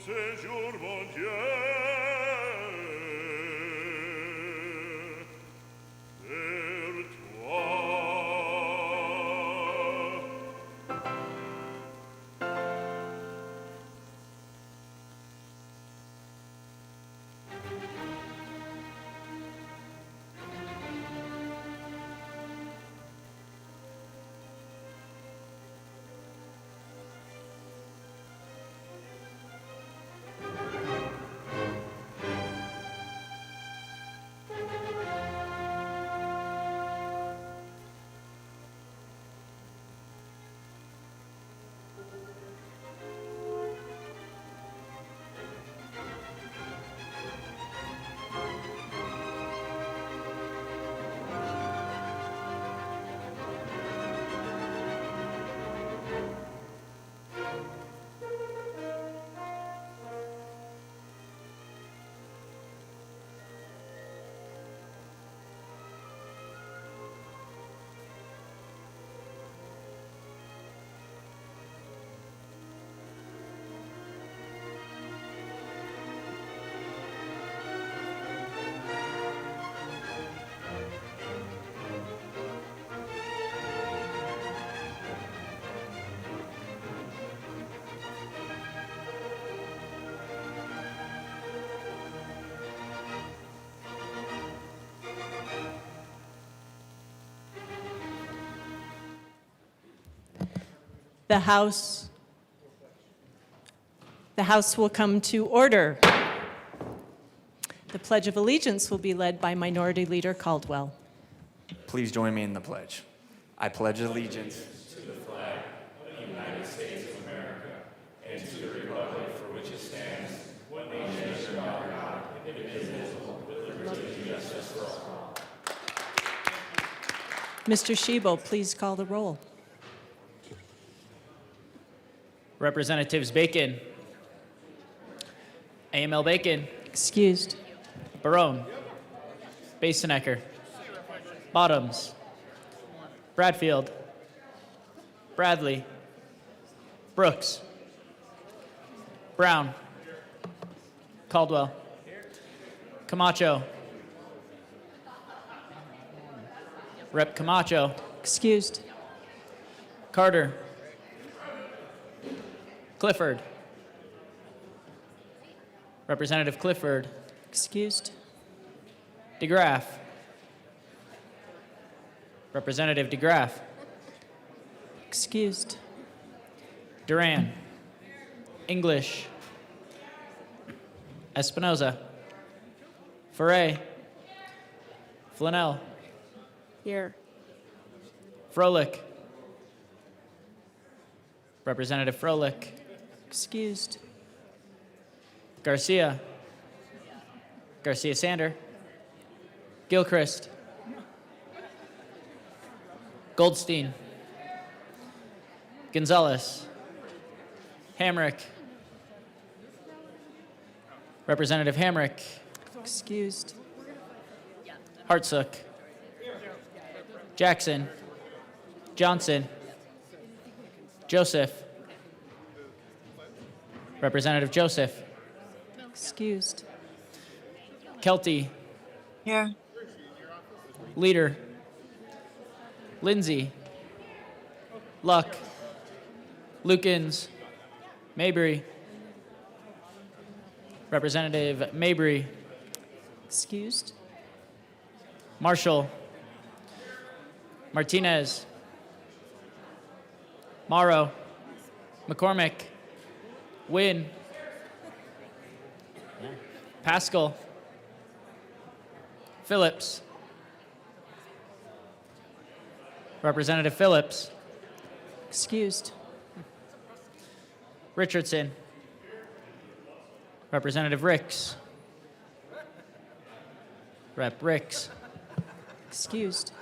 Séjour, mon Dieu, vers toi. The House will come to order. The Pledge of Allegiance will be led by Minority Leader Caldwell. Please join me in the pledge. I pledge allegiance to the flag of the United States of America and to the republic for which it stands, one nation under God, indivisible, with liberty and justice for all. Mr. Shebo, please call the roll. Representatives Bacon, AML Bacon, Excused. Barone, Basenecker, Bottoms, Bradfield, Bradley, Brooks. Brown. Caldwell. Camacho. Rep. Camacho. Excused. Carter. Clifford. Representative Clifford. Excused. DeGraff. Representative DeGraff. Excused. Duran. English. Espinoza. Foray. Flanell. Here. Froelich. Representative Froelich. Excused. Garcia. Garcia Sander. Gilchrist. Goldstein. Gonzalez. Hamrick. Representative Hamrick. Excused. Hartsook. Jackson. Johnson. Joseph. Representative Joseph. Excused. Kelty. Here. Leader. Lindsay. Luck. Lukens. Mabry. Representative Mabry. Excused. Marshall. Martinez. Morrow. McCormick. Wynn. Pascal. Phillips. Representative Phillips. Excused. Richardson. Representative Ricks. Rep. Ricks. Excused.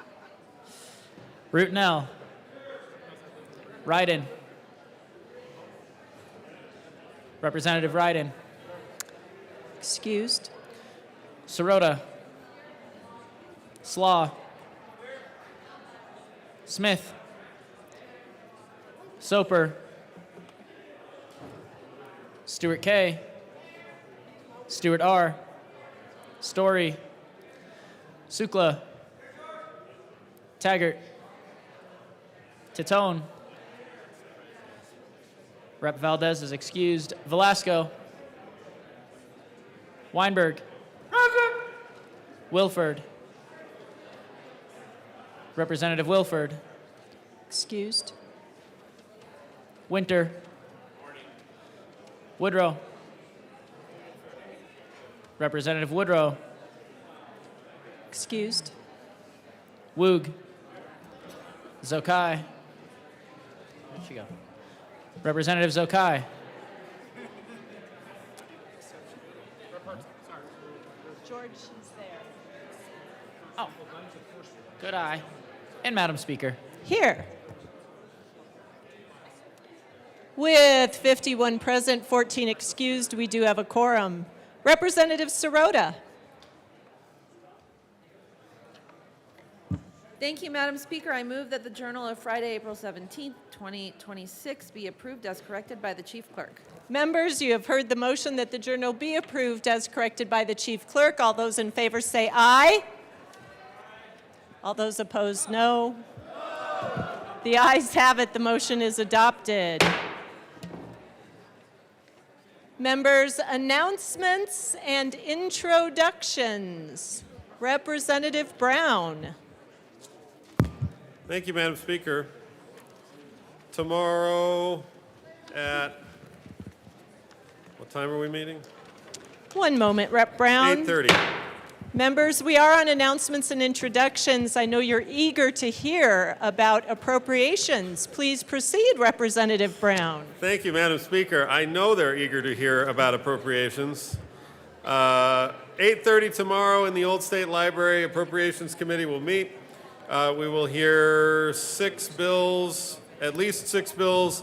Rootnell. Ryden. Representative Ryden. Excused. Sirota. Slaw. Smith. Soper. Stewart K. Stewart R. Story. Sukla. Taggart. Titone. Rep. Valdez is excused. Velasco. Weinberg. Wilford. Representative Wilford. Excused. Winter. Woodrow. Representative Woodrow. Excused. Woog. Zokai. Where'd she go? Representative Zokai. George is there. Oh, good eye. And Madam Speaker. Here. With 51 present, 14 excused, we do have a quorum. Representative Sirota. Thank you, Madam Speaker. I move that the Journal of Friday, April 17th, 2026 be approved as corrected by the Chief Clerk. Members, you have heard the motion that the journal be approved as corrected by the Chief Clerk. All those in favor say aye. All those opposed, no. The ayes have it. The motion is adopted. Members, announcements and introductions. Representative Brown. Thank you, Madam Speaker. Tomorrow at, what time are we meeting? One moment, Rep. Brown. 8:30. Members, we are on announcements and introductions. I know you're eager to hear about appropriations. Please proceed, Representative Brown. Thank you, Madam Speaker. I know they're eager to hear about appropriations. 8:30 tomorrow in the Old State Library, Appropriations Committee will meet. We will hear 6 bills, at least 6 bills,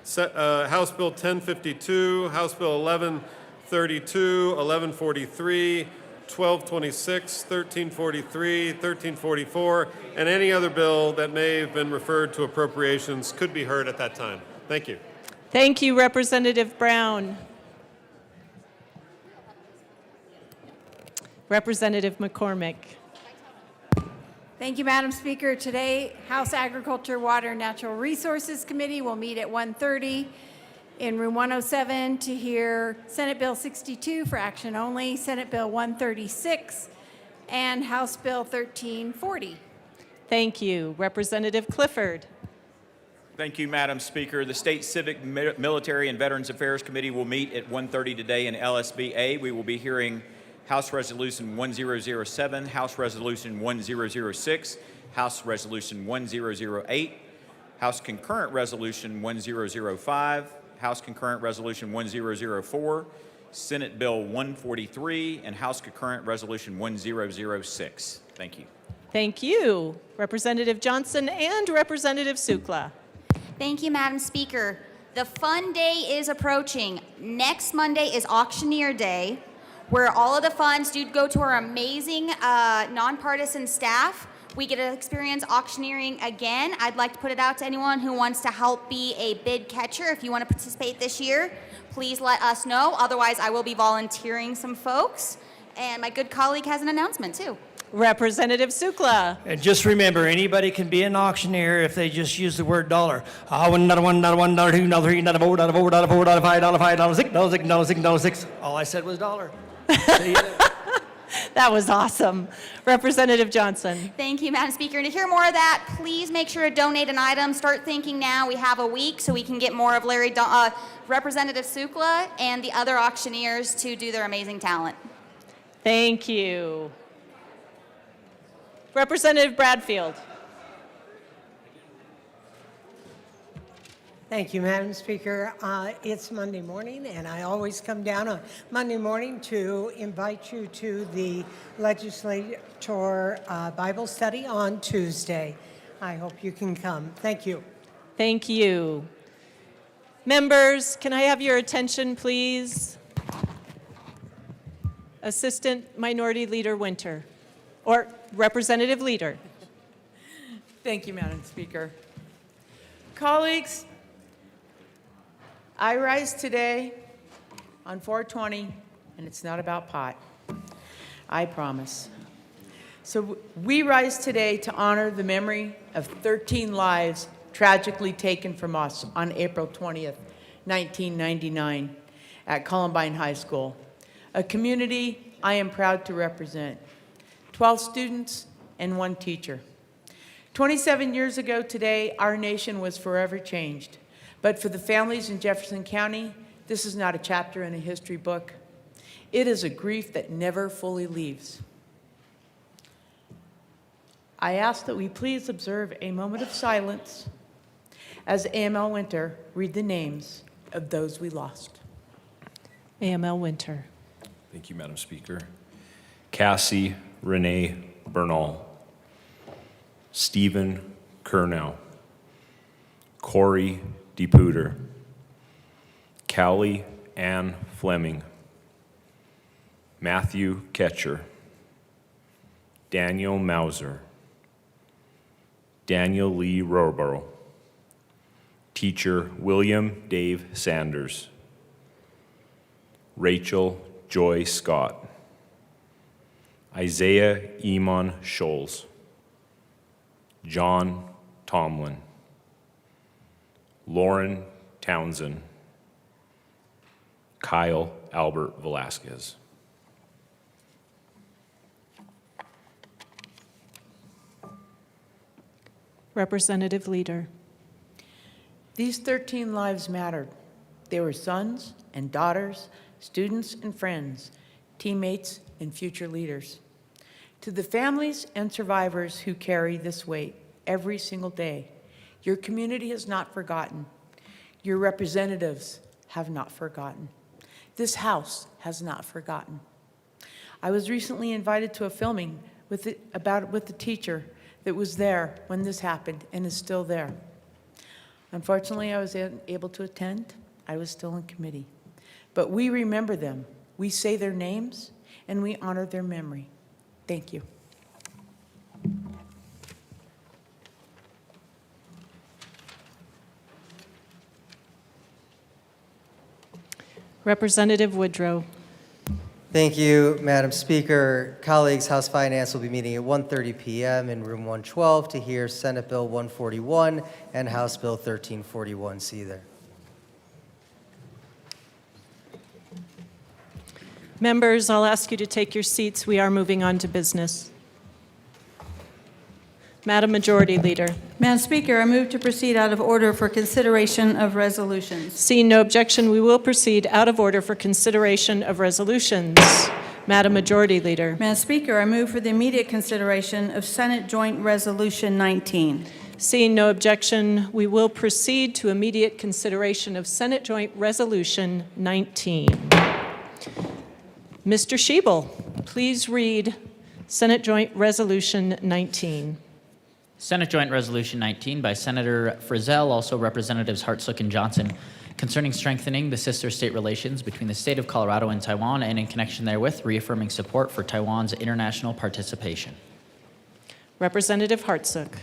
House Bill 1052, House Bill 1132, 1143, 1226, 1343, 1344, and any other bill that may have been referred to appropriations could be heard at that time. Thank you. Thank you, Representative Brown. Representative McCormick. Thank you, Madam Speaker. Today, House Agriculture, Water, and Natural Resources Committee will meet at 1:30 in room 107 to hear Senate Bill 62 for action only, Senate Bill 136, and House Bill 1340. Thank you. Representative Clifford. Thank you, Madam Speaker. The State Civic, Military, and Veterans Affairs Committee will meet at 1:30 today in LSB-A. We will be hearing House Resolution 1007, House Resolution 1006, House Resolution 1008, House Concurrent Resolution 1005, House Concurrent Resolution 1004, Senate Bill 143, and House Concurrent Resolution 1006. Thank you. Thank you. Representative Johnson and Representative Sukla. Thank you, Madam Speaker. The fun day is approaching. Next Monday is Auctioneer Day, where all of the funds do go to our amazing nonpartisan staff. We get to experience auctioneering again. I'd like to put it out to anyone who wants to help be a bid catcher. If you want to participate this year, please let us know. Otherwise, I will be volunteering some folks. And my good colleague has an announcement, too. Representative Sukla. And just remember, anybody can be an auctioneer if they just use the word dollar. $1, $1, $1, $2, $3, $4, $4, $4, $4, $5, $5, $6, $6, $6, $6. All I said was dollar. See you. That was awesome. Representative Johnson. Thank you, Madam Speaker. And to hear more of that, please make sure to donate an item. Start thinking now. We have a week so we can get more of Representative Sukla and the other auctioneers to do their amazing talent. Thank you. Representative Bradfield. Thank you, Madam Speaker. It's Monday morning, and I always come down on Monday morning to invite you to the legislature Bible study on Tuesday. I hope you can come. Thank you. Thank you. Members, can I have your attention, please? Assistant Minority Leader Winter, or Representative Leader. Thank you, Madam Speaker. Colleagues, I rise today on 420, and it's not about pot. I promise. So we rise today to honor the memory of 13 lives tragically taken from us on April 20th, 1999 at Columbine High School, a community I am proud to represent. 12 students and 1 teacher. 27 years ago today, our nation was forever changed. But for the families in Jefferson County, this is not a chapter in a history book. It is a grief that never fully leaves. I ask that we please observe a moment of silence as AML Winter read the names of those we lost. AML Winter. Thank you, Madam Speaker. Cassie Renee Bernal, Stephen Kernow, Corey DePuter, Callie Ann Fleming, Matthew Ketcher, Daniel Mauser, Daniel Lee Rohrborough, Teacher William Dave Sanders, Rachel Joy Scott, Isaiah Eamon Scholes, John Tomlin, Lauren Townsend, Kyle Albert Velasquez. Representative Leader. These 13 lives mattered. They were sons and daughters, students and friends, teammates and future leaders. To the families and survivors who carry this weight every single day, your community has not forgotten. Your representatives have not forgotten. This House has not forgotten. I was recently invited to a filming with the teacher that was there when this happened and is still there. Unfortunately, I was unable to attend. I was still in committee. But we remember them. We say their names, and we honor their memory. Thank you. Representative Woodrow. Thank you, Madam Speaker. Colleagues, House Finance will be meeting at 1:30 p.m. in room 112 to hear Senate Bill 141 and House Bill 1341. See you there. Members, I'll ask you to take your seats. We are moving on to business. Madam Majority Leader. Madam Speaker, I move to proceed out of order for consideration of resolutions. Seeing no objection, we will proceed out of order for consideration of resolutions. Madam Majority Leader. Madam Speaker, I move for the immediate consideration of Senate Joint Resolution 19. Seeing no objection, we will proceed to immediate consideration of Senate Joint Resolution 19. Mr. Schiebel, please read Senate Joint Resolution 19. Senate Joint Resolution 19 by Senator Frizzell, also Representatives Hartsook and Johnson, concerning strengthening the sister state relations between the state of Colorado and Taiwan, and in connection therewith, reaffirming support for Taiwan's international participation. Representative Hartsook.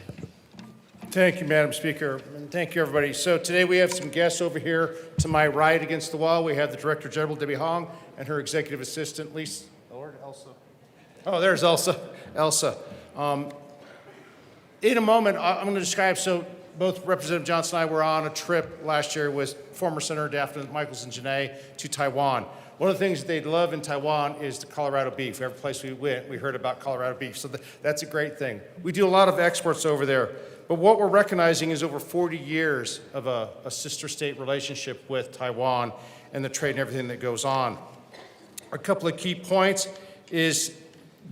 Thank you, Madam Speaker, and thank you, everybody. So today we have some guests over here to my right against the wall. We have the Director General, Debbie Hong, and her Executive Assistant, Lisa. Elsa. Oh, there's Elsa. In a moment, I'm going to describe, so both Representative Johnson and I were on a trip last year with former Senator Daphne Michaels and Janae to Taiwan. One of the things they love in Taiwan is the Colorado beef. Every place we went, we heard about Colorado beef, so that's a great thing. We do a lot of exports over there, but what we're recognizing is over 40 years of a sister state relationship with Taiwan and the trade and everything that goes on. A couple of key points is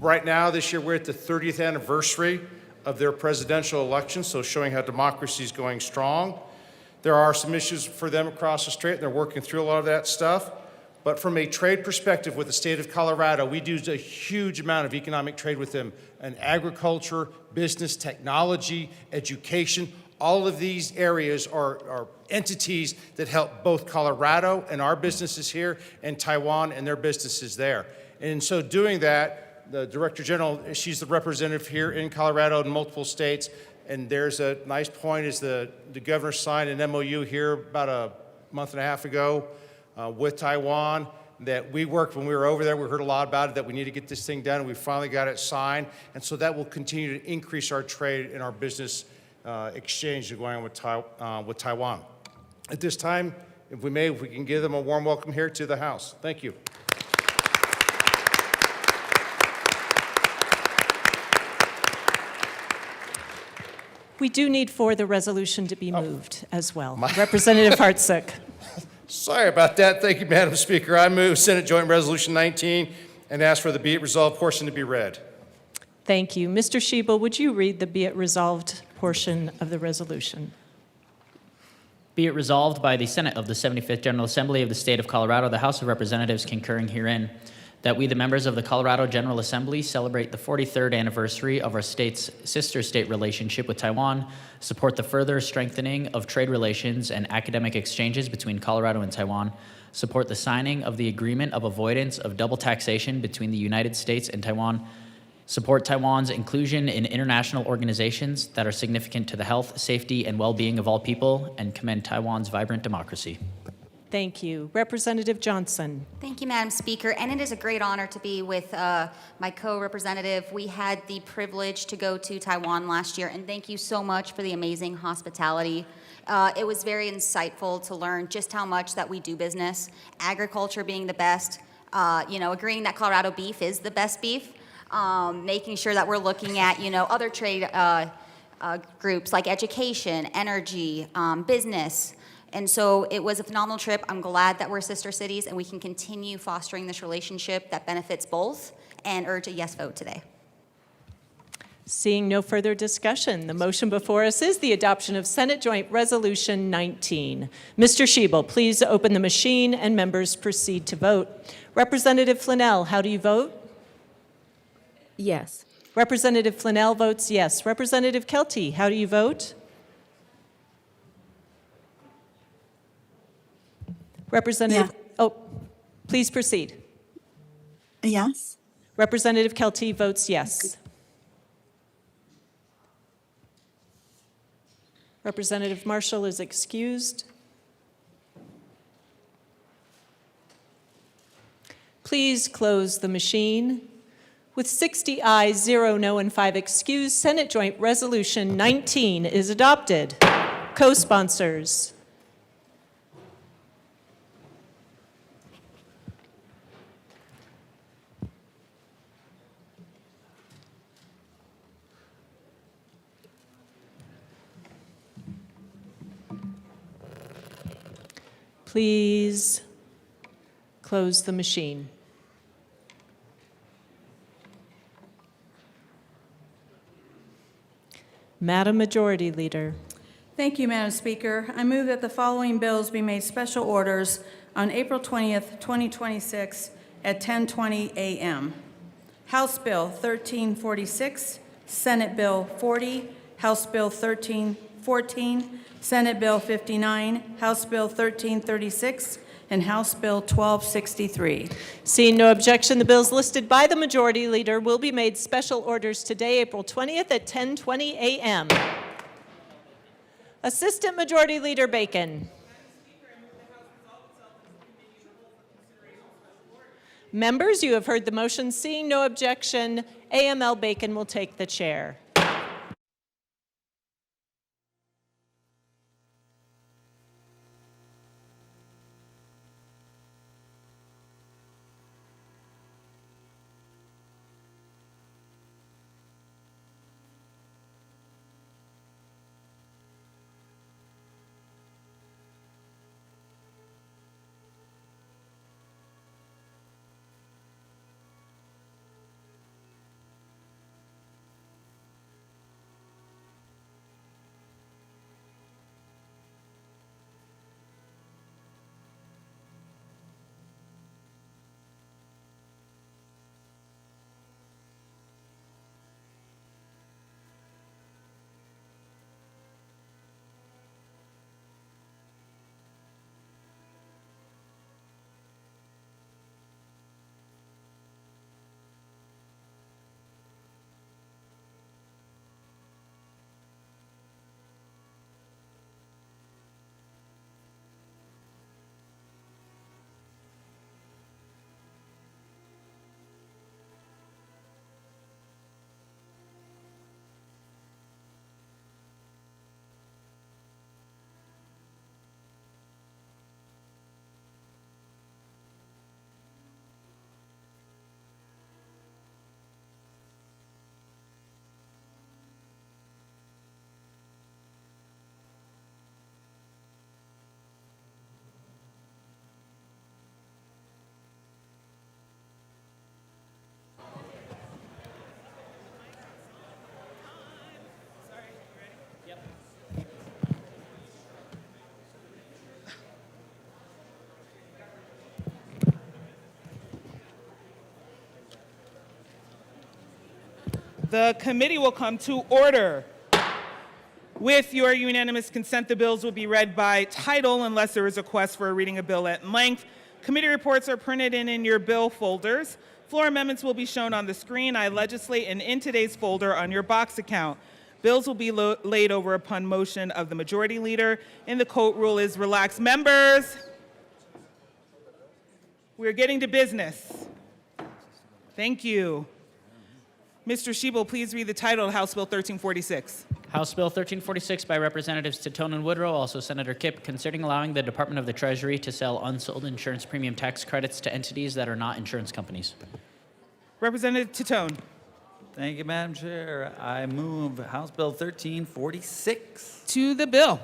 right now, this year, we're at the 30th anniversary of their presidential election, so showing how democracy is going strong. There are some issues for them across the strait, and they're working through a lot of that stuff. But from a trade perspective with the state of Colorado, we do a huge amount of economic trade with them in agriculture, business, technology, education. All of these areas are entities that help both Colorado and our businesses here and Taiwan and their businesses there. And in so doing that, the Director General, she's the representative here in Colorado in multiple states, and there's a nice point is the governor signed an MOU here about a month and a half ago with Taiwan that we worked when we were over there. We heard a lot about it, that we need to get this thing done, and we finally got it signed. And so that will continue to increase our trade and our business exchange going on with Taiwan. At this time, if we can give them a warm welcome here to the House. Thank you. We do need for the resolution to be moved as well. Representative Hartsook. Sorry about that. Thank you, Madam Speaker. I move Senate Joint Resolution 19 and ask for the be it resolved portion to be read. Thank you. Mr. Schiebel, would you read the be it resolved portion of the resolution? Be it resolved by the Senate of the 75th General Assembly of the State of Colorado, the House of Representatives concurring herein, that we, the members of the Colorado General Assembly, celebrate the 43rd anniversary of our state's sister state relationship with Taiwan, support the further strengthening of trade relations and academic exchanges between Colorado and Taiwan, support the signing of the agreement of avoidance of double taxation between the United States and Taiwan, support Taiwan's inclusion in international organizations that are significant to the health, safety, and well-being of all people, and commend Taiwan's vibrant democracy. Thank you. Representative Johnson. Thank you, Madam Speaker. And it is a great honor to be with my co-representative. We had the privilege to go to Taiwan last year, and thank you so much for the amazing hospitality. It was very insightful to learn just how much that we do business, agriculture being the best, agreeing that Colorado beef is the best beef, making sure that we're looking at, other trade groups like education, energy, business. And so it was a phenomenal trip. I'm glad that we're sister cities and we can continue fostering this relationship that benefits both, and urge a yes vote today. Seeing no further discussion, the motion before us is the adoption of Senate Joint Resolution 19. Mr. Schiebel, please open the machine and members proceed to vote. Representative Flanell, how do you vote? Yes. Representative Flanell votes yes. Representative Kelty, how do you vote? Representative, please proceed. Yes. Representative Kelty votes yes. Representative Marshall is excused. please close the machine. With 60 ayes, 0 no, and 5 excused, Senate Joint Resolution 19 is adopted. Co-sponsors. Please close the machine. Madam Majority Leader. Thank you, Madam Speaker. I move that the following bills be made special orders on April 20th, 2026 at 10:20 a.m. House Bill 1346, Senate Bill 40, House Bill 1314, Senate Bill 59, House Bill 1336, and House Bill 1263. Seeing no objection, the bills listed by the Majority Leader will be made special orders today, April 20th at 10:20 a.m. Assistant Majority Leader Bacon. Members, you have heard the motion. Seeing no objection, AML Bacon will take the chair. The committee will come to order. With your unanimous consent, the bills will be read by title unless there is a request for a reading of bill at length. Committee reports are printed in your bill folders. Floor amendments will be shown on the screen. I legislate and in today's folder on your box account. Bills will be laid over upon motion of the Majority Leader, and the court rule is relaxed. Members, we're getting to business. Thank you. Mr. Schiebel, please read the title of House Bill 1346. House Bill 1346 by Representatives Titone and Woodrow, also Senator Kipp, concerning allowing the Department of the Treasury to sell unsold insurance premium tax credits to entities that are not insurance companies. Representative Titone. Thank you, Madam Chair. I move House Bill 1346. To the bill.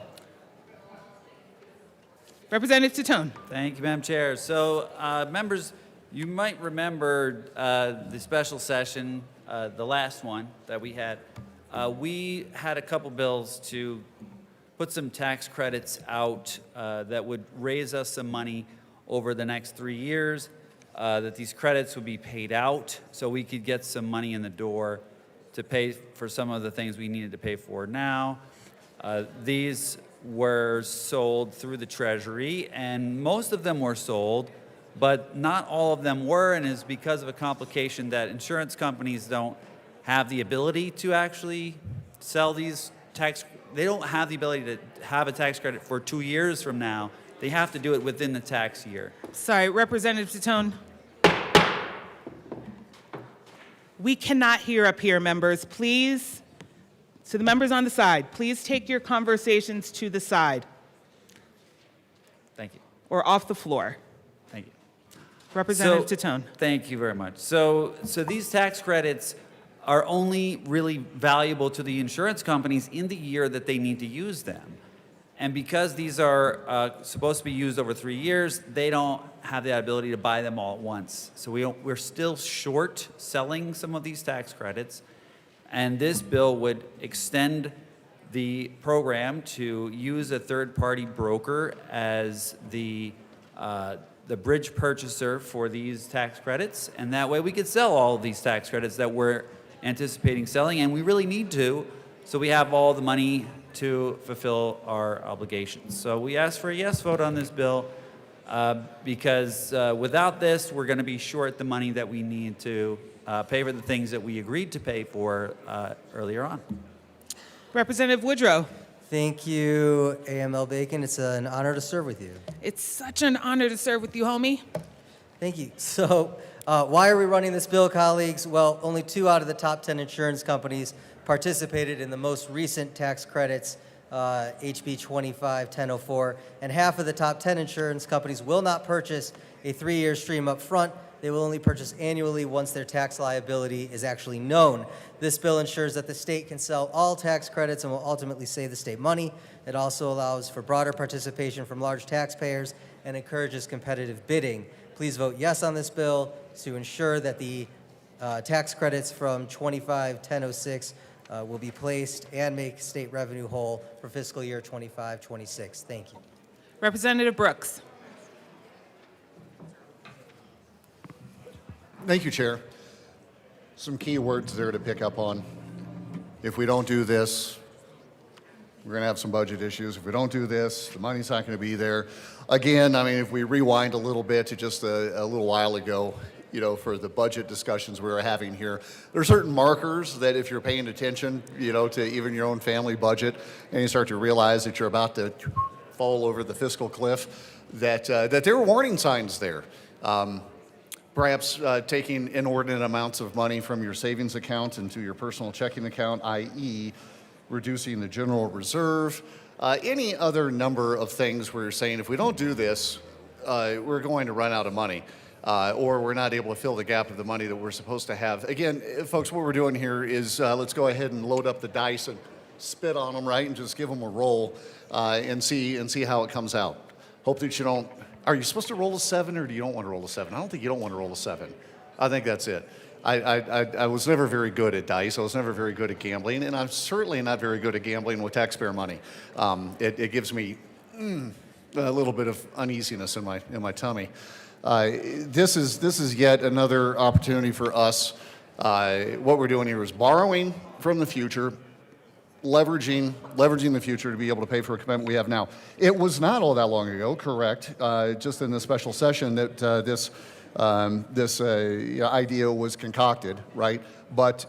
Representative Titone. Thank you, Madam Chair. So, members, you might remember the special session, the last one that we had. We had a couple bills to put some tax credits out that would raise us some money over the next 3 years, that these credits would be paid out so we could get some money in the door to pay for some of the things we needed to pay for now. These were sold through the Treasury, and most of them were sold, but not all of them were, and it's because of a complication that insurance companies don't have the ability to actually sell these they don't have the ability to have a tax credit for 2 years from now. They have to do it within the tax year. Sorry, Representative Titone. We cannot hear up here, members. Please, to the members on the side, please take your conversations to the side Thank you. or off the floor. Thank you. Representative Titone. Thank you very much. So these tax credits are only really valuable to the insurance companies in the year that they need to use them. And because these are supposed to be used over 3 years, they don't have the ability to buy them all at once. So we're still short selling some of these tax credits. And this bill would extend the program to use a third-party broker as the bridge purchaser for these tax credits. And that way we could sell all of these tax credits that we're anticipating selling, and we really need to, so we have all the money to fulfill our obligations. So we ask for a yes vote on this bill because without this, we're going to be short the money that we need to pay for the things that we agreed to pay for earlier on. Representative Woodrow. Thank you, AML Bacon. It's an honor to serve with you. It's such an honor to serve with you, homie. Thank you. So, why are we running this bill, colleagues? Well, only 2 out of the top 10 insurance companies participated in the most recent tax credits, HB 25-1004, and half of the top 10 insurance companies will not purchase a 3-year stream up front. They will only purchase annually once their tax liability is actually known. This bill ensures that the state can sell all tax credits and will ultimately save the state money. It also allows for broader participation from large taxpayers and encourages competitive bidding. Please vote yes on this bill to ensure that the tax credits from 25-1006 will be placed and make state revenue whole for fiscal year 25-26. Thank you. Representative Brooks. Thank you, Chair. Some key words there to pick up on. If we don't do this, we're going to have some budget issues. If we don't do this, the money's not going to be there. Again, I mean, if we rewind a little bit to just a little while ago, you know, for the budget discussions we were having here, there are certain markers that if you're paying attention, you know, to even your own family budget, and you start to realize that you're about to fall over the fiscal cliff, that there were warning signs there. Perhaps taking inordinate amounts of money from your savings account into your personal checking account, i.e., reducing the general reserve, any other number of things where you're saying, if we don't do this, we're going to run out of money, or we're not able to fill the gap of the money that we're supposed to have. Again, folks, what we're doing here is let's go ahead and load up the dice and spit on them, right, and just give them a roll and see how it comes out. Hope that you don't. Are you supposed to roll a 7 or do you don't want to roll a 7? I don't think you don't want to roll a 7. I think that's it. I was never very good at dice. I was never very good at gambling, and I'm certainly not very good at gambling with taxpayer money. It gives me a little bit of uneasiness in my tummy. This is yet another opportunity for us. What we're doing here is borrowing from the future, leveraging the future to be able to pay for a commitment we have now. It was not all that long ago, correct, just in the special session that this idea was concocted, right? But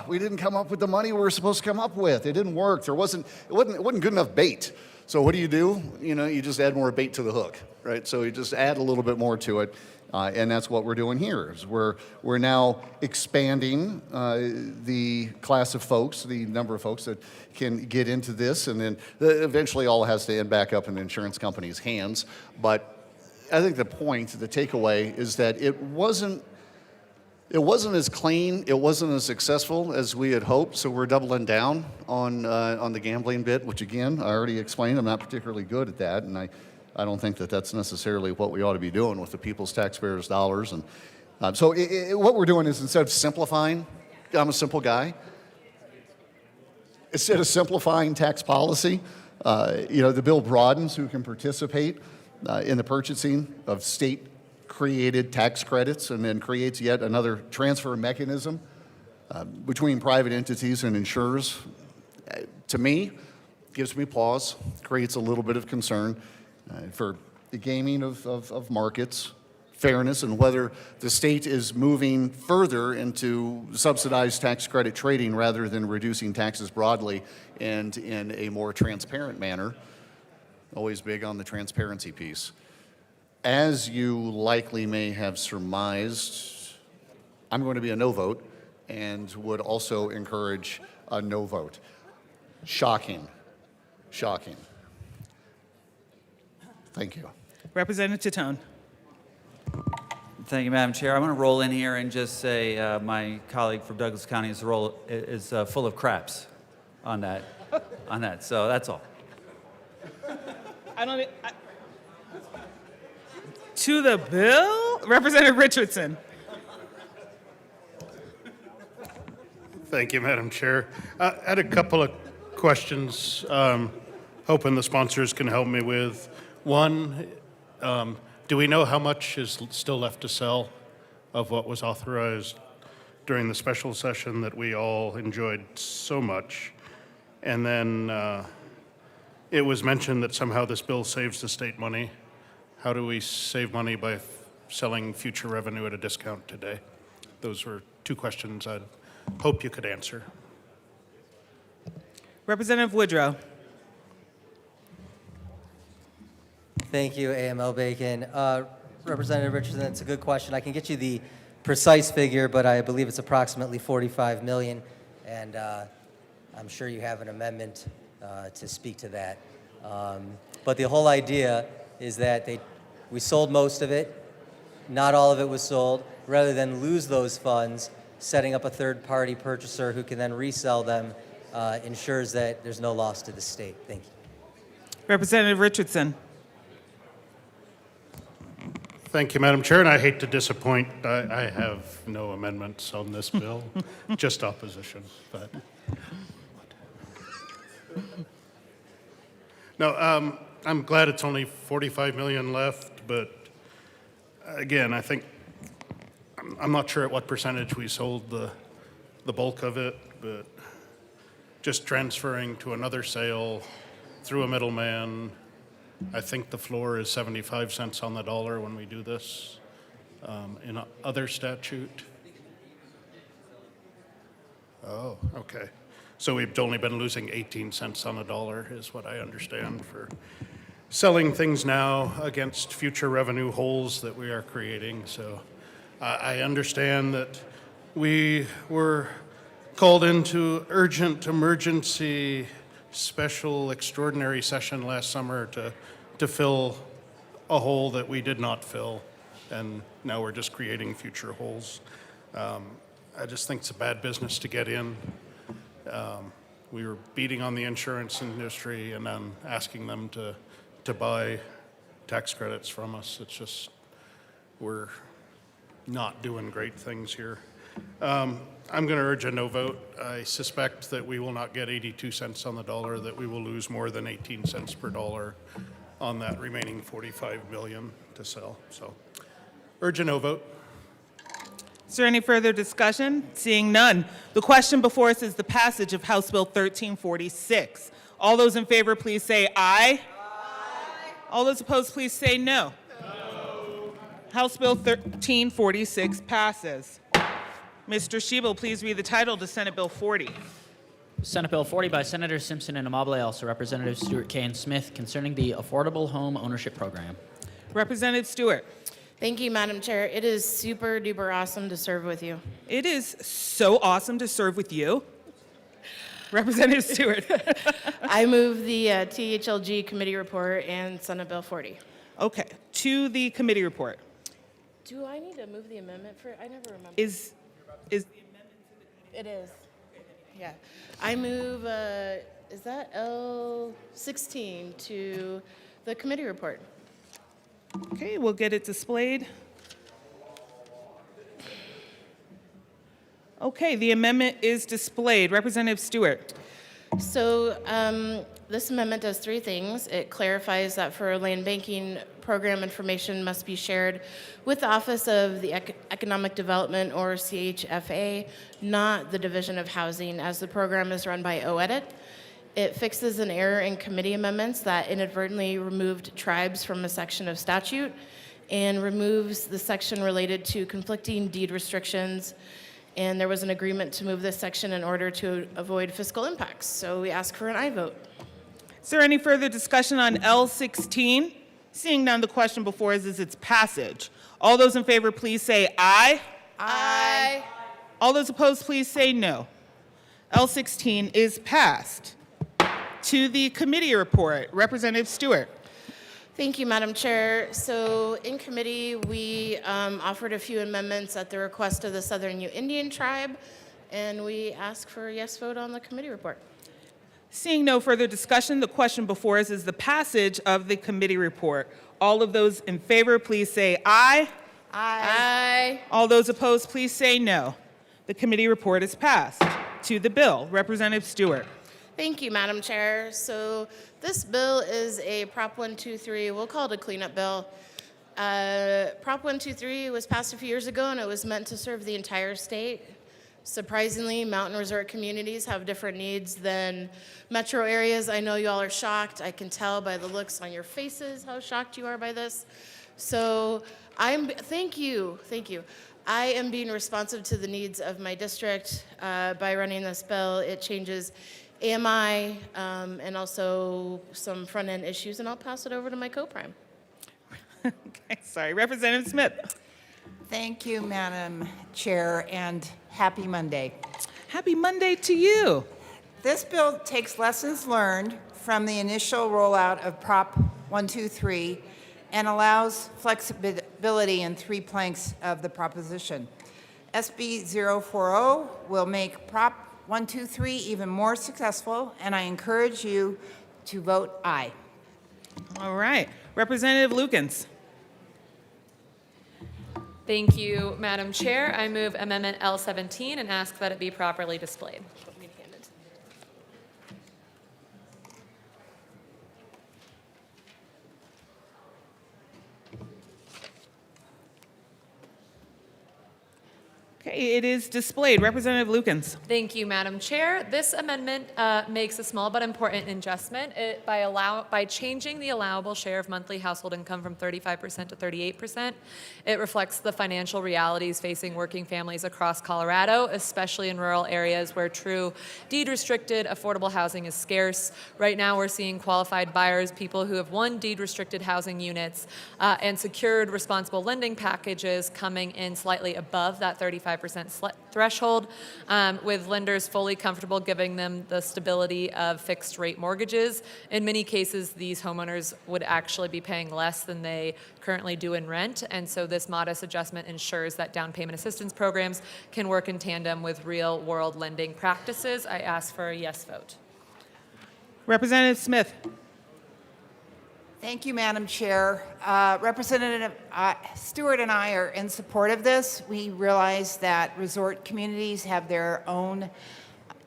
we didn't come up with the money we were supposed to come up with. It didn't work. It wasn't good enough bait. So what do? You know, you just add more bait to the hook, right? So you just add a little bit more to it. And that's what we're doing here. Is we're now expanding the class of folks, the number of folks that can get into this, and then eventually all has to end back up in the insurance company's hands. But I think the takeaway is that it wasn't as clean, it wasn't as successful as we had hoped. So we're doubling down on the gambling bit, which again I already explained. I'm not particularly good at that, and I don't think that that's necessarily what we ought to be doing with the people's taxpayers' dollars. And so what we're doing is instead of simplifying, I'm a simple guy. Instead of simplifying tax policy, the bill broadens who can participate in the purchasing of state-created tax credits and then creates yet another transfer mechanism between private entities and insurers. To me, gives me pause, creates a little bit of concern. For the gaming of markets, fairness, and whether the state is moving further into subsidized tax credit trading rather than reducing taxes broadly and in a more transparent manner. Always big on the transparency piece. As you likely may have surmised, I'm going to be a no vote and would also encourage a no vote. Shocking. Shocking. Thank you. Representative Titone. Thank you, Madam Chair. I'm going to roll in here and just say my colleague from Douglas County is full of craps on that. So that's all. To the bill, Representative Richardson. Thank you, Madam Chair. I had a couple of questions, hoping the sponsors can help me with. One, do we know how much is still left to sell of what was authorized during the special session that we all enjoyed so much? And then it was mentioned that somehow this bill saves the state money. How do we save money by selling future revenue at a discount today? Those were two questions I'd hope you could answer. Representative Woodrow. Thank you, AML Bacon. Representative Richardson, it's a good question. I can get you the precise figure, but I believe it's approximately 45 million, and I'm sure you have an amendment to speak to that. But the whole idea is that we sold most of it, not all of it was sold. Rather than lose those funds, setting up a third-party purchaser who can then resell them ensures that there's no loss to the state. Thank you. Representative Richardson. Thank you, Madam Chair, and I hate to disappoint. I have no amendments on this bill, just opposition. But no, I'm glad it's only 45 million left, but again, I think I'm not sure at what percentage we sold the bulk of it, but just transferring to another sale through a middleman. I think the floor is 75 cents on the dollar when we do this. In other statute. Oh, okay. So we've only been losing 18 cents on the dollar is what I understand for selling things now against future revenue holes that we are creating. So I understand that we were called into urgent emergency special extraordinary session last summer to fill a hole that we did not fill, and now we're just creating future holes. I just think it's a bad business to get in. We were beating on the insurance industry and then asking them to buy tax credits from us. It's just, we're not doing great things here. I'm going to urge a no vote. I suspect that we will not get 82 cents on the dollar, that we will lose more than 18 cents per dollar on that remaining 45 million to sell. So, urge a no vote. Is there any further discussion? Seeing none. The question before us is the passage of House Bill 1346. All those in favor, please say aye. Aye. All those opposed, please say no. No. House Bill 1346 passes. Mr. Schiebel, please read the title to Senate Bill 40. Senate Bill 40 by Senators Simpson and Amabile, also Representative Stewart Kane Smith, concerning the Affordable Home Ownership Program. Representative Stewart. Thank you, Madam Chair. It is super duper awesome to serve with you. It is so awesome to serve with you. Representative Stewart. I move the THLG committee report and Senate Bill 40. Okay, to the committee report. Do I need to move the amendment for? I never remember. Is the amendment to the It is. Yeah. I move, is that L16 to the committee report? Okay, we'll get it displayed. Okay, the amendment is displayed. Representative Stewart. So this amendment does three things. It clarifies that for land banking program, information must be shared with the Office of the Economic Development, or CHFA, not the Division of Housing, as the program is run by OEDIT. It fixes an error in committee amendments that inadvertently removed tribes from a section of statute and removes the section related to conflicting deed restrictions. And there was an agreement to move this section in order to avoid fiscal impacts. So we ask for an aye vote. Is there any further discussion on L16? Seeing none, the question before us is its passage. All those in favor, please say aye. Aye. All those opposed, please say no. L16 is passed. To the committee report, Representative Stewart. Thank you, Madam Chair. So in committee, we offered a few amendments at the request of the Southern Ute Indian Tribe, and we ask for a yes vote on the committee report. Seeing no further discussion, the question before us is the passage of the committee report. All of those in favor, please say aye. Aye. All those opposed, please say no. The committee report is passed. To the bill, Representative Stewart. Thank you, Madam Chair. So this bill is a Prop 123, we'll call it a cleanup bill. Prop 123 was passed a few years ago and it was meant to serve the entire state. Surprisingly, mountain resort communities have different needs than metro areas. I know you all are shocked. I can tell by the looks on your faces how shocked you are by this. So thank you. I am being responsive to the needs of my district by running this bill. It changes AMI and also some front-end issues, and I'll pass it over to my co-prime. Okay, sorry. Representative Smith. Thank you, Madam Chair, and happy Monday. Happy Monday to you. This bill takes lessons learned from the initial rollout of Prop 123 and allows flexibility in 3 planks of the proposition. SB 040 will make Prop 123 even more successful, and I encourage you to vote aye. All right. Representative Lukens. Thank you, Madam Chair. I move Amendment L17 and ask that it be properly displayed. Okay, it is displayed. Representative Lukens. Thank you, Madam Chair. This amendment makes a small but important adjustment by changing the allowable share of monthly household income from 35% to 38%. It reflects the financial realities facing working families across Colorado, especially in rural areas where true deed-restricted affordable housing is scarce. Right now, we're seeing qualified buyers, people who have won deed-restricted housing units and secured responsible lending packages coming in slightly above that 35% threshold, with lenders fully comfortable giving them the stability of fixed rate mortgages. In many cases, these homeowners would actually be paying less than they currently do in rent, and so this modest adjustment ensures that down payment assistance programs can work in tandem with real world lending practices. I ask for a yes vote. Representative Smith. Thank you, Madam Chair. Representative Stewart and I are in support of this. We realize that resort communities have their own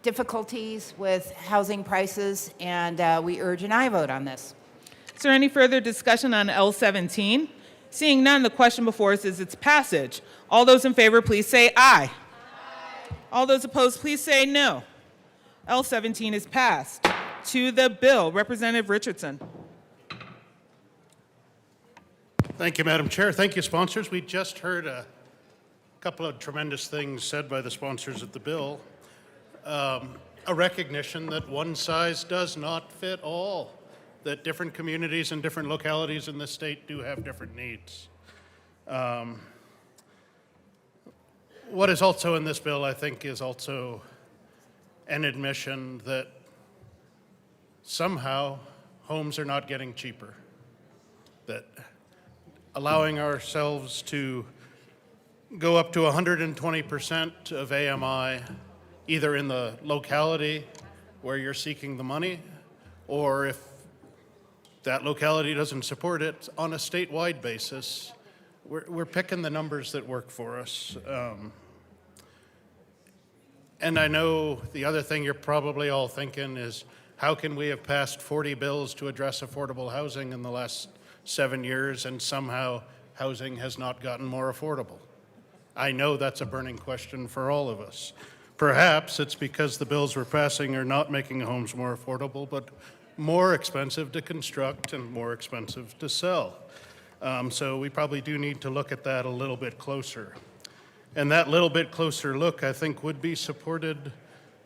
difficulties with housing prices, and we urge an aye vote on this. Is there any further discussion on L17? Seeing none, the question before us is its passage. All those in favor, please say aye. All those opposed, please say no. L17 is passed. To the bill, Representative Richardson. Thank you, Madam Chair. Thank you, sponsors. We just heard a couple of tremendous things said by the sponsors of the bill. A recognition that one size does not fit all, that different communities and different localities in the state do have different needs. What is also in this bill, I think, is also an admission that somehow homes are not getting cheaper, that allowing ourselves to go up to 120% of AMI, either in the locality where you're seeking the money, or if that locality doesn't support it, on a statewide basis. We're picking the numbers that work for us. And I know the other thing you're probably all thinking is, how can we have passed 40 bills to address affordable housing in the last 7 years, and somehow housing has not gotten more affordable? I know that's a burning question for all of us. Perhaps it's because the bills we're passing are not making homes more affordable, but more expensive to construct and more expensive to sell. So we probably do need to look at that a little bit closer. And that little bit closer look, I think, would be supported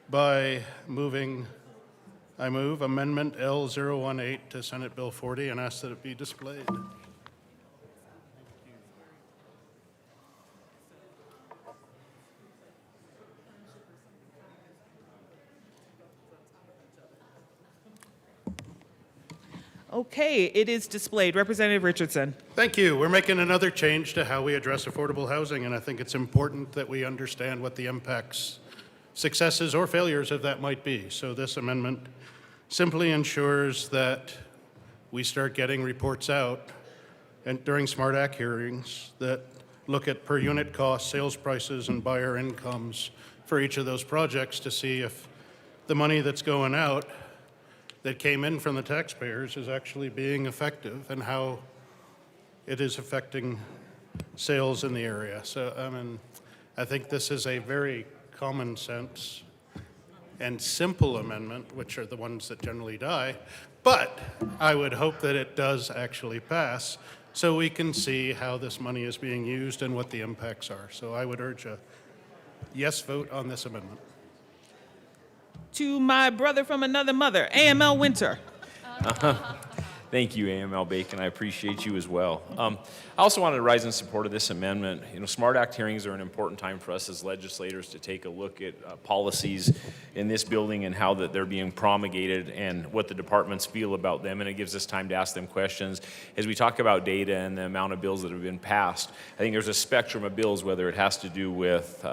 by I move Amendment L018 to Senate Bill 40 and ask that it be displayed. Okay, it is displayed. Representative Richardson. Thank you. We're making another change to how we address affordable housing, and I think it's important that we understand what the impacts, successes or failures of that might be. So this amendment simply ensures that we start getting reports out and during Smart Act hearings that look at per unit costs, sales prices, and buyer incomes for each of those projects to see if the money that's going out that came in from the taxpayers is actually being effective and how it is affecting sales in the area. So, I think this is a very common sense and simple amendment, which are the ones that generally die, but I would hope that it does actually pass so we can see how this money is being used and what the impacts are. So I would urge a yes vote on this amendment. To my brother from another mother, AML Winter. Thank you, AML Bacon. I appreciate you as well. I also wanted to rise in support of this amendment. Smart Act hearings are an important time for us as legislators to take a look at policies in this building and how that they're being promulgated and what the departments feel about them, and it gives us time to ask them questions. As we talk about data and the amount of bills that have been passed, I think there's a spectrum of bills, whether it has to do with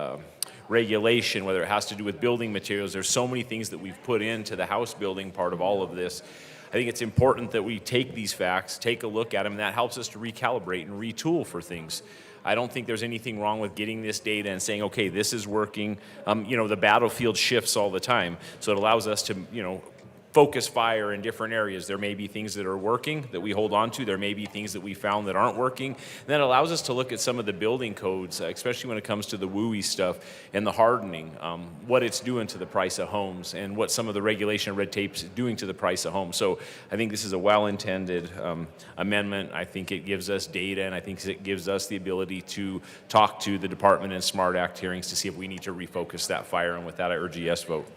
regulation, whether it has to do with building materials. There's so many things that we've put into the house building part of all of this. I think it's important that we take these facts, take a look at them, and that helps us to recalibrate and retool for things. I don't think there's anything wrong with getting this data and saying, okay, this is working. The battlefield shifts all the time, so it allows us to, focus fire in different areas. There may be things that are working that we hold on to. There may be things that we found that aren't working. And that allows us to look at some of the building codes, especially when it comes to the WUI stuff and the hardening, what it's doing to the price of homes and what some of the regulation and red tape is doing to the price of homes. So I think this is a well-intended amendment. I think it gives us data, and I think it gives us the ability to talk to the department in Smart Act hearings to see if we need to refocus that fire. And with that, I urge a yes vote.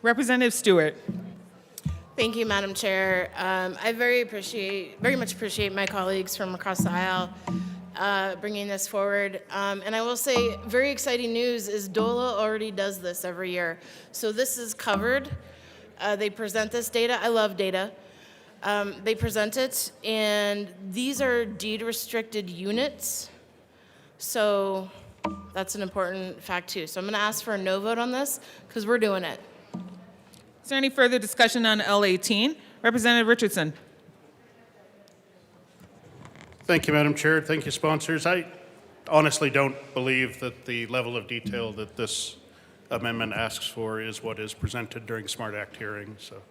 Representative Stewart. Thank you, Madam Chair. I very much appreciate my colleagues from across the aisle bringing this forward. And I will say, very exciting news is DOLA already does this every year. So this is covered. They present this data. I love data. They present it, and these are deed-restricted units. So that's an important fact, too. So I'm going to ask for a no vote on this because we're doing it. Is there any further discussion on L18? Representative Richardson. Thank you, Madam Chair. Thank you, sponsors. I honestly don't believe that the level of detail that this amendment asks for is what is presented during Smart Act hearings. So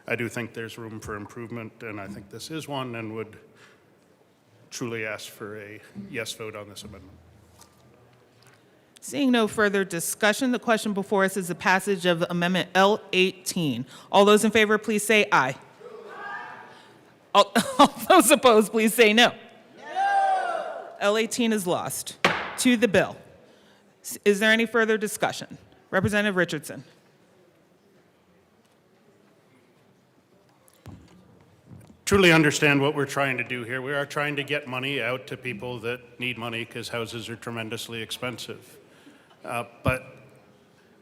I do think there's room for improvement, and I think this is one, and would truly ask for a yes vote on this amendment. Seeing no further discussion, the question before us is the passage of Amendment L18. All those in favor, please say aye. All those opposed, please say no. L18 is lost. To the bill. Is there any further discussion? Representative Richardson. Truly understand what we're trying to do here. We are trying to get money out to people that need money because houses are tremendously expensive. But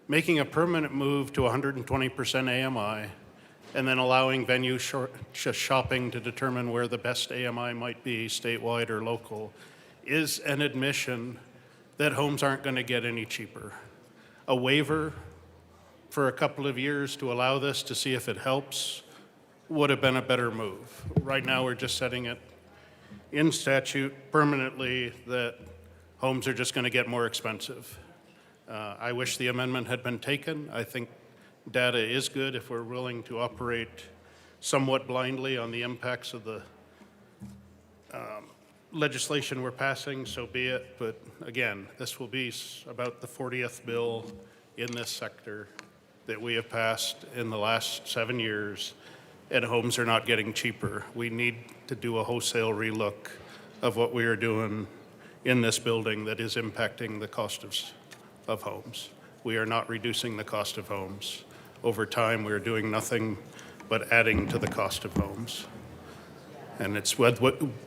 making a permanent move to 120% AMI and then allowing venue shopping to determine where the best AMI might be, statewide or local, is an admission that homes aren't going to get any cheaper. A waiver for a couple of years to allow this to see if it helps would have been a better move. Right now, we're just setting it in statute permanently that homes are just going to get more expensive. I wish the amendment had been taken. I think data is good if we're willing to operate somewhat blindly on the impacts of the legislation we're passing, so be it. But again, this will be about the 40th bill in this sector that we have passed in the last 7 years, and homes are not getting cheaper. We need to do a wholesale relook of what we are doing in this building that is impacting the cost of homes. We are not reducing the cost of homes. Over time, we are doing nothing but adding to the cost of homes. And it's with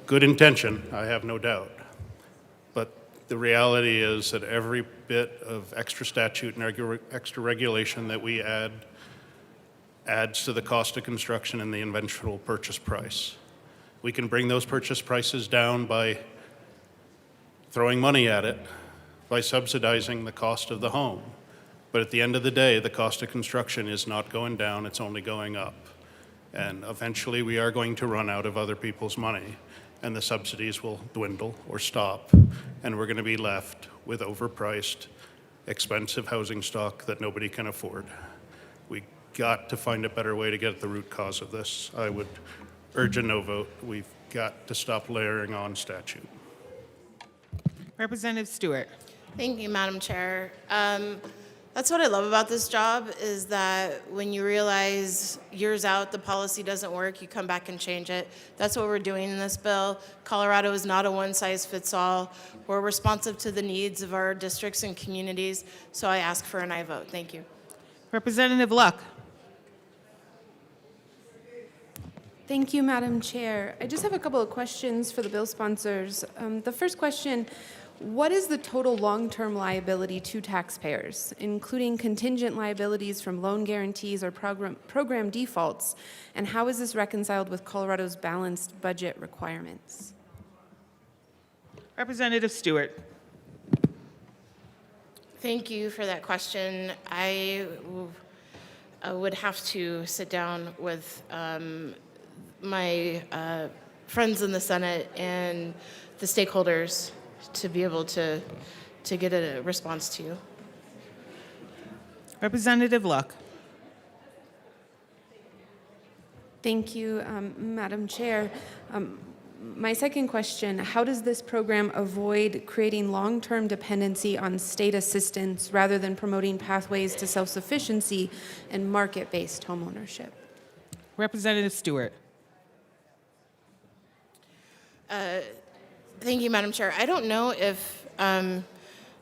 good intention, I have no doubt. But the reality is that every bit of extra statute and extra regulation that we add adds to the cost of construction and the eventual purchase price. We can bring those purchase prices down by throwing money at it, by subsidizing the cost of the home. But at the end of the day, the cost of construction is not going down, it's only going up. And eventually we are going to run out of other people's money, and the subsidies will dwindle or stop, and we're going to be left with overpriced, expensive housing stock that nobody can afford. We got to find a better way to get at the root cause of this. I would urge a no vote. We've got to stop layering on statute. Representative Stewart. Thank you, Madam Chair. That's what I love about this job is that when you realize years out the policy doesn't work, you come back and change it. That's what we're doing in this bill. Colorado is not a one-size-fits-all. We're responsive to the needs of our districts and communities, so I ask for an aye vote. Thank you. Representative Luck. Thank you, Madam Chair. I just have a couple of questions for the bill sponsors. The first question, what is the total long-term liability to taxpayers, including contingent liabilities from loan guarantees or program defaults, and how is this reconciled with Colorado's balanced budget requirements? Representative Stewart. Thank you for that question. I would have to sit down with my friends in the Senate and the stakeholders to be able to get a response to you. Representative Luck. Thank you, Madam Chair. My second question, how does this program avoid creating long-term dependency on state assistance rather than promoting pathways to self-sufficiency and market-based homeownership? Representative Stewart. Thank you, Madam Chair. I don't know if I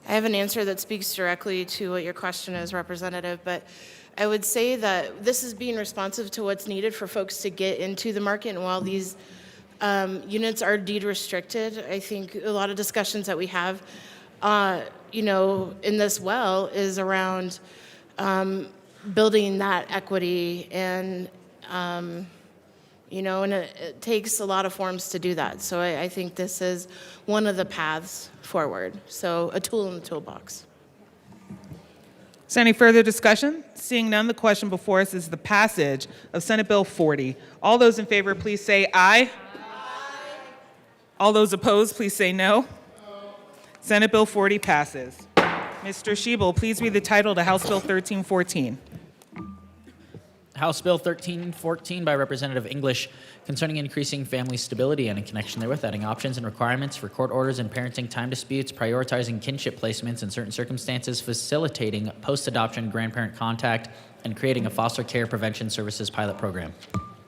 have an answer that speaks directly to what your question is, Representative, but I would say that this is being responsive to what's needed for folks to get into the market. And while these units are deed restricted, I think a lot of discussions that we have, in this well is around building that equity and and it takes a lot of forms to do that. So I think this is one of the paths forward. So a tool in the toolbox. Is there any further discussion? Seeing none, the question before us is the passage of Senate Bill 40. All those in favor, please say aye. Aye. All those opposed, please say no. No. Senate Bill 40 passes. Mr. Schiebel, please read the title to House Bill 1314. House Bill 1314 by Representative English concerning increasing family stability and in connection therewith adding options and requirements for court orders and parenting time disputes, prioritizing kinship placements in certain circumstances, facilitating post-adoption grandparent contact, and creating a foster care prevention services pilot program.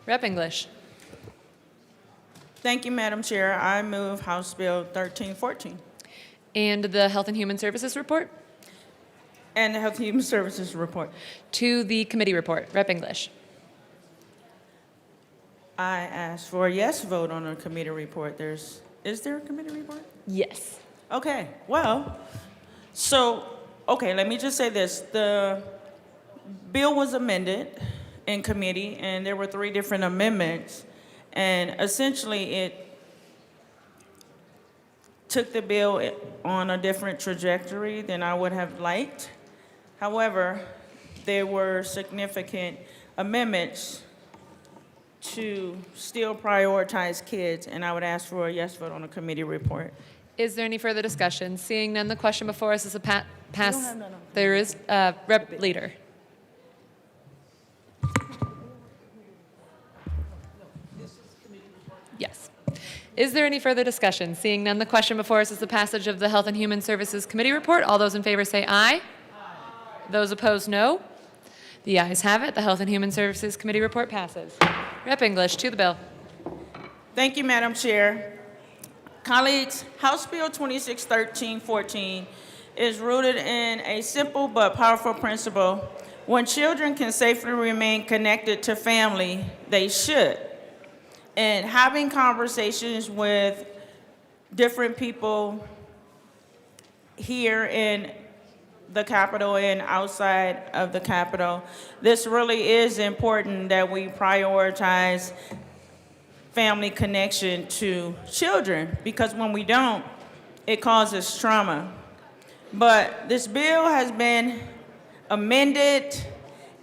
Rep. English. Thank you, Madam Chair. I move House Bill 1314. And the Health and Human Services report? And the Health and Human Services report. To the committee report. Rep. English. I ask for a yes vote on the committee report. Is there a committee report? Yes. Okay, well, let me just say this. The bill was amended in committee, and there were 3 different amendments, and essentially it took the bill on a different trajectory than I would have liked. However, there were significant amendments to still prioritize kids, and I would ask for a yes vote on the committee report. Is there any further discussion? Seeing none, the question before us is a pass. have none. There is Rep. Leader. Yes. Is there any further discussion? Seeing none, the question before us is the passage of the Health and Human Services Committee report. All those in favor say aye. Aye. Those opposed, no. The ayes have it. The Health and Human Services Committee report passes. Rep. English, to the bill. Thank you, Madam Chair. Colleagues, House Bill 261314 is rooted in a simple but powerful principle. When children can safely remain connected to family, they should. And having conversations with different people here in the Capitol and outside of the Capitol. This really is important that we prioritize family connection to children, because when we don't, it causes trauma. But this bill has been amended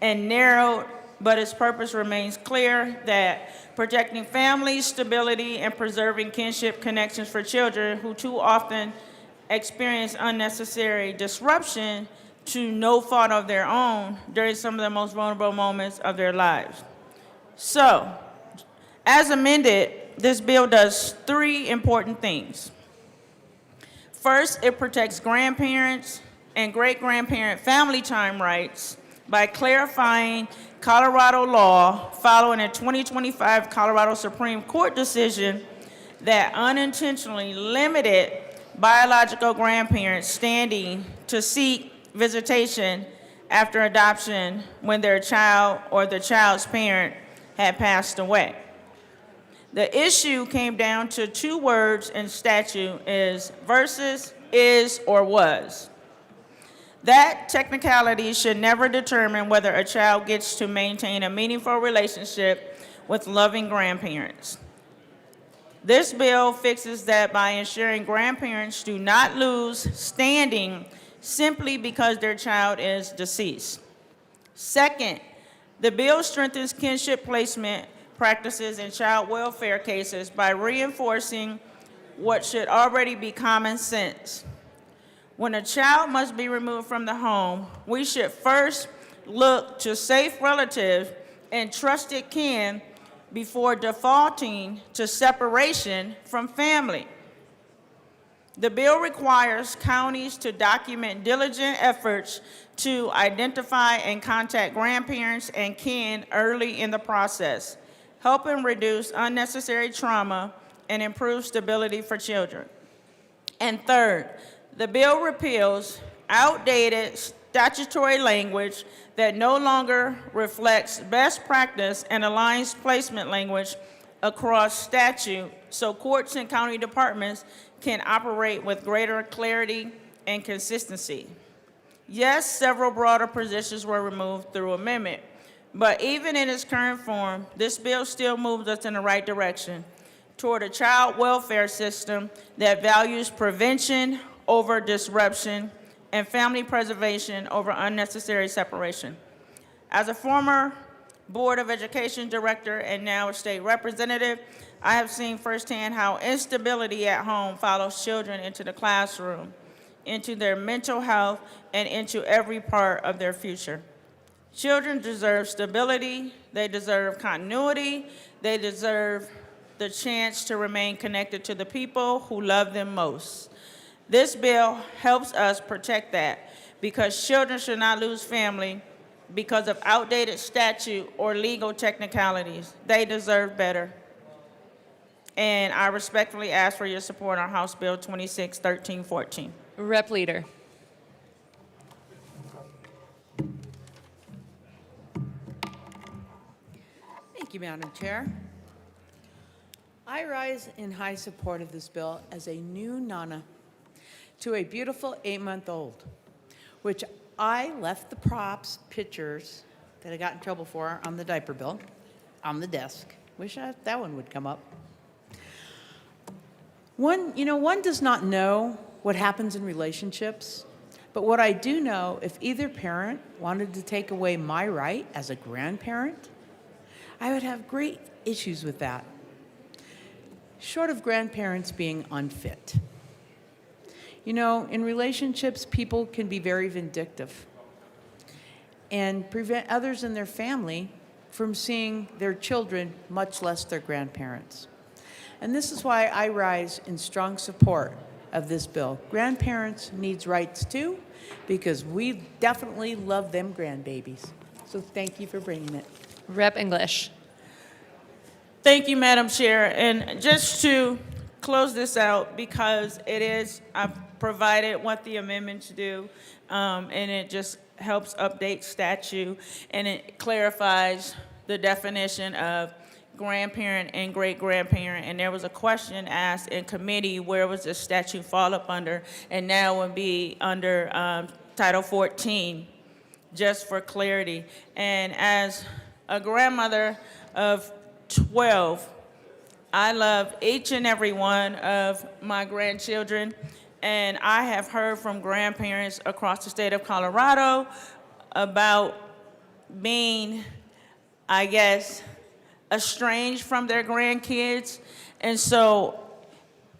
and narrowed, but its purpose remains clear, that protecting family stability and preserving kinship connections for children who too often experience unnecessary disruption to no fault of their own during some of the most vulnerable moments of their lives. So, as amended, this bill does three important things. First, it protects grandparents and great-grandparent family time rights by clarifying Colorado law following a 2025 Colorado Supreme Court decision that unintentionally limited biological grandparents' standing to seek visitation after adoption when their child or the child's parent had passed away. The issue came down to two words in statute versus is or was. That technicality should never determine whether a child gets to maintain a meaningful relationship with loving grandparents. This bill fixes that by ensuring grandparents do not lose standing simply because their child is deceased. Second, the bill strengthens kinship placement practices in child welfare cases by reinforcing what should already be common sense. When a child must be removed from the home, we should first look to safe relatives and trusted kin before defaulting to separation from family. The bill requires counties to document diligent efforts to identify and contact grandparents and kin early in the process, helping reduce unnecessary trauma and improve stability for children. And third, the bill repeals outdated statutory language that no longer reflects best practice and aligns placement language across statute so courts and county departments can operate with greater clarity and consistency. Yes, several broader positions were removed through amendment, but even in its current form, this bill still moves us in the right direction toward a child welfare system that values prevention over disruption and family preservation over unnecessary separation. As a former Board of Education director and now a state representative, I have seen firsthand how instability at home follows children into the classroom, into their mental health, and into every part of their future. Children deserve stability, they deserve continuity, they deserve the chance to remain connected to the people who love them most. This bill helps us protect that because children should not lose family because of outdated statute or legal technicalities. They deserve better. And I respectfully ask for your support on House Bill 261314. Rep Leader. Thank you, Madam Chair. I rise in high support of this bill as a new Nana to a beautiful 8-month-old, which I left the props, pictures that I got in trouble for on the diaper bill on the desk. Wish that one would come up. One does not know what happens in relationships, but what I do know, if either parent wanted to take away my right as a grandparent, I would have great issues with that, short of grandparents being unfit. In relationships, people can be very vindictive and prevent others in their family from seeing their children, much less their grandparents. And this is why I rise in strong support of this bill. Grandparents need rights too, because we definitely love them grandbabies. So thank you for bringing it. Rep English. Thank you, Madam Chair. And just to close this out, because I've provided what the amendments do, and it just helps update statute, and it clarifies the definition of grandparent and great-grandparent. And there was a question asked in committee, where was the statute fall up under? And now it would be under Title 14, just for clarity. And as a grandmother of 12, I love each and every one of my grandchildren, and I have heard from grandparents across the state of Colorado about being, I guess, estranged from their grandkids. And so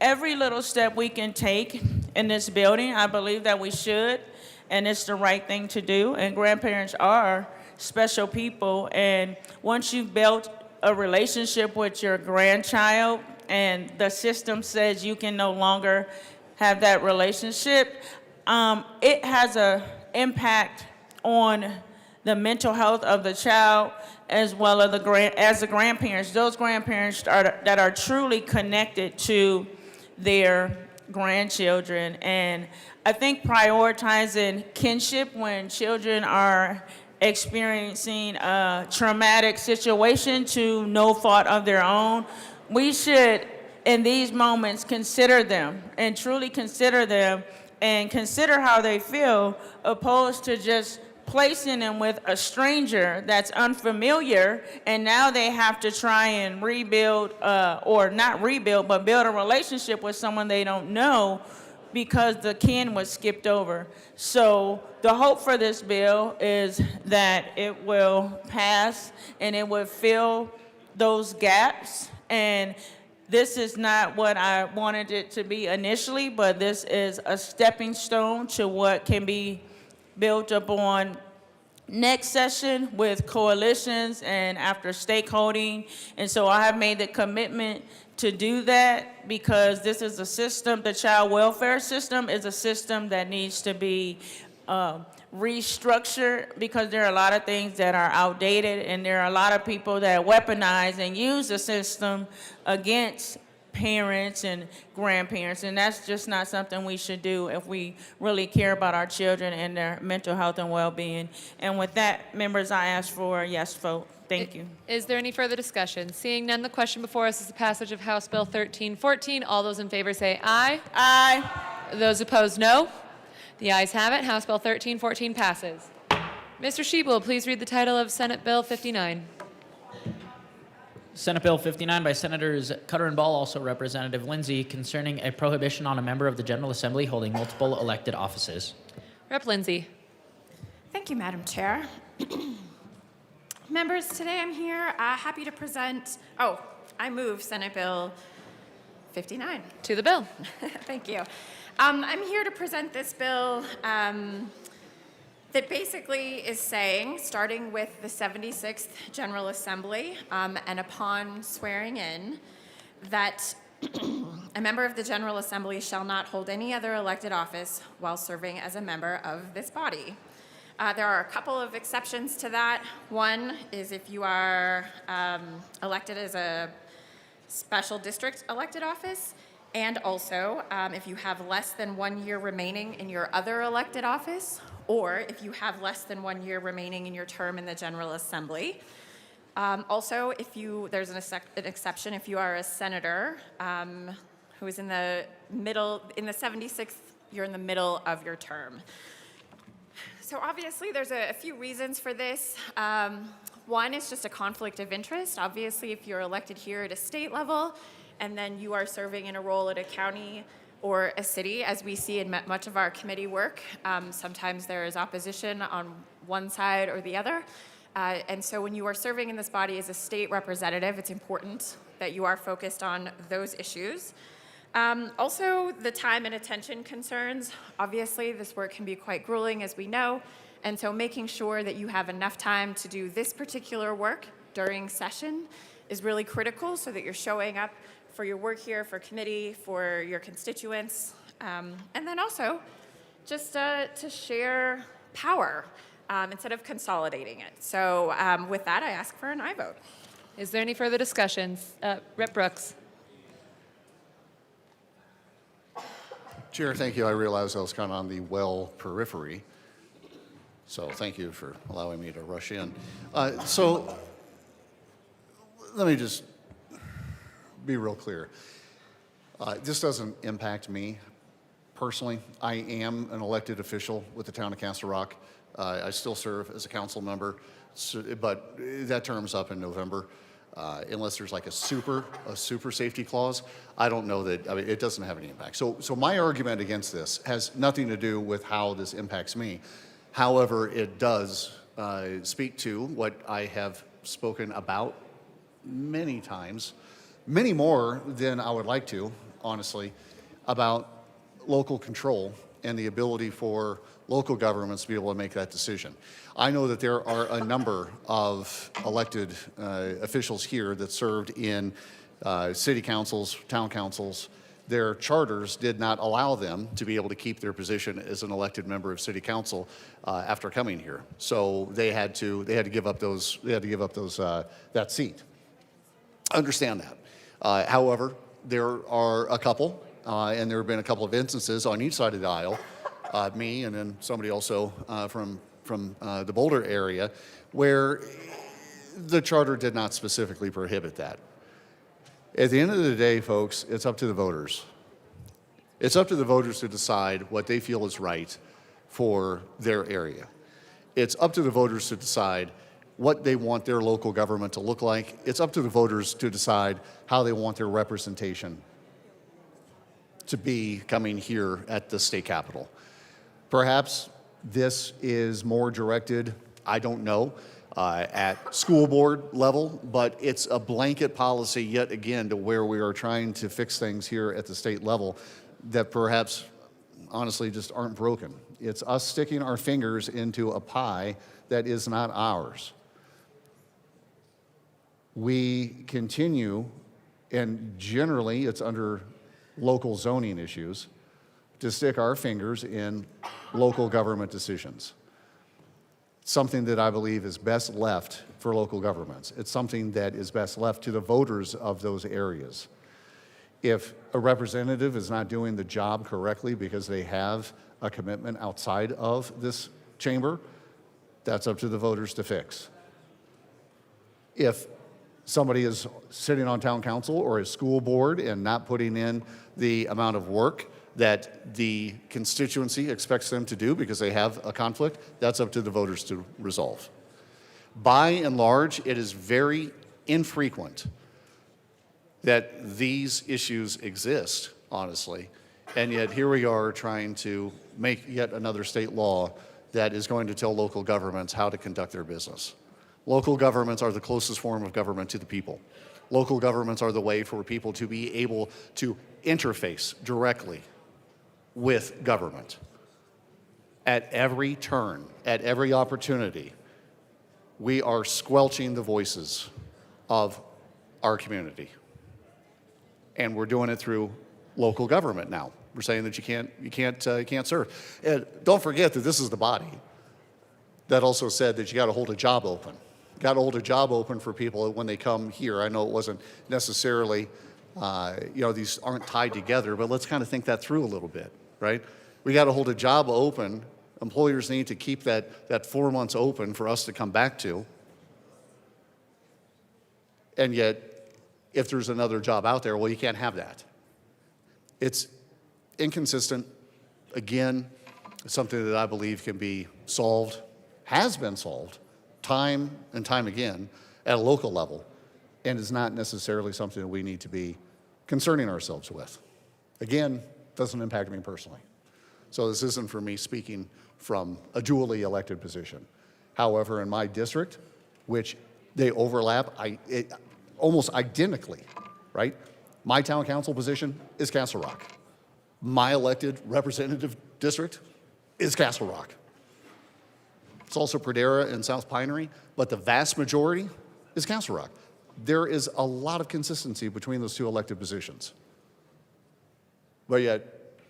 every little step we can take in this building, I believe that we should, and it's the right thing to do. And grandparents are special people, and once you've built a relationship with your grandchild and the system says you can no longer have that relationship, it has an impact on the mental health of the child as well as the grandparents. Those grandparents that are truly connected to their grandchildren. And I think prioritizing kinship when children are experiencing a traumatic situation to no fault of their own, we should, in these moments, consider them and truly consider them and consider how they feel, opposed to just placing them with a stranger that's unfamiliar, and now they have to try and rebuild, or not rebuild, but build a relationship with someone they don't know because the kin was skipped over. So the hope for this bill is that it will pass and it will fill those gaps. And this is not what I wanted it to be initially, but this is a stepping stone to what can be built upon next session with coalitions and after stakeholding. And so I have made the commitment to do that because this is a system, the child welfare system is a system that needs to be restructured because there are a lot of things that are outdated, and there are a lot of people that weaponize and use the system against parents and grandparents, and that's just not something we should do if we really care about our children and their mental health and well-being. And with that, members, I ask for a yes vote. Thank you. Is there any further discussion? Seeing none, the question before us is the passage of House Bill 1314. All those in favor say aye. Aye. Those opposed, no. The ayes have it. House Bill 1314 passes. Mr. Schiebel, please read the title of Senate Bill 59. Senate Bill 59 by Senators Cutter and Ball, also Representative Lindsay, concerning a prohibition on a member of the General Assembly holding multiple elected offices. Rep. Lindsay. Thank you, Madam Chair. Members, today I'm here happy to present, I move Senate Bill 59. To the bill. Thank you. I'm here to present this bill that basically is saying, starting with the 76th General Assembly, and upon swearing in, that a member of the General Assembly shall not hold any other elected office while serving as a member of this body. There are a couple of exceptions to that. One is if you are elected as a special district elected office, and also if you have less than 1 year remaining in your other elected office, or if you have less than 1 year remaining in your term in the General Assembly. Also, there's an exception if you are a senator who is in the 76th, you're in the middle of your term. So obviously there's a few reasons for this. One is just a conflict of interest. Obviously, if you're elected here at a state level and then you are serving in a role at a county or a city, as we see in much of our committee work, sometimes there is opposition on one side or the other. And so when you are serving in this body as a state representative, it's important that you are focused on those issues. Also, the time and attention concerns. Obviously, this work can be quite grueling, as we know, and so making sure that you have enough time to do this particular work during session is really critical so that you're showing up for your work here, for committee, for your constituents, and then also just to share power instead of consolidating it. So with that, I ask for an aye vote. Is there any further discussions? Rep. Brooks. Chair, thank you. I realized I was kind of on the well periphery, so thank you for allowing me to rush in. So let me just be real clear. This doesn't impact me personally. I am an elected official with the town of Castle Rock. I still serve as a council member, but that term's up in November. Unless there's like a super safety clause, I don't know that, I mean, it doesn't have any impact. So my argument against this has nothing to do with how this impacts me. However, it does speak to what I have spoken about many times, many more than I would like to, honestly, about local control and the ability for local governments to be able to make that decision. I know that there are a number of elected officials here that served in city councils, town councils. Their charters did not allow them to be able to keep their position as an elected member of city council after coming here. So they had to give up that seat. Understand that. However, there are a couple, and there have been a couple of instances on each side of the aisle, me and then somebody also from the Boulder area, where the charter did not specifically prohibit that. At the end of the day, folks, it's up to the voters. It's up to the voters to decide what they feel is right for their area. It's up to the voters to decide what they want their local government to look like. It's up to the voters to decide how they want their representation to be coming here at the state capitol. Perhaps this is more directed, I don't know, at school board level, but it's a blanket policy yet again to where we are trying to fix things here at the state level that perhaps honestly just aren't broken. It's us sticking our fingers into a pie that is not ours. We continue, and generally it's under local zoning issues, to stick our fingers in local government decisions. Something that I believe is best left for local governments. It's something that is best left to the voters of those areas. If a representative is not doing the job correctly because they have a commitment outside of this chamber, that's up to the voters to fix. If somebody is sitting on town council or a school board and not putting in the amount of work that the constituency expects them to do because they have a conflict, that's up to the voters to resolve. By and large, it is very infrequent that these issues exist, honestly, and yet here we are trying to make yet another state law that is going to tell local governments how to conduct their business. Local governments are the closest form of government to the people. Local governments are the way for people to be able to interface directly with government. At every turn, at every opportunity, we are squelching the voices of our community. And we're doing it through local government now. We're saying that you can't serve. And don't forget that this is the body that also said that you got to hold a job open. Got to hold a job open for people when they come here. I know it wasn't necessarily, these aren't tied together, but let's kind of think that through a little bit, right? We got to hold a job open. Employers need to keep that 4 months open for us to come back to. And yet, if there's another job out there, well, you can't have that. It's inconsistent. Again, it's something that I believe can be solved, has been solved, time and time again at a local level, and is not necessarily something that we need to be concerning ourselves with. Again, doesn't impact me personally. So this isn't for me speaking from a duly elected position. However, in my district, which they overlap almost identically, right? My town council position is Castle Rock. My elected representative district is Castle Rock. It's also Pradera and South Pinery, but the vast majority is Castle Rock. There is a lot of consistency between those two elected positions. But yet,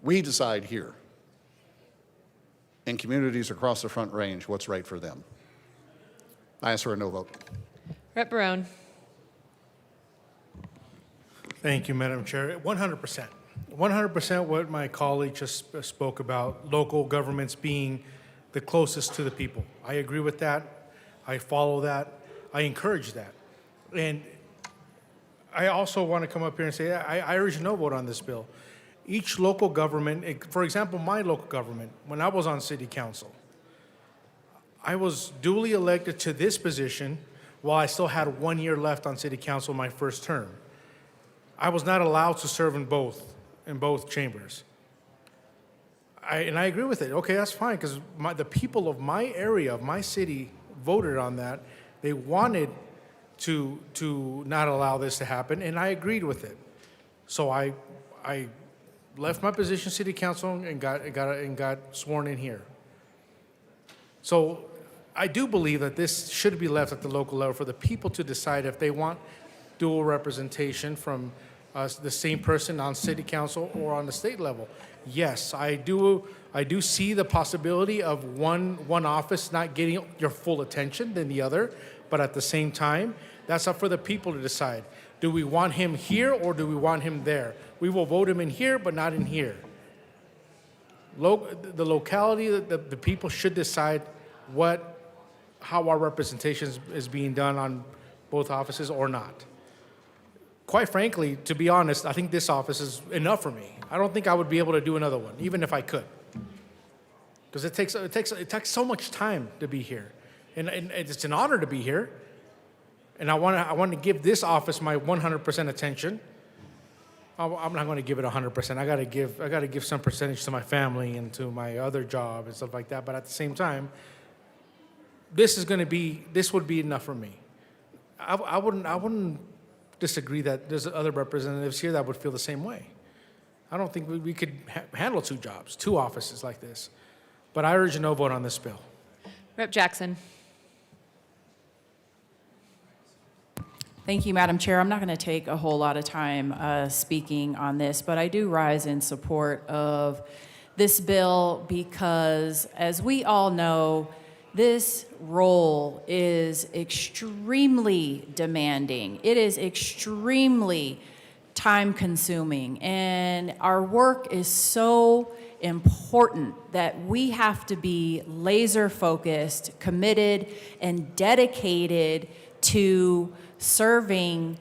we decide here, in communities across the Front Range, what's right for them. I ask for a no vote. Rep. Barone. Thank you, Madam Chair. 100%. 100% what my colleague just spoke about, local governments being the closest to the people. I agree with that. I follow that. I encourage that. And I also want to come up here and say I urge no vote on this bill. Each local government, for example, my local government, when I was on city council, I was duly elected to this position while I still had 1 year left on city council my first term. I was not allowed to serve in both chambers. And I agree with it. Okay, that's fine, because the people of my area, of my city, voted on that. They wanted to not allow this to happen, and I agreed with it. So I left my position city council and got sworn in here. So I do believe that this should be left at the local level for the people to decide if they want dual representation from the same person on city council or on the state level. Yes, I do see the possibility of one office not getting your full attention than the other, but at the same time, that's up for the people to decide. Do we want him here or do we want him there? We will vote him in here, but not in here. The locality, the people should decide how our representation is being done on both offices or not. Quite frankly, to be honest, I think this office is enough for me. I don't think I would be able to do another one, even if I could. Because it takes so much time to be here. And it's an honor to be here. And I want to give this office my 100% attention. I'm not going to give it 100%. I got to give some percentage to my family and to my other job and stuff like that. But at the same time, this would be enough for me. I wouldn't disagree that there's other representatives here that would feel the same way. I don't think we could handle two offices like this. But I urge a no vote on this bill. Rep. Jackson. Thank you, Madam Chair. I'm not going to take a whole lot of time speaking on this, but I do rise in support of this bill because, as we all know, this role is extremely demanding. It is extremely time-consuming, and our work is so important that we have to be laser-focused, committed, and dedicated to serving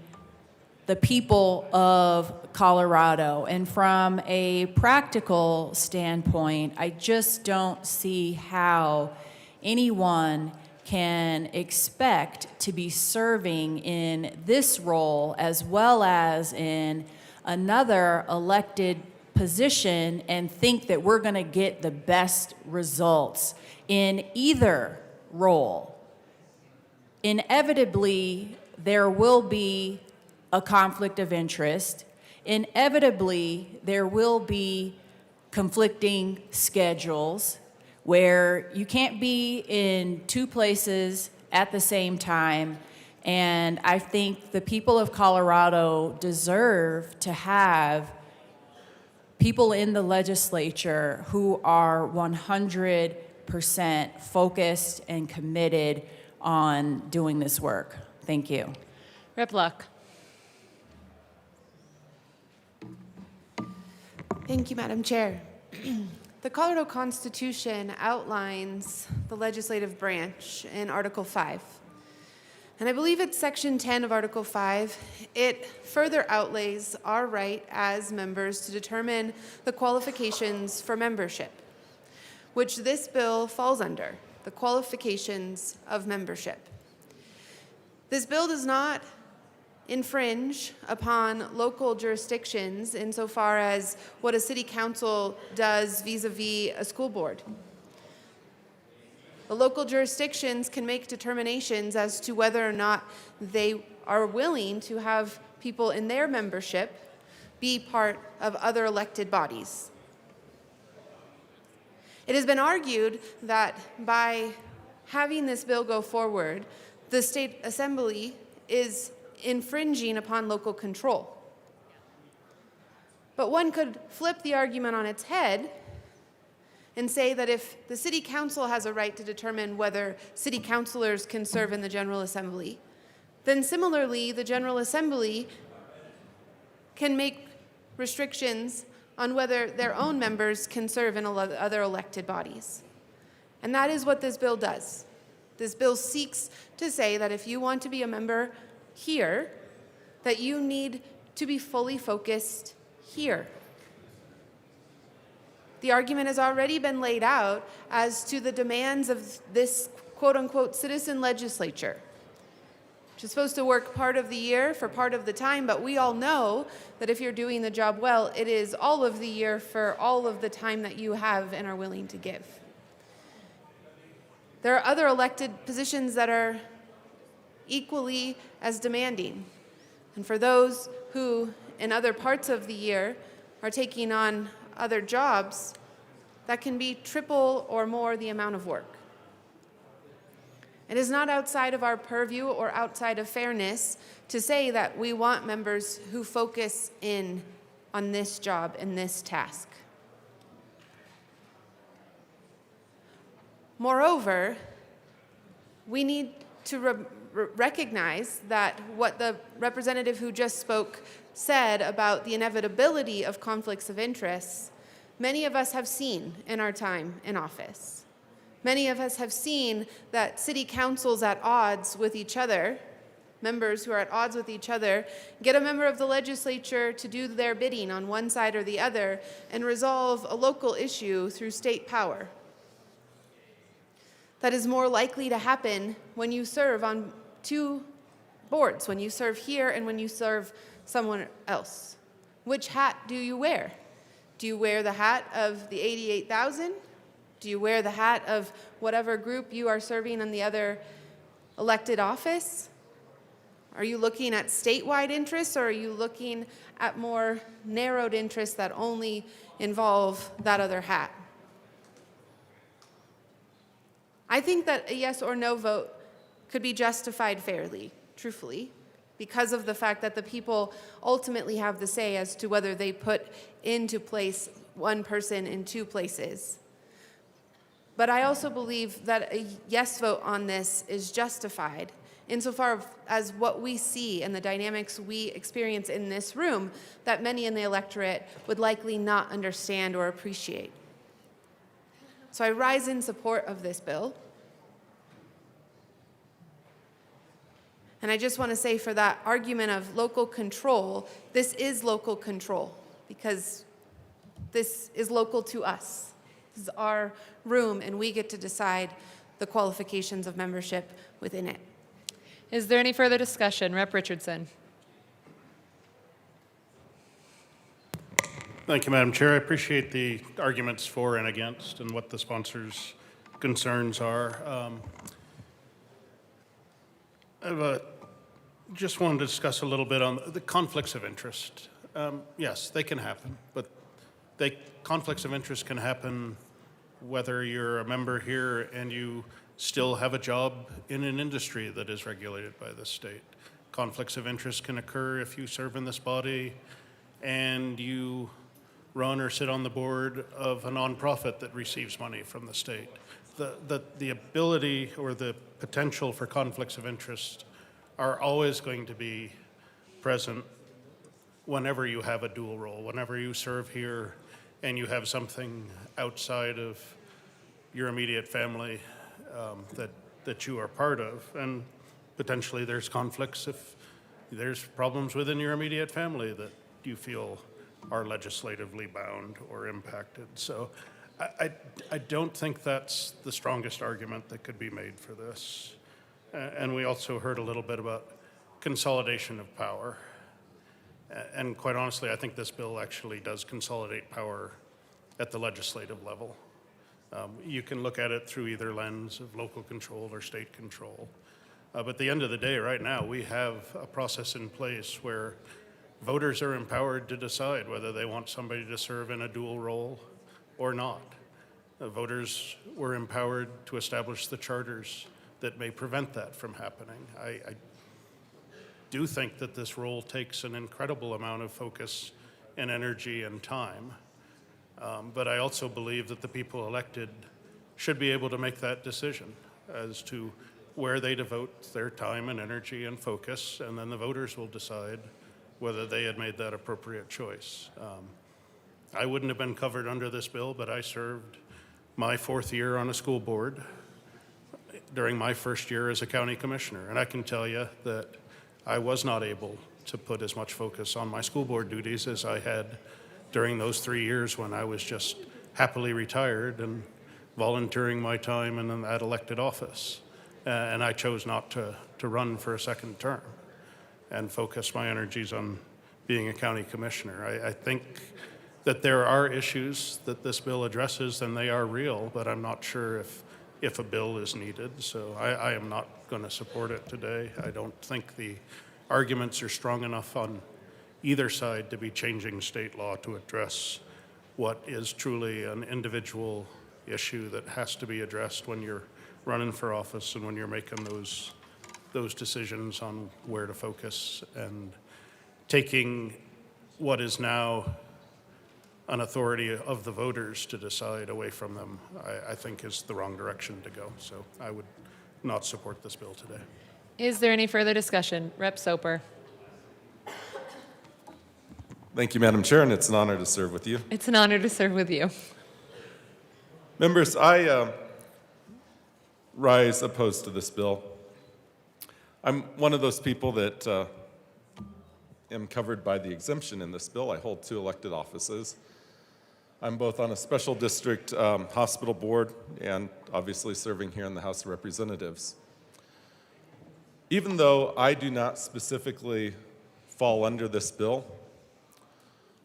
the people of Colorado. And from a practical standpoint, I just don't see how anyone can expect to be serving in this role as well as in another elected position and think that we're going to get the best results in either role. Inevitably, there will be a conflict of interest. Inevitably, there will be conflicting schedules where you can't be in two places at the same time. And I think the people of Colorado deserve to have people in the legislature who are 100% focused and committed on doing this work. Thank you. Rep. Luck. Thank you, Madam Chair. The Colorado Constitution outlines the legislative branch in Article 5. And I believe it's Section 10 of Article 5. It further outlays our right as members to determine the qualifications for membership, which this bill falls under, the qualifications of membership. This bill does not infringe upon local jurisdictions insofar as what a city council does vis-a-vis a school board. The local jurisdictions can make determinations as to whether or not they are willing to have people in their membership be part of other elected bodies. It has been argued that by having this bill go forward, the State Assembly is infringing upon local control. But one could flip the argument on its head and say that if the City Council has a right to determine whether city councilors can serve in the General Assembly, then similarly, the General Assembly can make restrictions on whether their own members can serve in other elected bodies. And that is what this bill does. This bill seeks to say that if you want to be a member here, that you need to be fully focused here. The argument has already been laid out as to the demands of this quote-unquote citizen legislature, which is supposed to work part of the year for part of the time, but we all know that if you're doing the job well, it is all of the year for all of the time that you have and are willing to give. There are other elected positions that are equally as demanding. And for those who, in other parts of the year, are taking on other jobs, that can be triple or more the amount of work. It is not outside of our purview or outside of fairness to say that we want members who focus in on this job and this task. Moreover, we need to recognize that what the representative who just spoke said about the inevitability of conflicts of interest, many of us have seen in our time in office. Many of us have seen that city councils at odds with each other, members who are at odds with each other, get a member of the legislature to do their bidding on one side or the other and resolve a local issue through state power. That is more likely to happen when you serve on two boards, when you serve here and when you serve someone else. Which hat do you wear? Do you wear the hat of the 88,000? Do you wear the hat of whatever group you are serving in the other elected office? Are you looking at statewide interests, or are you looking at more narrowed interests that only involve that other hat? I think that a yes or no vote could be justified fairly, truthfully, because of the fact that the people ultimately have the say as to whether they put into place one person in two places. But I also believe that a yes vote on this is justified insofar as what we see and the dynamics we experience in this room that many in the electorate would likely not understand or appreciate. So I rise in support of this bill. And I just want to say, for that argument of local control, this is local control because this is local to us. This is our room, and we get to decide the qualifications of membership within it. Is there any further discussion? Rep. Richardson. Thank you, Madam Chair. I appreciate the arguments for and against and what the sponsors' concerns are. Just wanted to discuss a little bit on the conflicts of interest. Yes, they can happen, but conflicts of interest can happen whether you're a member here and you still have a job in an industry that is regulated by the state. Conflicts of interest can occur if you serve in this body and you run or sit on the board of a nonprofit that receives money from the state. The ability or the potential for conflicts of interest are always going to be present whenever you have a dual role, whenever you serve here and you have something outside of your immediate family that you are part of. And potentially there's conflicts if there's problems within your immediate family that you feel are legislatively bound or impacted. So I don't think that's the strongest argument that could be made for this. And we also heard a little bit about consolidation of power. And quite honestly, I think this bill actually does consolidate power at the legislative level. You can look at it through either lens of local control or state control. But at the end of the day, right now, we have a process in place where voters are empowered to decide whether they want somebody to serve in a dual role or not. Voters were empowered to establish the charters that may prevent that from happening. I do think that this role takes an incredible amount of focus and energy and time. But I also believe that the people elected should be able to make that decision as to where they devote their time and energy and focus, and then the voters will decide whether they had made that appropriate choice. I wouldn't have been covered under this bill, but I served my 4th year on a school board during my first year as a county commissioner, and I can tell you that I was not able to put as much focus on my school board duties as I had during those 3 years when I was just happily retired and volunteering my time in that elected office. And I chose not to run for a second term and focus my energies on being a county commissioner. I think that there are issues that this bill addresses, and they are real, but I'm not sure if a bill is needed. So I am not going to support it today. I don't think the arguments are strong enough on either side to be changing state law to address what is truly an individual issue that has to be addressed when you're running for office and when you're making those decisions on where to focus, and taking what is now an authority of the voters to decide away from them, I think is the wrong direction to go. So I would not support this bill today. Is there any further discussion? Rep. Soper. Thank you, Madam Chair, and it's an honor to serve with you. It's an honor to serve with you. Members, I rise opposed to this bill. I'm one of those people that am covered by the exemption in this bill. I hold 2 elected offices. I'm both on a special district hospital board and obviously serving here in the House of Representatives. Even though I do not specifically fall under this bill,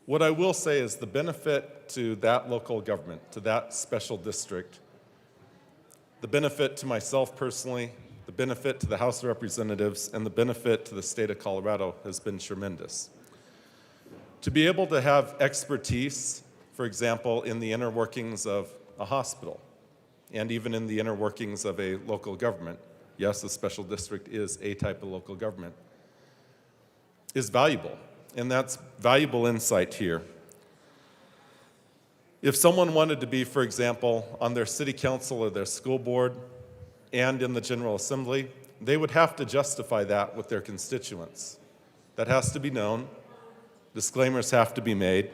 what I will say is the benefit to that local government, to that special district, the benefit to myself personally, the benefit to the House of Representatives, and the benefit to the state of Colorado has been tremendous. To be able to have expertise, for example, in the inner workings of a hospital, and even in the inner workings of a local government, yes, a special district is a type of local government, is valuable. And that's valuable insight here. If someone wanted to be, for example, on their city council or their school board and in the General Assembly, they would have to justify that with their constituents. That has to be known. Disclaimers have to be made.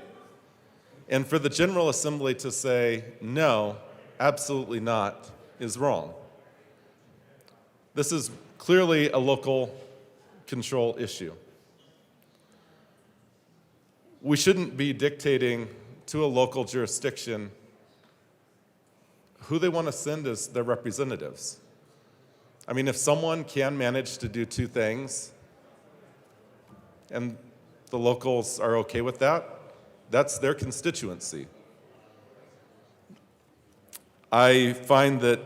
And for the General Assembly to say, no, absolutely not, is wrong. This is clearly a local control issue. We shouldn't be dictating to a local jurisdiction who they want to send as their representatives. I mean, if someone can manage to do 2 things and the locals are okay with that, that's their constituency. I find that,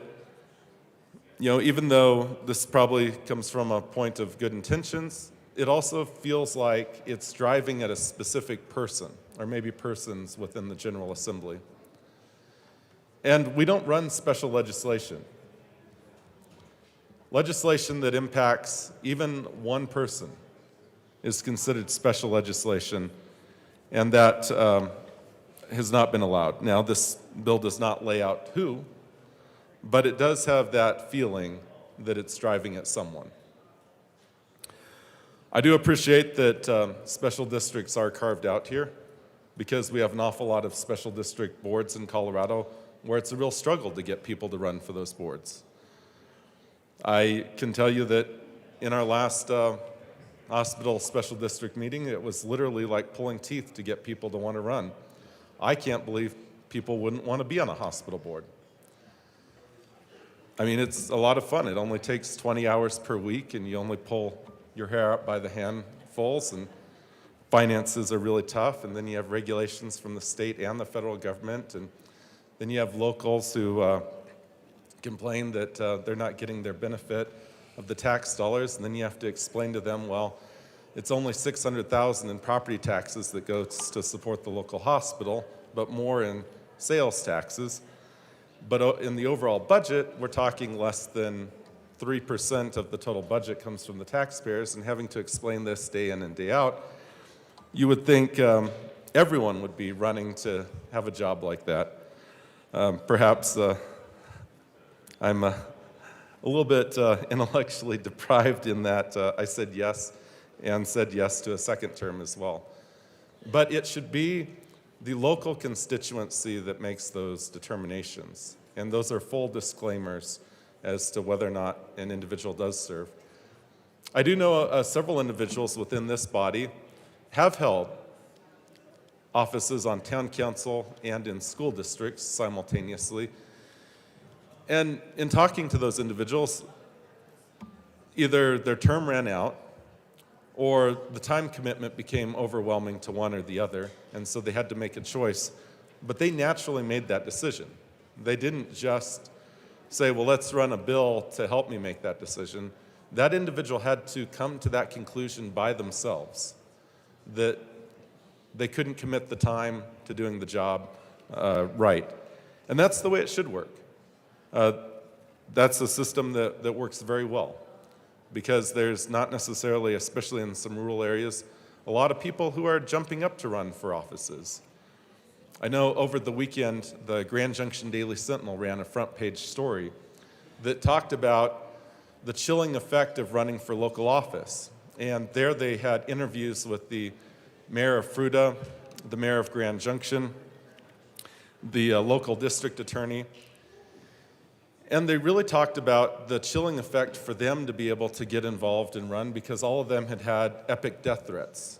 even though this probably comes from a point of good intentions, it also feels like it's driving at a specific person, or maybe persons within the General Assembly. And we don't run special legislation. Legislation that impacts even one person is considered special legislation, and that has not been allowed. Now, this bill does not lay out who, but it does have that feeling that it's driving at someone. I do appreciate that special districts are carved out here, because we have an awful lot of special district boards in Colorado where it's a real struggle to get people to run for those boards. I can tell you that in our last hospital special district meeting, it was literally like pulling teeth to get people to want to run. I can't believe people wouldn't want to be on a hospital board. I mean, it's a lot of fun. It only takes 20 hours per week, and you only pull your hair up by the handfuls, and finances are really tough, and then you have regulations from the state and the federal government, and then you have locals who complain that they're not getting their benefit of the tax dollars, and then you have to explain to them, well, it's only $600,000 in property taxes that goes to support the local hospital, but more in sales taxes. But in the overall budget, we're talking less than 3% of the total budget comes from the taxpayers, and having to explain this day in and day out, you would think everyone would be running to have a job like that. Perhaps I'm a little bit intellectually deprived in that I said yes, and said yes to a second term as well. But it should be the local constituency that makes those determinations, and those are full disclaimers as to whether or not an individual does serve. I do know several individuals within this body have held offices on town council and in school districts simultaneously. And in talking to those individuals, either their term ran out or the time commitment became overwhelming to one or the other, and so they had to make a choice. But they naturally made that decision. They didn't just say, well, let's run a bill to help me make that decision. That individual had to come to that conclusion by themselves, that they couldn't commit the time to doing the job right. And that's the way it should work. That's a system that works very well, because there's not necessarily, especially in some rural areas, a lot of people who are jumping up to run for offices. I know over the weekend, the Grand Junction Daily Sentinel ran a front page story that talked about the chilling effect of running for local office. And there they had interviews with the mayor of Fruta, the mayor of Grand Junction, the local district attorney. And they really talked about the chilling effect for them to be able to get involved and run, because all of them had had epic death threats.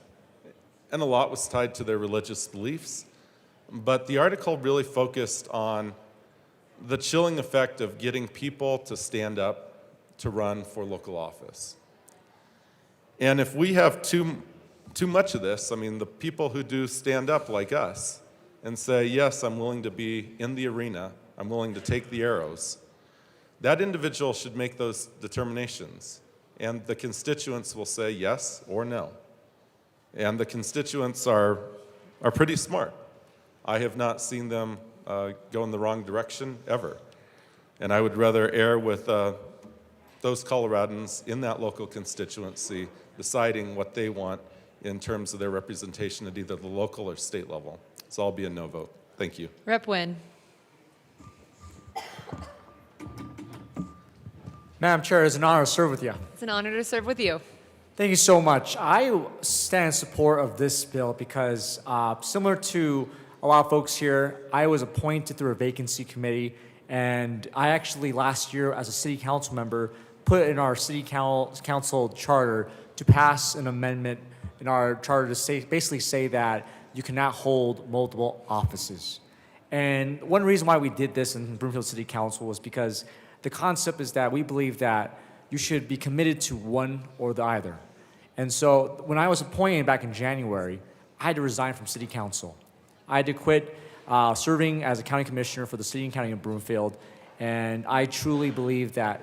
And a lot was tied to their religious beliefs. But the article really focused on the chilling effect of getting people to stand up to run for local office. And if we have too much of this, I mean, the people who do stand up like us and say, yes, I'm willing to be in the arena, I'm willing to take the arrows, that individual should make those determinations. And the constituents will say yes or no. And the constituents are pretty smart. I have not seen them go in the wrong direction ever. And I would rather err with those Coloradans in that local constituency deciding what they want in terms of their representation at either the local or state level. So I'll be a no vote. Thank you. Rep. Wynn. Madam Chair, it's an honor to serve with you. It's an honor to serve with you. Thank you so much. I stand in support of this bill because similar to a lot of folks here, I was appointed through a vacancy committee, and I actually last year as a city council member put in our city council charter to pass an amendment in our charter to basically say that you cannot hold multiple offices. And one reason why we did this in Broomfield City Council was because the concept is that we believe that you should be committed to one or the other. And so when I was appointed back in January, I had to resign from city council. I had to quit serving as a county commissioner for the city and county of Broomfield. And I truly believe that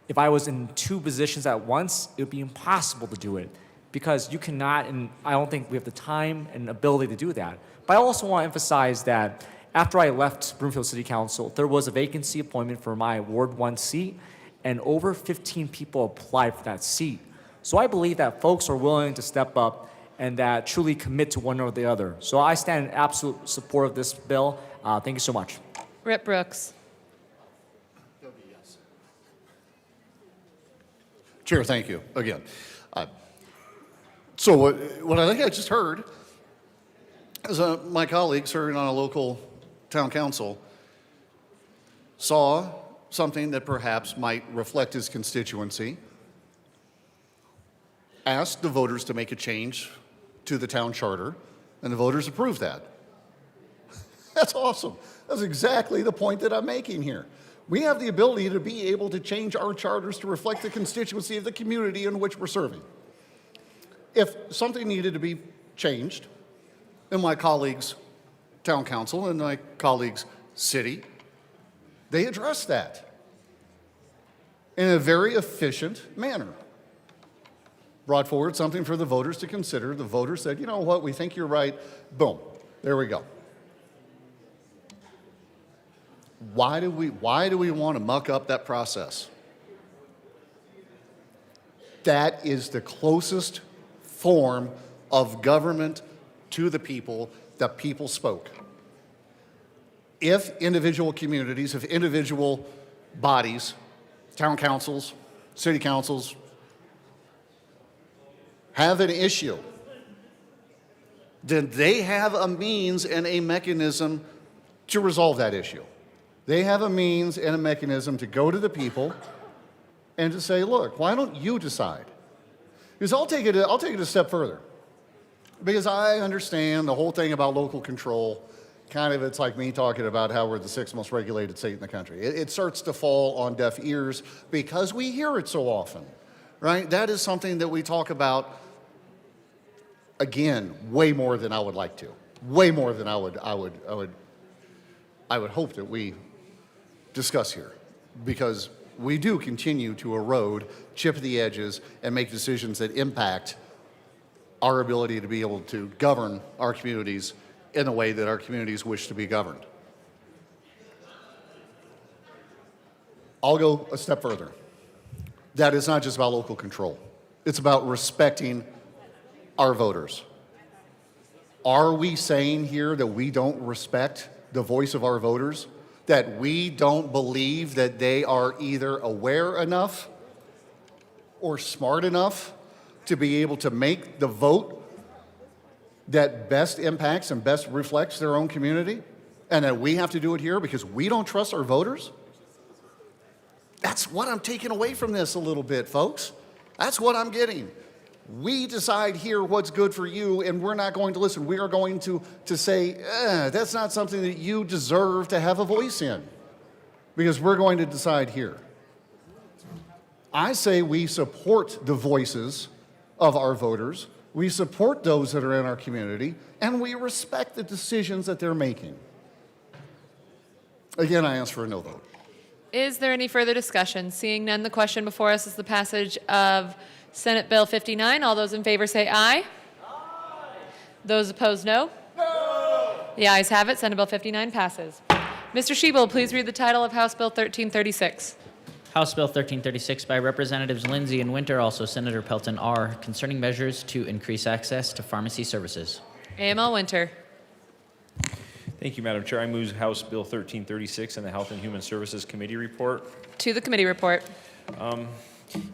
if I was in two positions at once, it would be impossible to do it, because you cannot, and I don't think we have the time and ability to do that. But I also want to emphasize that after I left Broomfield City Council, there was a vacancy appointment for my Ward 1 seat, and over 15 people applied for that seat. So I believe that folks are willing to step up and that truly commit to one or the other. So I stand in absolute support of this bill. Thank you so much. Rep. Brooks. Chair, thank you again. So what I think I just heard is my colleague serving on a local town council saw something that perhaps might reflect his constituency, asked the voters to make a change to the town charter, and the voters approved that. That's awesome. That's exactly the point that I'm making here. We have the ability to be able to change our charters to reflect the constituency of the community in which we're serving. If something needed to be changed in my colleagues' town council and my colleagues' city, they addressed that in a very efficient manner. Brought forward something for the voters to consider. The voters said, you know what, we think you're right. Boom, there we go. Why do we want to muck up that process? That is the closest form of government to the people that people spoke. If individual communities, if individual bodies, town councils, city councils, have an issue, then they have a means and a mechanism to resolve that issue. They have a means and a mechanism to go to the people and to say, look, why don't you decide? Because I'll take it a step further. Because I understand the whole thing about local control. Kind of, it's like me talking about how we're the 6th most regulated state in the country. It starts to fall on deaf ears because we hear it so often, right? That is something that we talk about, again, way more than I would like to. Way more than I would hope that we discuss here, because we do continue to erode, chip the edges, and make decisions that impact our ability to be able to govern our communities in the way that our communities wish to be governed. I'll go a step further. That is not just about local control. It's about respecting our voters. Are we saying here that we don't respect the voice of our voters? That we don't believe that they are either aware enough or smart enough to be able to make the vote that best impacts and best reflects their own community, and that we have to do it here because we don't trust our voters? That's what I'm taking away from this a little bit, folks. That's what I'm getting. We decide here what's good for you, and we're not going to listen. We are going to say, that's not something that you deserve to have a voice in, because we're going to decide here. I say we support the voices of our voters. We support those that are in our community, and we respect the decisions that they're making. Again, I ask for a no vote. Is there any further discussion? Seeing none, the question before us is the passage of Senate Bill 59. All those in favor say aye. Aye. Those opposed, no. No. The ayes have it. Senate Bill 59 passes. Mr. Schiebel, please read the title of House Bill 1336. House Bill 1336 by Representatives Lindsay and Winter, also Senator Pelton R., concerning measures to increase access to pharmacy services. AML Winter. Thank you, Madam Chair. I move House Bill 1336 and the Health and Human Services Committee report. To the committee report.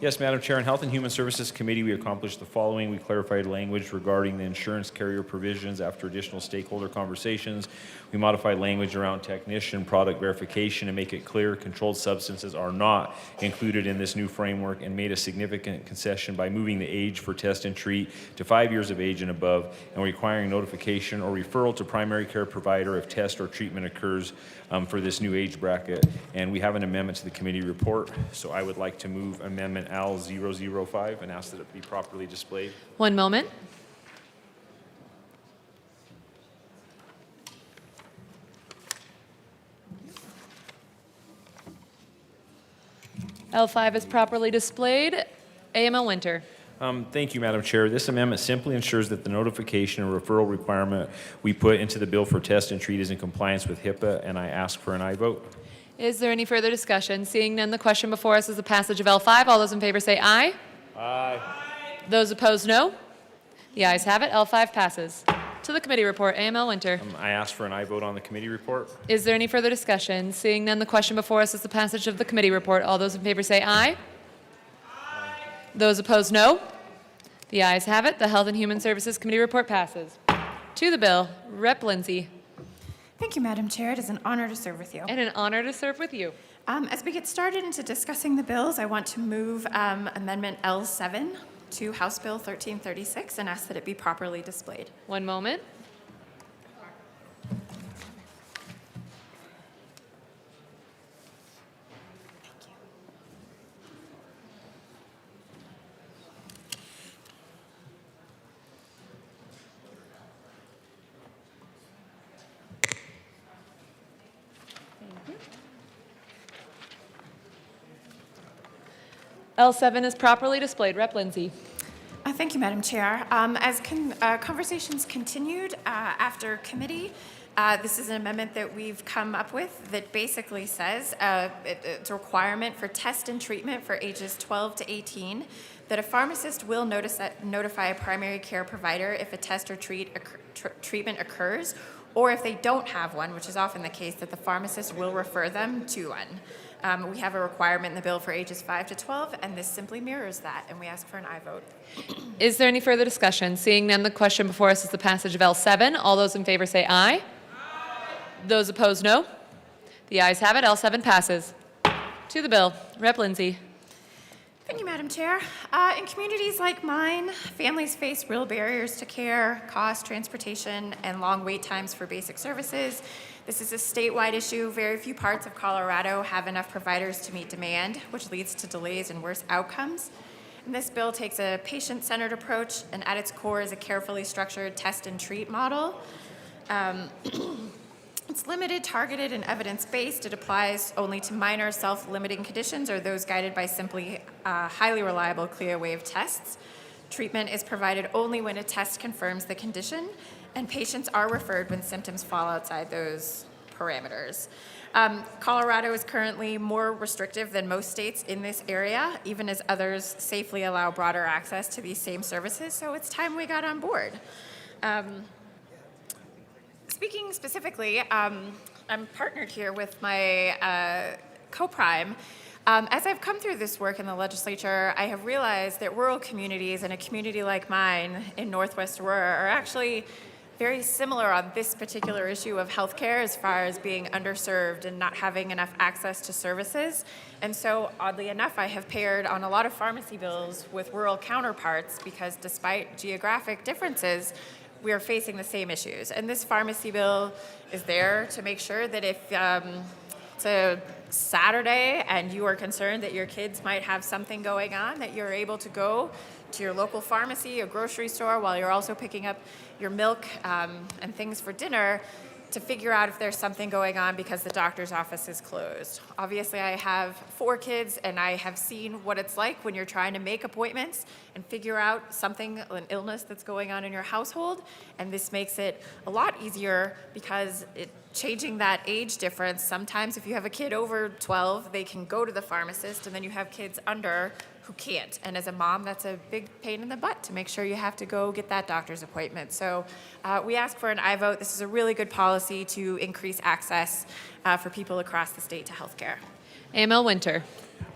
Yes, Madam Chair. In Health and Human Services Committee, we accomplished the following. We clarified language regarding the insurance carrier provisions after additional stakeholder conversations. We modified language around technician product verification to make it clear controlled substances are not included in this new framework, and made a significant concession by moving the age for test and treat to 5 years of age and above, and requiring notification or referral to primary care provider if test or treatment occurs for this new age bracket. And we have an amendment to the committee report, so I would like to move Amendment L005 and ask that it be properly displayed. One moment. L5 is properly displayed. AML Winter. Thank you, Madam Chair. This amendment simply ensures that the notification and referral requirement we put into the bill for test and treat is in compliance with HIPAA, and I ask for an aye vote. Is there any further discussion? Seeing none, the question before us is the passage of L5. All those in favor say aye. Aye. Those opposed, no. The ayes have it. L5 passes. To the committee report, AML Winter. I ask for an aye vote on the committee report. Is there any further discussion? Seeing none, the question before us is the passage of the committee report. All those in favor say aye. Aye. Those opposed, no. The ayes have it. The Health and Human Services Committee report passes. To the bill, Rep. Lindsay. Thank you, Madam Chair. It is an honor to serve with you. And an honor to serve with you. As we get started into discussing the bills, I want to move Amendment L7 to House Bill 1336 and ask that it be properly displayed. One moment. L7 is properly displayed. Rep. Lindsay. Thank you, Madam Chair. As conversations continued after committee, this is an amendment that we've come up with that basically says it's a requirement for test and treatment for ages 12 to 18 that a pharmacist will notify a primary care provider if a test or treatment occurs, or if they don't have one, which is often the case, that the pharmacist will refer them to one. We have a requirement in the bill for ages 5 to 12, and this simply mirrors that, and we ask for an aye vote. Is there any further discussion? Seeing none, the question before us is the passage of L7. All those in favor say aye. Aye. Those opposed, no. The ayes have it. L7 passes. To the bill, Rep. Lindsay. Thank you, Madam Chair. In communities like mine, families face real barriers to care, cost, transportation, and long wait times for basic services. This is a statewide issue. Very few parts of Colorado have enough providers to meet demand, which leads to delays and worse outcomes. And this bill takes a patient-centered approach, and at its core is a carefully structured test and treat model. It's limited, targeted, and evidence-based. It applies only to minor self-limiting conditions or those guided by simply highly reliable CLIA-waived tests. Treatment is provided only when a test confirms the condition, and patients are referred when symptoms fall outside those parameters. Colorado is currently more restrictive than most states in this area, even as others safely allow broader access to these same services, so it's time we got on board. Speaking specifically, I'm partnered here with my co-prime. As I've come through this work in the legislature, I have realized that rural communities and a community like mine in Northwest Aurora are actually very similar on this particular issue of healthcare as far as being underserved and not having enough access to services. And so, oddly enough, I have paired on a lot of pharmacy bills with rural counterparts because despite geographic differences, we are facing the same issues. And this pharmacy bill is there to make sure that if it's a Saturday and you are concerned that your kids might have something going on, that you're able to go to your local pharmacy or grocery store while you're also picking up your milk and things for dinner to figure out if there's something going on because the doctor's office is closed. Obviously, I have 4 kids, and I have seen what it's like when you're trying to make appointments and figure out something, an illness that's going on in your household, and this makes it a lot easier because changing that age difference, sometimes if you have a kid over 12, they can go to the pharmacist, and then you have kids under who can't. And as a mom, that's a big pain in the butt to make sure you have to go get that doctor's appointment. So we ask for an aye vote. This is a really good policy to increase access for people across the state to health care. AML Winter.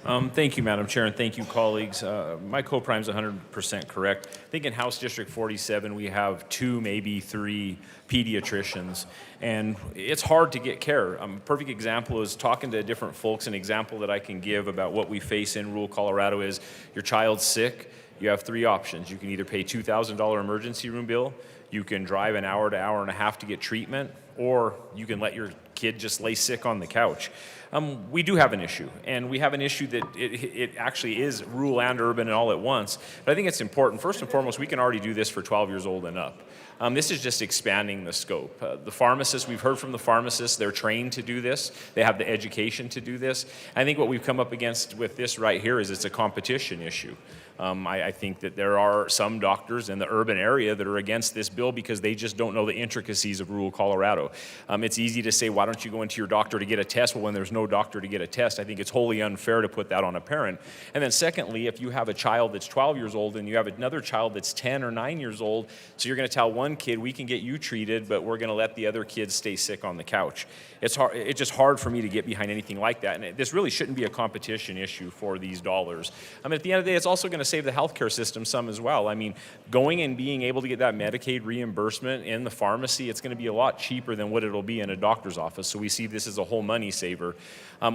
Thank you, Madam Chair, and thank you, colleagues. My co-prime is 100% correct. I think in House District 47, we have 2, maybe 3 pediatricians, and it's hard to get care. A perfect example is talking to different folks. An example that I can give about what we face in rural Colorado is your child's sick. You have 3 options. You can either pay $2,000 emergency room bill, you can drive an hour to hour and a half to get treatment, or you can let your kid just lay sick on the couch. We do have an issue, and we have an issue that it actually is rural and urban and all at once. But I think it's important. First and foremost, we can already do this for 12 years old and up. This is just expanding the scope. The pharmacists, we've heard from the pharmacists, they're trained to do this. They have the education to do this. I think what we've come up against with this right here is it's a competition issue. I think that there are some doctors in the urban area that are against this bill because they just don't know the intricacies of rural Colorado. It's easy to say, why don't you go into your doctor to get a test? Well, when there's no doctor to get a test, I think it's wholly unfair to put that on a parent. And then secondly, if you have a child that's 12 years old and you have another child that's 10 or 9 years old, so you're going to tell one kid, we can get you treated, but we're going to let the other kids stay sick on the couch. It's just hard for me to get behind anything like that. And this really shouldn't be a competition issue for these dollars. I mean, at the end of the day, it's also going to save the healthcare system some as well. I mean, going and being able to get that Medicaid reimbursement in the pharmacy, it's going to be a lot cheaper than what it'll be in a doctor's office. So we see this as a whole money saver.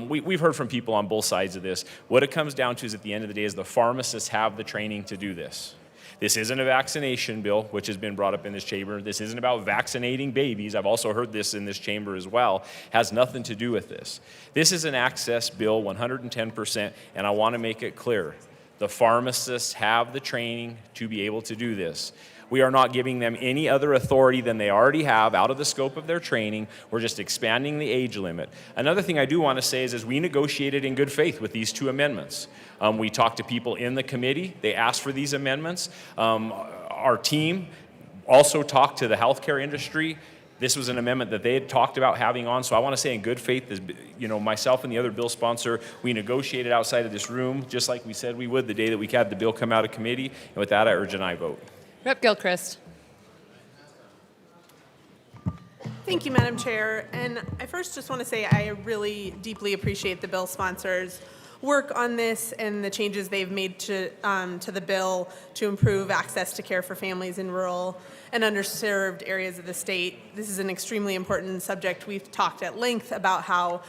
We've heard from people on both sides of this. What it comes down to is at the end of the day is the pharmacists have the training to do this. This isn't a vaccination bill, which has been brought up in this chamber. This isn't about vaccinating babies. I've also heard this in this chamber as well. Has nothing to do with this. This is an access bill, 110%, and I want to make it clear. The pharmacists have the training to be able to do this. We are not giving them any other authority than they already have out of the scope of their training. We're just expanding the age limit. Another thing I do want to say is we negotiated in good faith with these 2 amendments. We talked to people in the committee. They asked for these amendments. Our team also talked to the healthcare industry. This was an amendment that they had talked about having on, so I want to say in good faith, myself and the other bill sponsor, we negotiated outside of this room, just like we said we would the day that we had the bill come out of committee. And with that, I urge an aye vote. Rep. Gilchrist. Thank you, Madam Chair. And I first just want to say I really deeply appreciate the bill sponsors' work on this and the changes they've made to the bill to improve access to care for families in rural and underserved areas of the state. This is an extremely important subject. We've talked at length about how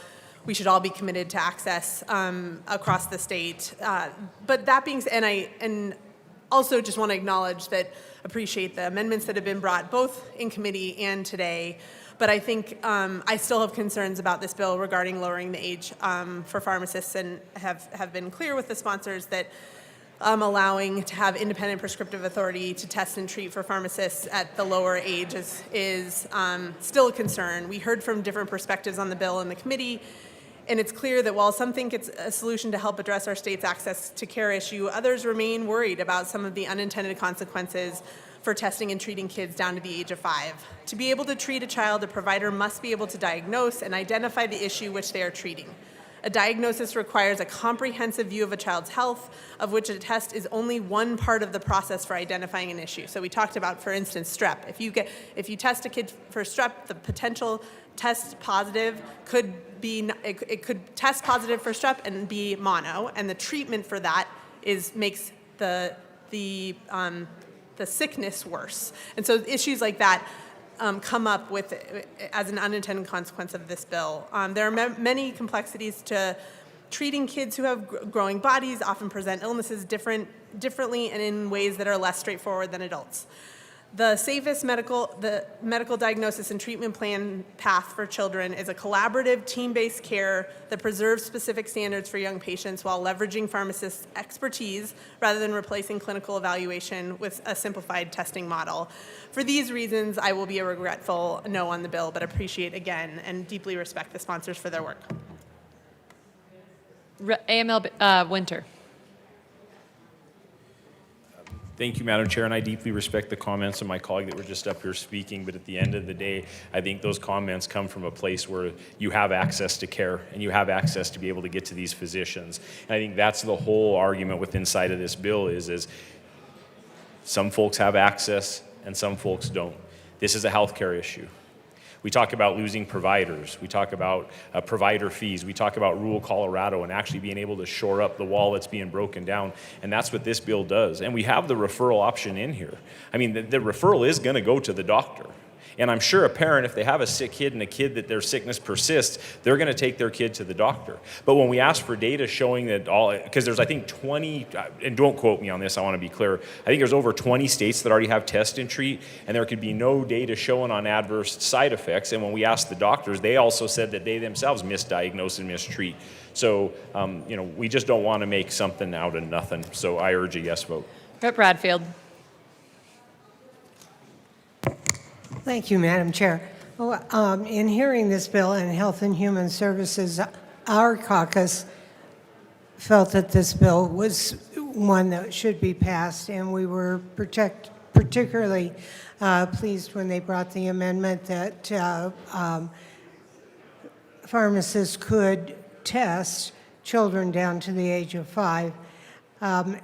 we should all be committed to access across the state. But that being said, and also just want to acknowledge that, appreciate the amendments that have been brought both in committee and today. But I think I still have concerns about this bill regarding lowering the age for pharmacists, and have been clear with the sponsors that allowing to have independent prescriptive authority to test and treat for pharmacists at the lower age is still a concern. We heard from different perspectives on the bill in the committee, and it's clear that while some think it's a solution to help address our state's access to care issue, others remain worried about some of the unintended consequences for testing and treating kids down to the age of 5. To be able to treat a child, a provider must be able to diagnose and identify the issue which they are treating. A diagnosis requires a comprehensive view of a child's health, of which a test is only one part of the process for identifying an issue. So we talked about, for instance, strep. If you test a kid for strep, the potential test positive could be, it could test positive for strep and be mono, and the treatment for that makes the sickness worse. And so issues like that come up with as an unintended consequence of this bill. There are many complexities to treating kids who have growing bodies, often present illnesses differently and in ways that are less straightforward than adults. The safest medical diagnosis and treatment plan path for children is a collaborative, team-based care that preserves specific standards for young patients while leveraging pharmacists' expertise rather than replacing clinical evaluation with a simplified testing model. For these reasons, I will be a regretful no on the bill, but appreciate again and deeply respect the sponsors for their work. AML Winter. Thank you, Madam Chair, and I deeply respect the comments of my colleague that were just up here speaking, but at the end of the day, I think those comments come from a place where you have access to care and you have access to be able to get to these physicians. And I think that's the whole argument with inside of this bill is some folks have access and some folks don't. This is a healthcare issue. We talk about losing providers. We talk about provider fees. We talk about rural Colorado and actually being able to shore up the wall that's being broken down. And that's what this bill does. And we have the referral option in here. I mean, the referral is going to go to the doctor. And I'm sure a parent, if they have a sick kid and a kid that their sickness persists, they're going to take their kid to the doctor. But when we ask for data showing that because there's, I think, 20, and don't quote me on this, I want to be clear, I think there's over 20 states that already have test and treat, and there could be no data showing on adverse side effects. And when we asked the doctors, they also said that they themselves misdiagnose and mistreat. So, we just don't want to make something out of nothing. So I urge a yes vote. Rep. Bradfield. Thank you, Madam Chair. In hearing this bill in Health and Human Services, our caucus felt that this bill was one that should be passed, and we were particularly pleased when they brought the amendment that pharmacists could test children down to the age of 5,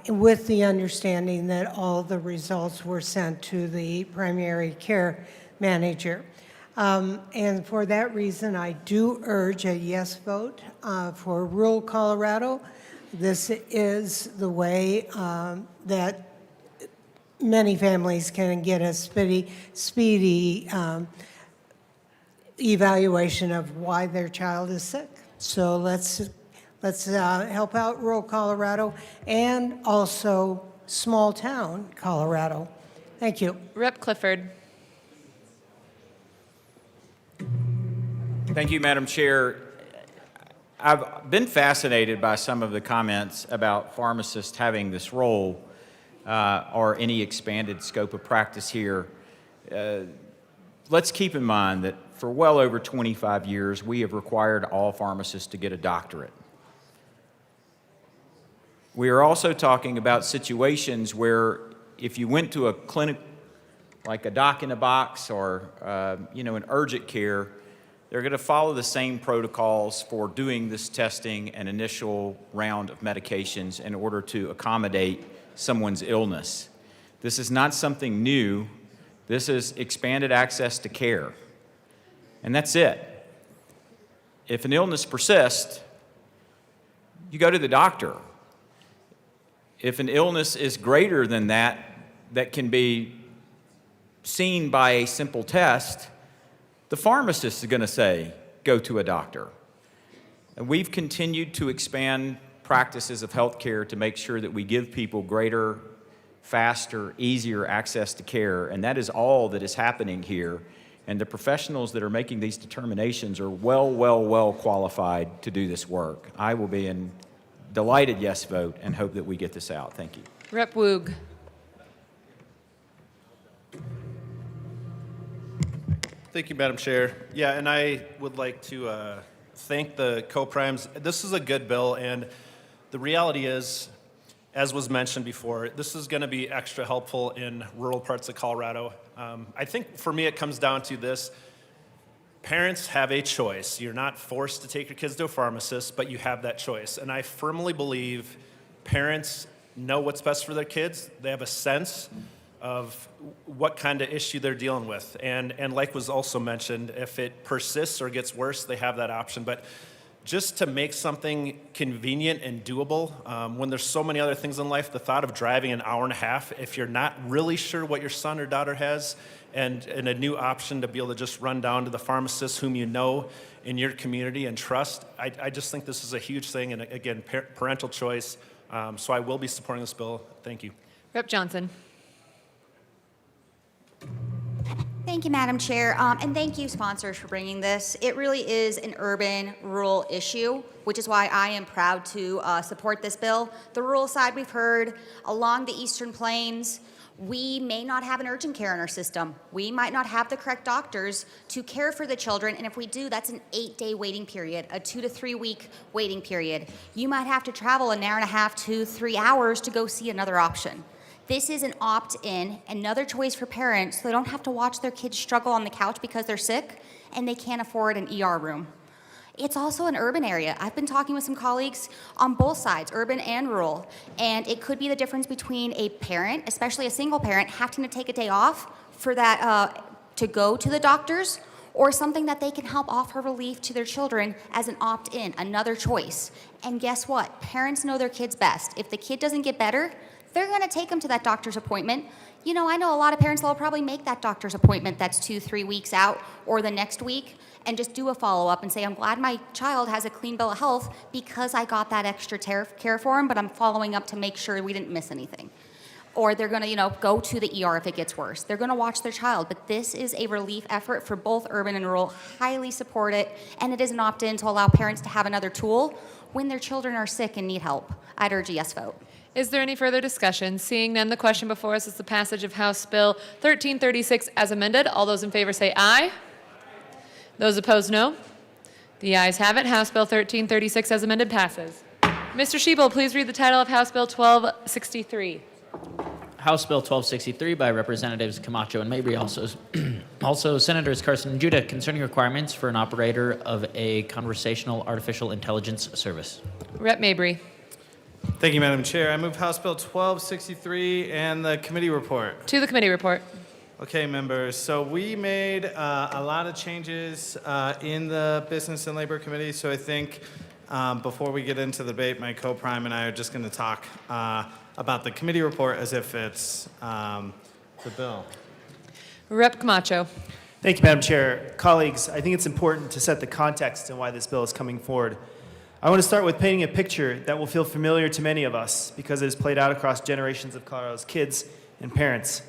with the understanding that all the results were sent to the primary care manager. And for that reason, I do urge a yes vote for rural Colorado. This is the way that many families can get a speedy evaluation of why their child is sick. So let's help out rural Colorado and also small town Colorado. Thank you. Rep. Clifford. Thank you, Madam Chair. I've been fascinated by some of the comments about pharmacists having this role or any expanded scope of practice here. Let's keep in mind that for well over 25 years, we have required all pharmacists to get a doctorate. We are also talking about situations where if you went to a clinic like a doc in a box or an urgent care, they're going to follow the same protocols for doing this testing and initial round of medications in order to accommodate someone's illness. This is not something new. This is expanded access to care. And that's it. If an illness persists, you go to the doctor. If an illness is greater than that can be seen by a simple test, the pharmacist is going to say, go to a doctor. And we've continued to expand practices of healthcare to make sure that we give people greater, faster, easier access to care, and that is all that is happening here. And the professionals that are making these determinations are well qualified to do this work. I will be in delighted yes vote and hope that we get this out. Thank you. Rep. Woog. Thank you, Madam Chair. Yeah, and I would like to thank the co-primes. This is a good bill, and the reality is, as was mentioned before, this is going to be extra helpful in rural parts of Colorado. I think for me it comes down to this. Parents have a choice. You're not forced to take your kids to a pharmacist, but you have that choice. And I firmly believe parents know what's best for their kids. They have a sense of what kind of issue they're dealing with. And like was also mentioned, if it persists or gets worse, they have that option. But just to make something convenient and doable, when there's so many other things in life, the thought of driving an hour and a half, if you're not really sure what your son or daughter has, and a new option to be able to just run down to the pharmacist whom you know in your community and trust, I just think this is a huge thing, and again, parental choice. So I will be supporting this bill. Thank you. Rep. Johnson. Thank you, Madam Chair, and thank you, sponsors, for bringing this. It really is an urban-rural issue, which is why I am proud to support this bill. The rural side, we've heard, along the Eastern Plains, we may not have an urgent care in our system. We might not have the correct doctors to care for the children, and if we do, that's an 8-day waiting period, a 2 to 3 week waiting period. You might have to travel an hour and a half to 3 hours to go see another option. This is an opt-in, another choice for parents so they don't have to watch their kids struggle on the couch because they're sick and they can't afford an ER room. It's also an urban area. I've been talking with some colleagues on both sides, urban and rural, and it could be the difference between a parent, especially a single parent, having to take a day off for that to go to the doctors, or something that they can help offer relief to their children as an opt-in, another choice. And guess what? Parents know their kids best. If the kid doesn't get better, they're going to take them to that doctor's appointment. You know, I know a lot of parents that will probably make that doctor's appointment that's 2-3 weeks out or the next week and just do a follow-up and say, I'm glad my child has a clean bill of health because I got that extra care for him, but I'm following up to make sure we didn't miss anything. Or they're going to, go to the ER if it gets worse. They're going to watch their child. But this is a relief effort for both urban and rural. Highly support it. And it is an opt-in to allow parents to have another tool when their children are sick and need help. I'd urge a yes vote. Is there any further discussion? Seeing none, the question before us is the passage of House Bill 1336 as amended. All those in favor say aye. Those opposed, no. The ayes have it. House Bill 1336 as amended passes. Mr. Schiebel, please read the title of House Bill 1263. House Bill 1263 by Representatives Camacho and Mabry, also Senators Carson and Judah, concerning requirements for an operator of a conversational artificial intelligence service. Rep. Mabry. Thank you, Madam Chair. I move House Bill 1263 and the committee report. To the committee report. Okay, members. So we made a lot of changes in the Business and Labor Committee. So I think before we get into the debate, my co-prime and I are just going to talk about the committee report as if it's the bill. Rep. Camacho. Thank you, Madam Chair. Colleagues, I think it's important to set the context and why this bill is coming forward. I want to start with painting a picture that will feel familiar to many of us because it has played out across generations of Colorado's kids and parents.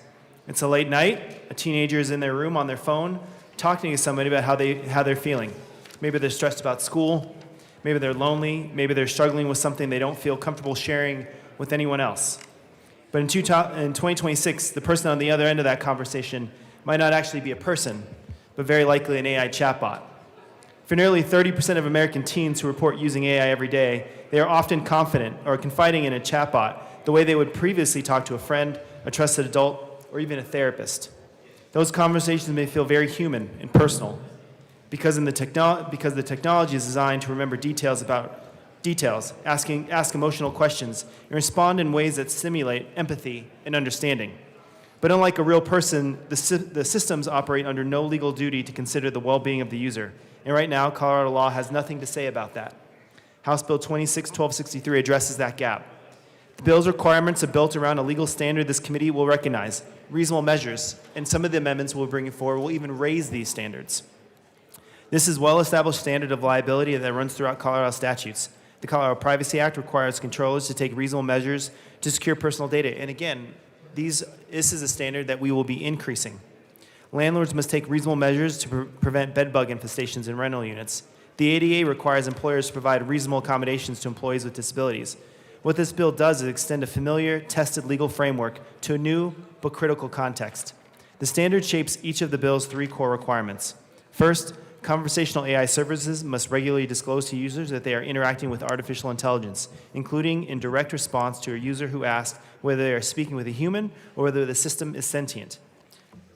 It's a late night, a teenager is in their room on their phone talking to somebody about how they're feeling. Maybe they're stressed about school, maybe they're lonely, maybe they're struggling with something they don't feel comfortable sharing with anyone else. But in 2026, the person on the other end of that conversation might not actually be a person, but very likely an AI chatbot. For nearly 30% of American teens who report using AI every day, they are often confident or confiding in a chatbot the way they would previously talk to a friend, a trusted adult, or even a therapist. Those conversations may feel very human and personal because the technology is designed to remember details, ask emotional questions, and respond in ways that simulate empathy and understanding. But unlike a real person, the systems operate under no legal duty to consider the well-being of the user. And right now, Colorado law has nothing to say about that. House Bill 1263 addresses that gap. The bill's requirements are built around a legal standard this committee will recognize, reasonable measures, and some of the amendments we'll bring forward will even raise these standards. This is a well-established standard of liability that runs throughout Colorado statutes. The Colorado Privacy Act requires controllers to take reasonable measures to secure personal data. And again, this is a standard that we will be increasing. Landlords must take reasonable measures to prevent bed bug infestations in rental units. The ADA requires employers to provide reasonable accommodations to employees with disabilities. What this bill does is extend a familiar, tested legal framework to a new but critical context. The standard shapes each of the bill's 3 core requirements. First, conversational AI services must regularly disclose to users that they are interacting with artificial intelligence, including in direct response to a user who asks whether they are speaking with a human or whether the system is sentient.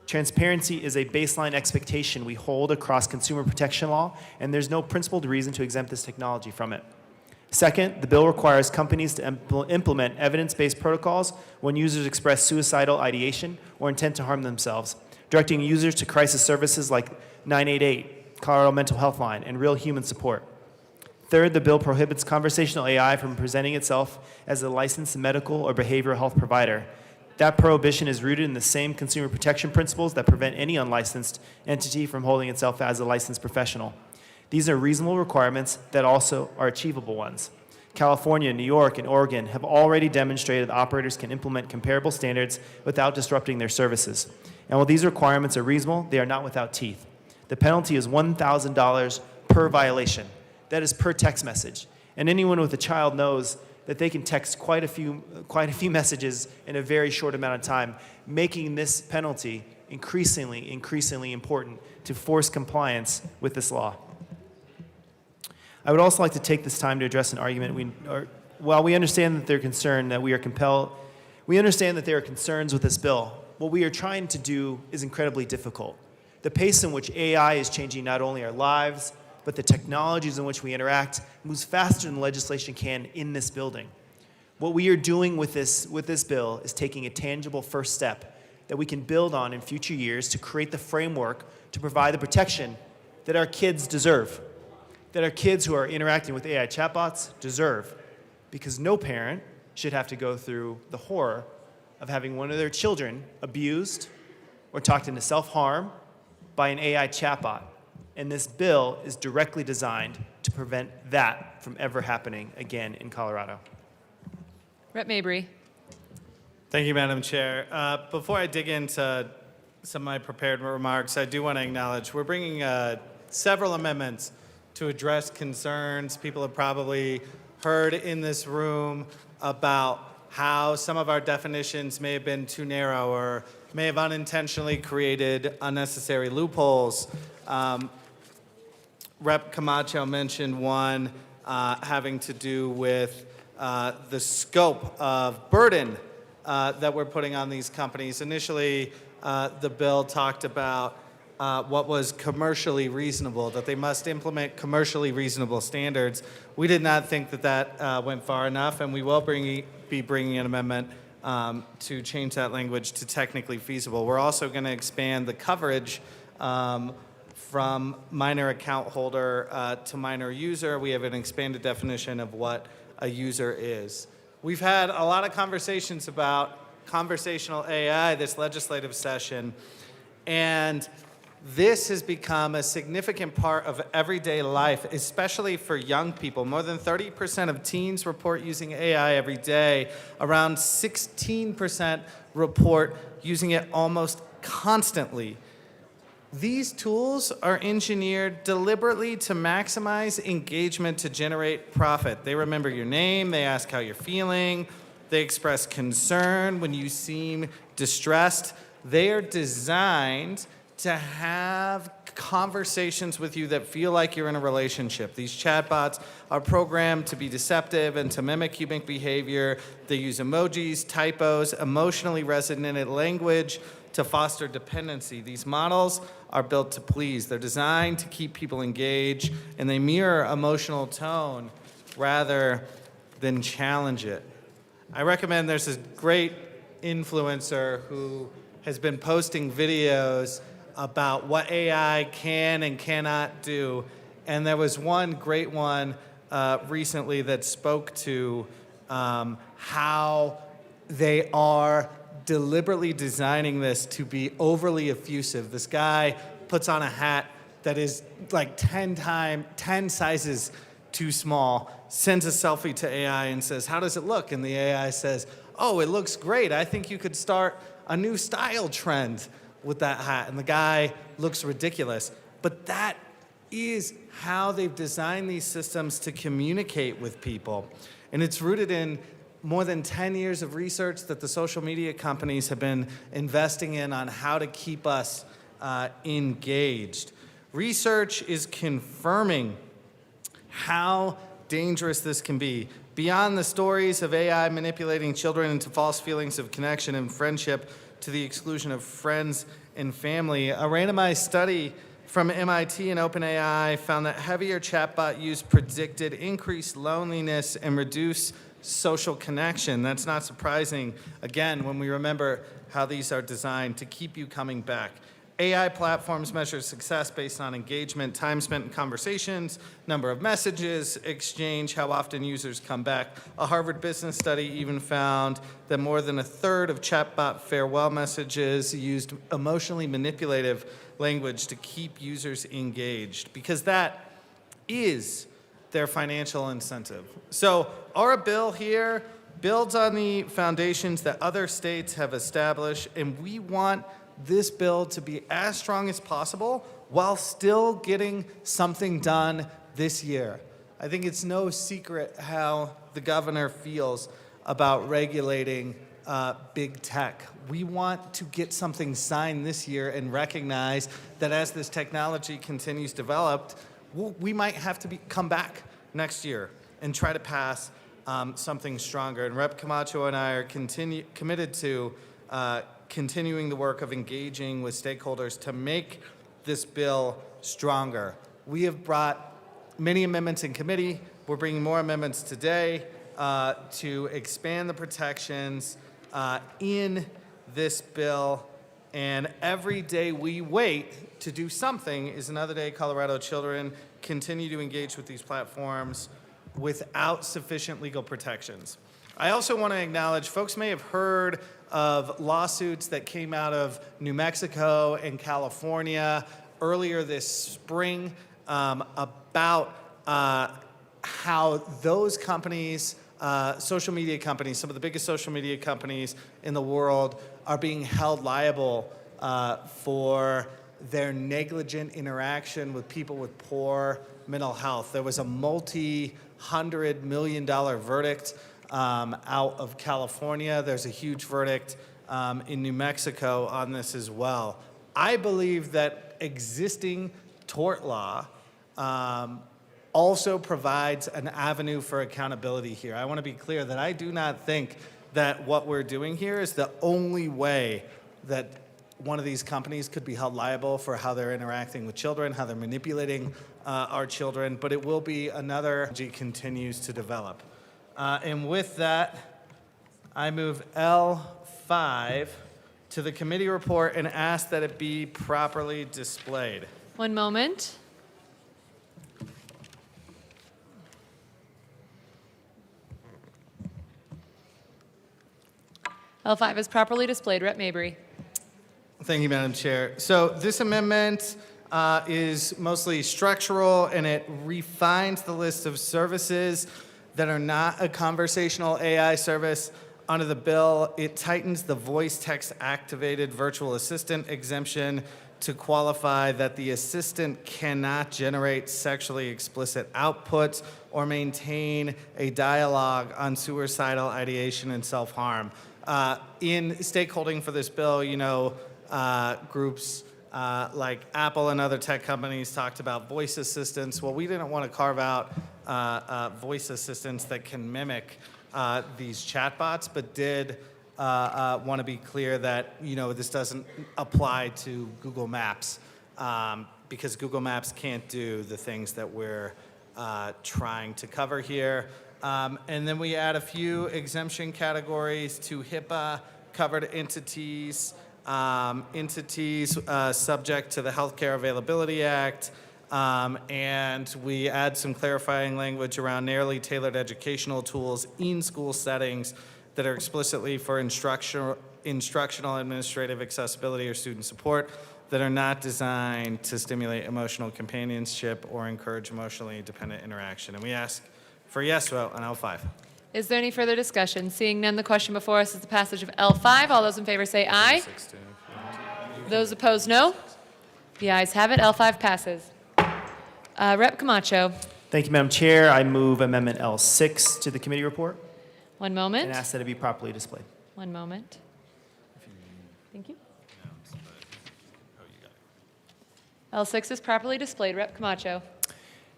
Transparency is a baseline expectation we hold across consumer protection law, and there's no principled reason to exempt this technology from it. Second, the bill requires companies to implement evidence-based protocols when users express suicidal ideation or intent to harm themselves, directing users to crisis services like 988, Colorado Mental Health Line, and real human support. Third, the bill prohibits conversational AI from presenting itself as a licensed medical or behavioral health provider. That prohibition is rooted in the same consumer protection principles that prevent any unlicensed entity from holding itself as a licensed professional. These are reasonable requirements that also are achievable ones. California, New York, and Oregon have already demonstrated that operators can implement comparable standards without disrupting their services. And while these requirements are reasonable, they are not without teeth. The penalty is $1,000 per violation. That is per text message. And anyone with a child knows that they can text quite a few messages in a very short amount of time, making this penalty increasingly important to force compliance with this law. I would also like to take this time to address an argument. While we understand that they're concerned that we understand that there are concerns with this bill. What we are trying to do is incredibly difficult. The pace in which AI is changing not only our lives, but the technologies in which we interact moves faster than legislation can in this building. What we are doing with this bill is taking a tangible first step that we can build on in future years to create the framework to provide the protection that our kids deserve, that our kids who are interacting with AI chatbots deserve, because no parent should have to go through the horror of having one of their children abused or talked into self-harm by an AI chatbot. And this bill is directly designed to prevent that from ever happening again in Colorado. Rep. Mabry. Thank you, Madam Chair. Before I dig into some of my prepared remarks, I do want to acknowledge we're bringing several amendments to address concerns people have probably heard in this room about how some of our definitions may have been too narrow or may have unintentionally created unnecessary loopholes. Rep. Camacho mentioned one having to do with the scope of burden that we're putting on these companies. Initially, the bill talked about what was commercially reasonable, that they must implement commercially reasonable standards. We did not think that that went far enough, and we will be bringing an amendment to change that language to technically feasible. We're also going to expand the coverage from minor account holder to minor user. We have an expanded definition of what a user is. We've had a lot of conversations about conversational AI this legislative session, and this has become a significant part of everyday life, especially for young people. More than 30% of teens report using AI every day. Around 16% report using it almost constantly. These tools are engineered deliberately to maximize engagement to generate profit. They remember your name, they ask how you're feeling, they express concern when you seem distressed. They are designed to have conversations with you that feel like you're in a relationship. These chatbots are programmed to be deceptive and to mimic human behavior. They use emojis, typos, emotionally resonant language to foster dependency. These models are built to please. They're designed to keep people engaged, and they mirror emotional tone rather than challenge it. I recommend there's this great influencer who has been posting videos about what AI can and cannot do. And there was one great one recently that spoke to how they are deliberately designing this to be overly effusive. This guy puts on a hat that is like 10 sizes too small, sends a selfie to AI and says, how does it look? And the AI says, oh, it looks great. I think you could start a new style trend with that hat. And the guy looks ridiculous. But that is how they've designed these systems to communicate with people. And it's rooted in more than 10 years of research that the social media companies have been investing in on how to keep us engaged. Research is confirming how dangerous this can be. Beyond the stories of AI manipulating children into false feelings of connection and friendship to the exclusion of friends and family, a randomized study from MIT and OpenAI found that heavier chatbot use predicted increased loneliness and reduced social connection. That's not surprising, again, when we remember how these are designed to keep you coming back. AI platforms measure success based on engagement, time spent in conversations, number of messages exchanged, how often users come back. A Harvard business study even found that more than a third of chatbot farewell messages used emotionally manipulative language to keep users engaged, because that is their financial incentive. So our bill here builds on the foundations that other states have established, and we want this bill to be as strong as possible while still getting something done this year. I think it's no secret how the governor feels about regulating big tech. We want to get something signed this year and recognize that as this technology continues to develop, we might have to come back next year and try to pass something stronger. And Rep. Camacho and I are committed to continuing the work of engaging with stakeholders to make this bill stronger. We have brought many amendments in committee. We're bringing more amendments today to expand the protections in this bill. And every day we wait to do something is another day Colorado children continue to engage with these platforms without sufficient legal protections. I also want to acknowledge, folks may have heard of lawsuits that came out of New Mexico and California earlier this spring about how those companies, social media companies, some of the biggest social media companies in the world, are being held liable for their negligent interaction with people with poor mental health. There was a multi-$100 million verdict out of California. There's a huge verdict in New Mexico on this as well. I believe that existing tort law also provides an avenue for accountability here. I want to be clear that I do not think that what we're doing here is the only way that one of these companies could be held liable for how they're interacting with children, how they're manipulating our children, but it will be another as it continues to develop. And with that, I move L5 to the committee report and ask that it be properly displayed. One moment. L5 is properly displayed. Rep. Mabry. Thank you, Madam Chair. So this amendment is mostly structural, and it refines the list of services that are not a conversational AI service. Under the bill, it tightens the voice text activated virtual assistant exemption to qualify that the assistant cannot generate sexually explicit outputs or maintain a dialogue on suicidal ideation and self-harm. In stakeholding for this bill, you know, groups like Apple and other tech companies talked about voice assistants. Well, we didn't want to carve out voice assistants that can mimic these chatbots, but did want to be clear that, you know, this doesn't apply to Google Maps because Google Maps can't do the things that we're trying to cover here. And then we add a few exemption categories to HIPAA covered entities, subject to the Healthcare Availability Act, and we add some clarifying language around narrowly tailored educational tools in school settings that are explicitly for instructional, administrative accessibility, or student support. that are not designed to stimulate emotional companionship or encourage emotionally dependent interaction. And we ask for a yes vote on L5. Is there any further discussion? Seeing none, the question before us is the passage of L5. All those in favor say aye. Those opposed, no. The ayes have it. L5 passes. Rep. Camacho. Thank you, Madam Chair. I move Amendment L6 to the committee report One moment. and ask that it be properly displayed. One moment. Thank you. L6 is properly displayed. Rep. Camacho.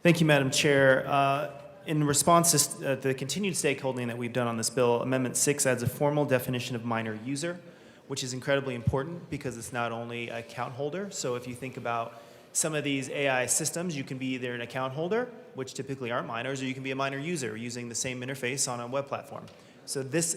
Thank you, Madam Chair. In response to the continued stakeholding that we've done on this bill, Amendment 6 adds a formal definition of minor user, which is incredibly important because it's not only an account holder. So if you think about some of these AI systems, you can be either an account holder, which typically aren't minors, or you can be a minor user using the same interface on a web platform. So this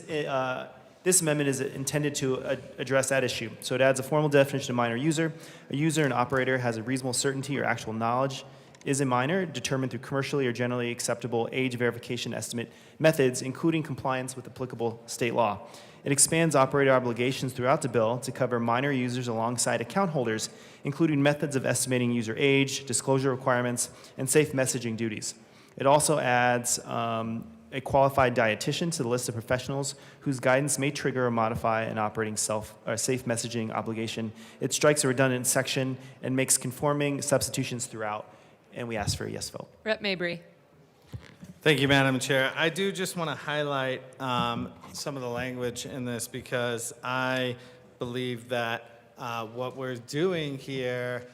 amendment is intended to address that issue. So it adds a formal definition of minor user. A user and operator has a reasonable certainty or actual knowledge is a minor determined through commercially or generally acceptable age verification estimate methods, including compliance with applicable state law. It expands operator obligations throughout the bill to cover minor users alongside account holders, including methods of estimating user age, disclosure requirements, and safe messaging duties. It also adds a qualified dietitian to the list of professionals whose guidance may trigger or modify an operating safe messaging obligation. It strikes a redundant section and makes conforming substitutions throughout. And we ask for a yes vote. Rep. Mabry. Thank you, Madam Chair. I do just want to highlight some of the language in this because I believe that what we're doing here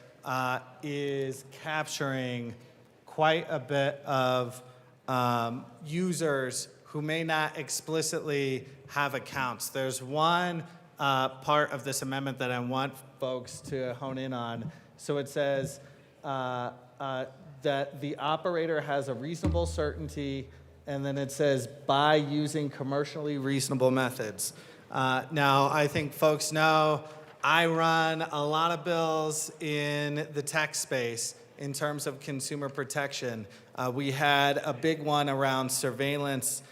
is capturing quite a bit of users who may not explicitly have accounts. There's one part of this amendment that I want folks to hone in on. So it says, that the operator has a reasonable certainty, and then it says by using commercially reasonable methods. Now, I think folks know I run a lot of bills in the tech space in terms of consumer protection. We had a big one around surveillance,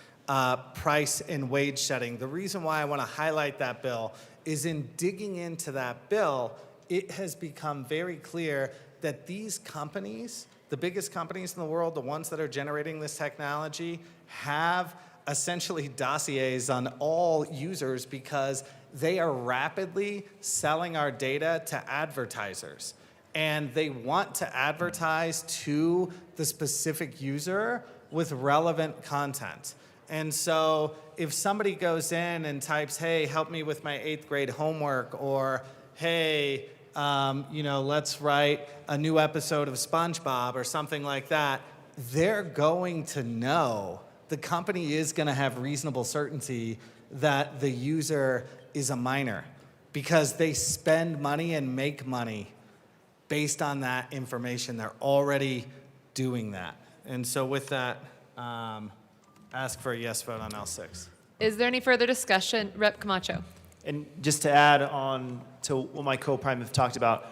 price and wage setting. The reason why I want to highlight that bill is in digging into that bill, it has become very clear that these companies, the biggest companies in the world, the ones that are generating this technology, have essentially dossiers on all users because they are rapidly selling our data to advertisers. And they want to advertise to the specific user with relevant content. And so if somebody goes in and types, hey, help me with my 8th grade homework, or hey, let's write a new episode of SpongeBob or something like that, they're going to know, the company is going to have reasonable certainty that the user is a minor because they spend money and make money based on that information. They're already doing that. And so with that, ask for a yes vote on L6. Is there any further discussion? Rep. Camacho. And just to add on to what my co-prime have talked about,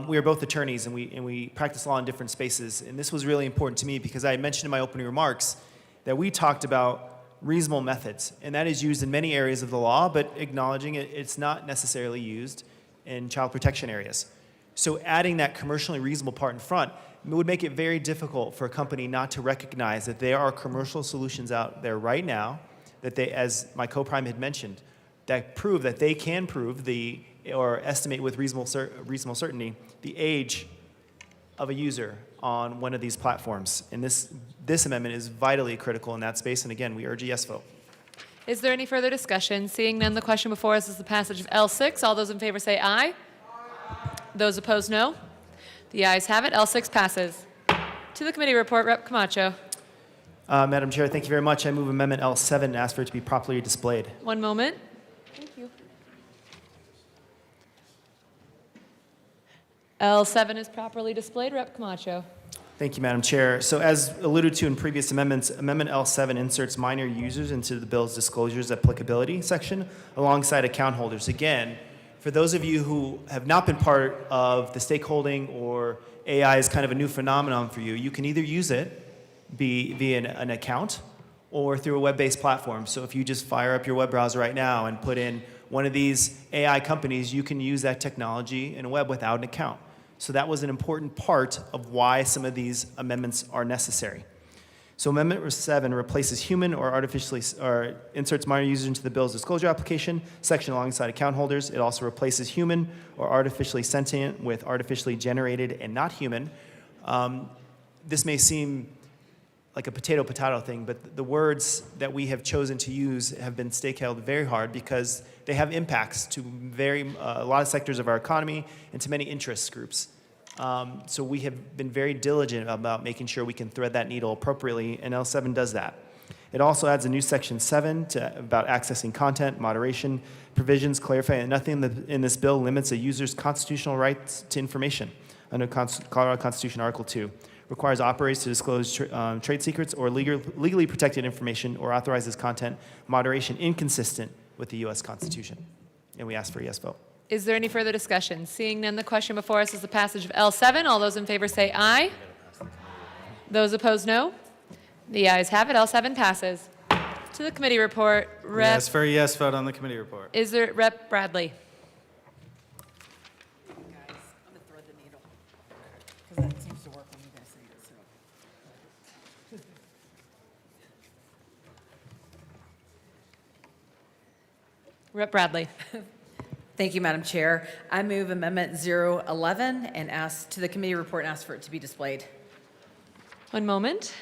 we are both attorneys and we practice law in different spaces. And this was really important to me because I mentioned in my opening remarks that we talked about reasonable methods. And that is used in many areas of the law, but acknowledging it's not necessarily used in child protection areas. So adding that commercially reasonable part in front would make it very difficult for a company not to recognize that there are commercial solutions out there right now that they, as my co-prime had mentioned, that prove that they can prove or estimate with reasonable certainty the age of a user on one of these platforms. And this amendment is vitally critical in that space. And again, we urge a yes vote. Is there any further discussion? Seeing none, the question before us is the passage of L6. All those in favor say aye. Those opposed, no. The ayes have it. L6 passes. To the committee report, Rep. Camacho. Madam Chair, thank you very much. I move Amendment L7 and ask for it to be properly displayed. One moment. Thank you. L7 is properly displayed. Rep. Camacho. Thank you, Madam Chair. So as alluded to in previous amendments, Amendment L7 inserts minor users into the bill's disclosures applicability section alongside account holders. Again, for those of you who have not been part of the stakeholding or AI is kind of a new phenomenon for you, you can either use it via an account or through a web-based platform. So if you just fire up your web browser right now and put in one of these AI companies, you can use that technology in a web without an account. So that was an important part of why some of these amendments are necessary. So Amendment 7 replaces human or artificially, or inserts minor users into the bill's disclosure application section alongside account holders. It also replaces human or artificially sentient with artificially generated and not human. This may seem like a potato thing, but the words that we have chosen to use have been stake-held very hard because they have impacts to a lot of sectors of our economy and to many interest groups. So we have been very diligent about making sure we can thread that needle appropriately, and L7 does that. It also adds a new section 7 about accessing content, moderation, provisions, clarifying that nothing in this bill limits a user's constitutional rights to information under Colorado Constitution Article 2. Requires operators to disclose trade secrets or legally protected information or authorizes content moderation inconsistent with the U.S. Constitution. And we ask for a yes vote. Is there any further discussion? Seeing none, the question before us is the passage of L7. All those in favor say aye. Those opposed, no. The ayes have it. L7 passes. To the committee report, Rep. Yes for a yes vote on the committee report. Is there Rep. Bradley? Rep. Bradley. Thank you, Madam Chair. I move Amendment 011 and ask to the committee report and ask for it to be displayed. One moment.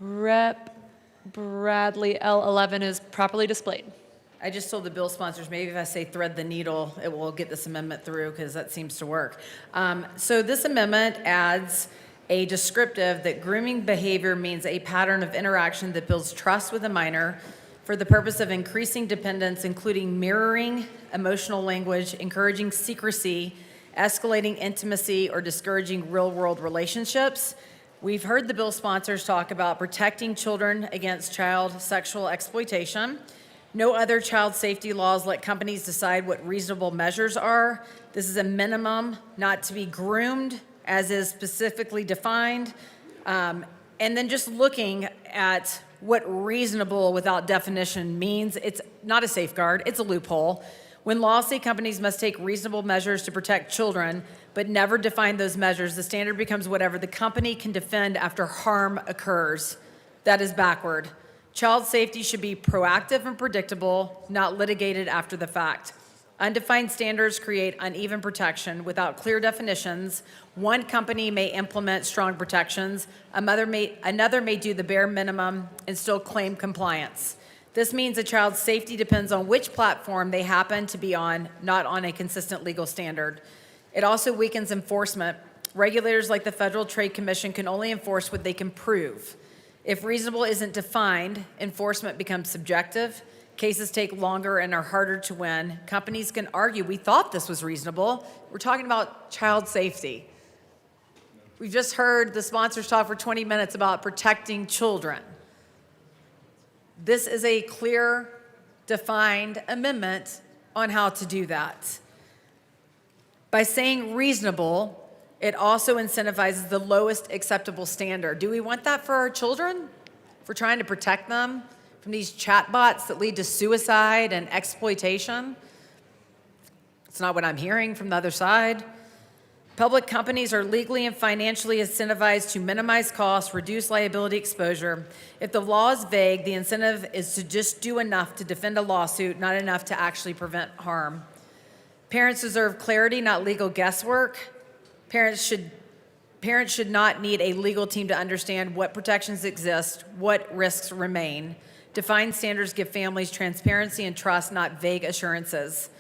Rep. Bradley, L11 is properly displayed. I just told the bill sponsors, maybe if I say thread the needle, it will get this amendment through because that seems to work. So this amendment adds a descriptive that grooming behavior means a pattern of interaction that builds trust with a minor for the purpose of increasing dependence, including mirroring emotional language, encouraging secrecy, escalating intimacy, or discouraging real-world relationships. We've heard the bill sponsors talk about protecting children against child sexual exploitation. No other child safety laws let companies decide what reasonable measures are. This is a minimum not to be groomed, as is specifically defined. And then just looking at what reasonable without definition means, it's not a safeguard, it's a loophole. When laws say companies must take reasonable measures to protect children, but never define those measures, the standard becomes whatever the company can defend after harm occurs. That is backward. Child safety should be proactive and predictable, not litigated after the fact. Undefined standards create uneven protection without clear definitions. One company may implement strong protections, another may do the bare minimum and still claim compliance. This means a child's safety depends on which platform they happen to be on, not on a consistent legal standard. It also weakens enforcement. Regulators like the Federal Trade Commission can only enforce what they can prove. If reasonable isn't defined, enforcement becomes subjective. Cases take longer and are harder to win. Companies can argue, we thought this was reasonable. We're talking about child safety. We've just heard the sponsors talk for 20 minutes about protecting children. This is a clear, defined amendment on how to do that. By saying reasonable, it also incentivizes the lowest acceptable standard. Do we want that for our children? If we're trying to protect them from these chatbots that lead to suicide and exploitation? It's not what I'm hearing from the other side. Public companies are legally and financially incentivized to minimize costs, reduce liability exposure. If the law is vague, the incentive is to just do enough to defend a lawsuit, not enough to actually prevent harm. Parents deserve clarity, not legal guesswork. Parents should not need a legal team to understand what protections exist, what risks remain. Defined standards give families transparency and trust, not vague assurances.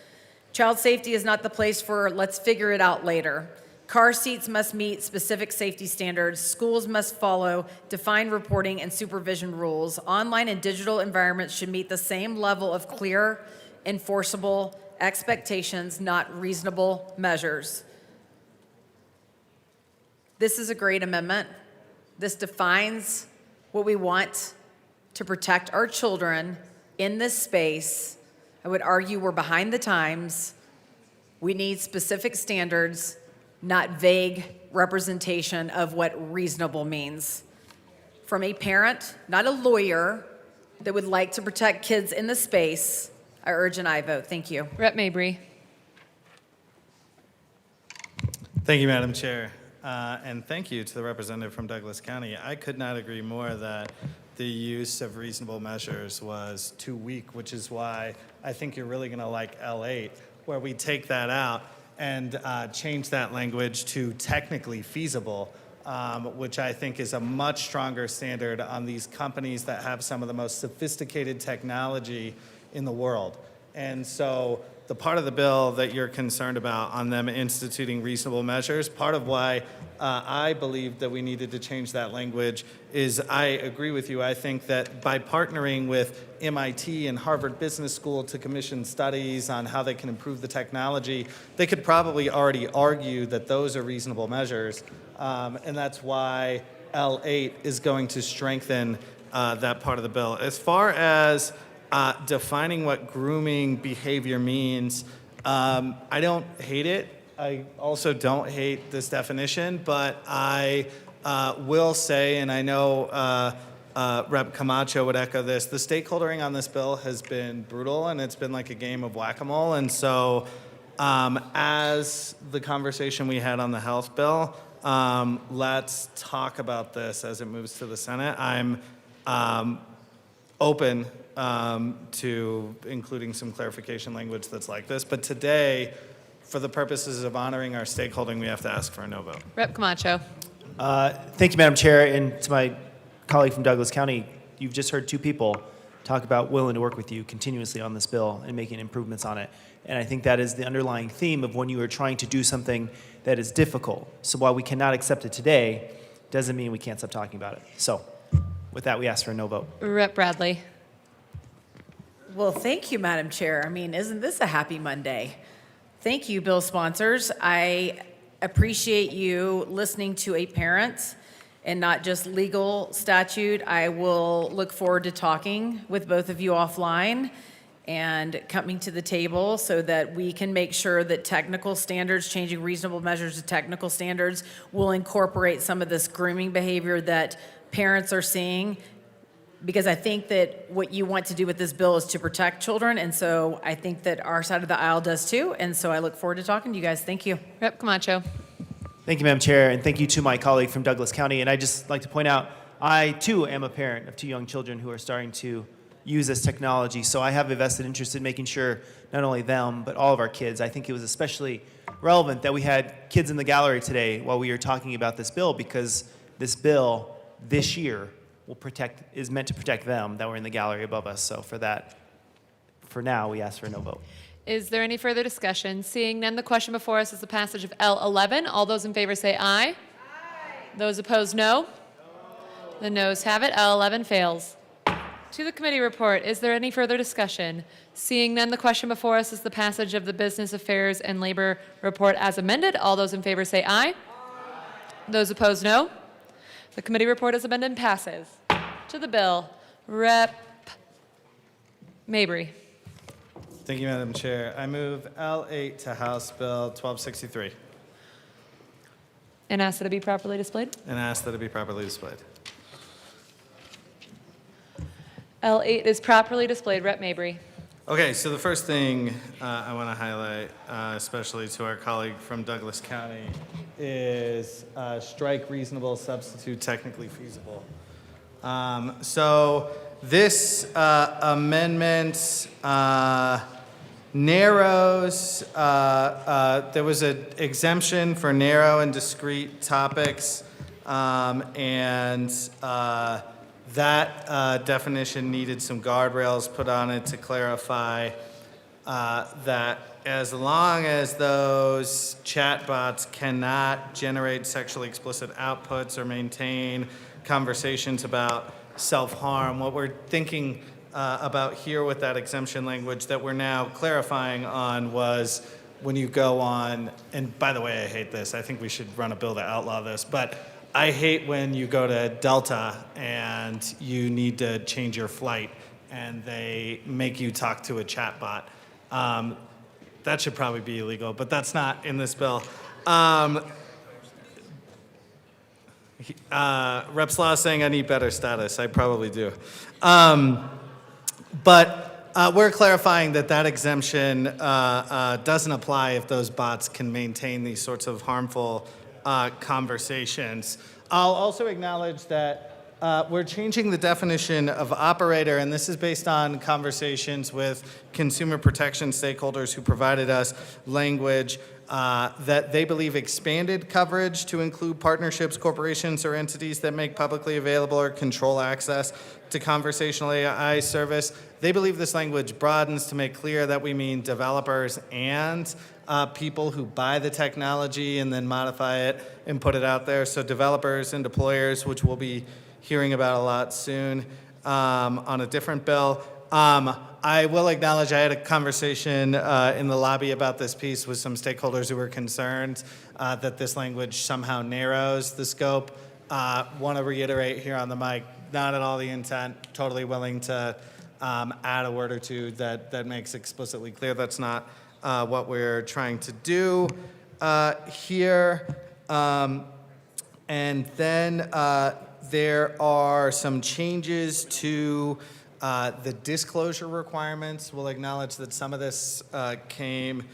Child safety is not the place for let's figure it out later. Car seats must meet specific safety standards. Schools must follow defined reporting and supervision rules. Online and digital environments should meet the same level of clear, enforceable expectations, not reasonable measures. This is a great amendment. This defines what we want to protect our children in this space. I would argue we're behind the times. We need specific standards, not vague representation of what reasonable means. From a parent, not a lawyer, that would like to protect kids in the space, I urge an aye vote. Thank you. Rep. Mabry. Thank you, Madam Chair. And thank you to the representative from Douglas County. I could not agree more that the use of reasonable measures was too weak, which is why I think you're really going to like L8, where we take that out and change that language to technically feasible, which I think is a much stronger standard on these companies that have some of the most sophisticated technology in the world. And so the part of the bill that you're concerned about on them instituting reasonable measures, part of why I believe that we needed to change that language is I agree with you. I think that by partnering with MIT and Harvard Business School to commission studies on how they can improve the technology, they could probably already argue that those are reasonable measures. And that's why L8 is going to strengthen that part of the bill. As far as defining what grooming behavior means, I don't hate it. I also don't hate this definition, but I will say, and I know Rep. Camacho would echo this, the stakeholdering on this bill has been brutal, and it's been like a game of whack-a-mole. And so as the conversation we had on the health bill, let's talk about this as it moves to the Senate. I'm open to including some clarification language that's like this. But today, for the purposes of honoring our stakeholding, we have to ask for a no vote. Rep. Camacho. Thank you, Madam Chair. And to my colleague from Douglas County, you've just heard two people talk about willing to work with you continuously on this bill and making improvements on it. And I think that is the underlying theme of when you are trying to do something that is difficult. So while we cannot accept it today, doesn't mean we can't stop talking about it. So with that, we ask for a no vote. Rep. Bradley. Well, thank you, Madam Chair. I mean, isn't this a happy Monday? Thank you, bill sponsors. I appreciate you listening to a parent and not just legal statute. I will look forward to talking with both of you offline and coming to the table so that we can make sure that technical standards, changing reasonable measures to technical standards, will incorporate some of this grooming behavior that parents are seeing. Because I think that what you want to do with this bill is to protect children, and so I think that our side of the aisle does too, and so I look forward to talking to you guys. Thank you. Rep. Camacho. Thank you, Madam Chair, and thank you to my colleague from Douglas County. And I'd just like to point out, I too am a parent of two young children who are starting to use this technology, so I have a vested interest in making sure not only them, but all of our kids. I think it was especially relevant that we had kids in the gallery today while we were talking about this bill, because this bill this year is meant to protect them that were in the gallery above us. So for that, for now, we ask for a no vote. Is there any further discussion? Seeing none, the question before us is the passage of L11. All those in favor say aye. Aye. Those opposed, no. No. The noes have it. L11 fails. To the committee report, is there any further discussion? Seeing none, the question before us is the passage of the Business Affairs and Labor Report as amended. All those in favor say aye. Aye. Those opposed, no. The committee report as amended passes. To the bill, Rep. Mabry. Thank you, Madam Chair. I move L8 to House Bill 1263 And ask that it be properly displayed. and ask that it be properly displayed. L8 is properly displayed. Rep. Mabry. Okay, so the first thing I want to highlight, especially to our colleague from Douglas County, is strike reasonable, substitute technically feasible. So this amendment narrows, there was an exemption for narrow and discrete topics, and that definition needed some guardrails put on it to clarify that as long as those chatbots cannot generate sexually explicit outputs or maintain conversations about self-harm, what we're thinking about here with that exemption language that we're now clarifying on was when you go on, and by the way, I hate this, I think we should run a bill to outlaw this, but I hate when you go to Delta and you need to change your flight and they make you talk to a chatbot. That should probably be illegal, but that's not in this bill. Rep. Slaw is saying I need better status. I probably do. But We're clarifying that that exemption doesn't apply if those bots can maintain these sorts of harmful conversations. I'll also acknowledge that we're changing the definition of operator, and this is based on conversations with consumer protection stakeholders who provided us language that they believe expanded coverage to include partnerships, corporations, or entities that make publicly available or control access to conversational AI service. They believe this language broadens to make clear that we mean developers and people who buy the technology and then modify it and put it out there. So developers and deployers, which we'll be hearing about a lot soon on a different bill. I will acknowledge I had a conversation in the lobby about this piece with some stakeholders who were concerned that this language somehow narrows the scope. Want to reiterate here on the mic, not at all the intent, totally willing to add a word or two that makes explicitly clear that's not what we're trying to do here. And then there are some changes to the disclosure requirements. We'll acknowledge that some of this came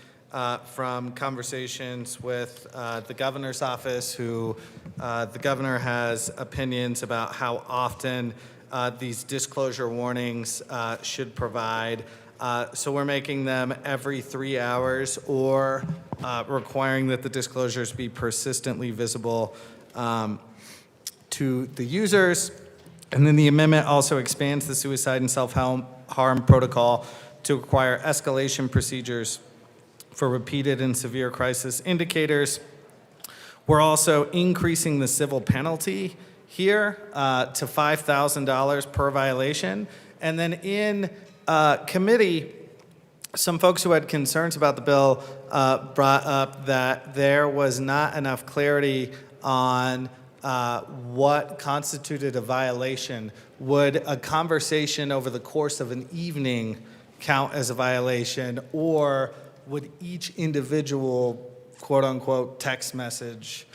from conversations with the governor's office, who the governor has opinions about how often these disclosure warnings should provide. So we're making them every 3 hours, or requiring that the disclosures be persistently visible to the users. And then the amendment also expands the suicide and self-harm protocol to require escalation procedures for repeated and severe crisis indicators. We're also increasing the civil penalty here to $5,000 per violation. And then in committee, some folks who had concerns about the bill brought up that there was not enough clarity on what constituted a violation. Would a conversation over the course of an evening count as a violation, or would each individual quote-unquote text message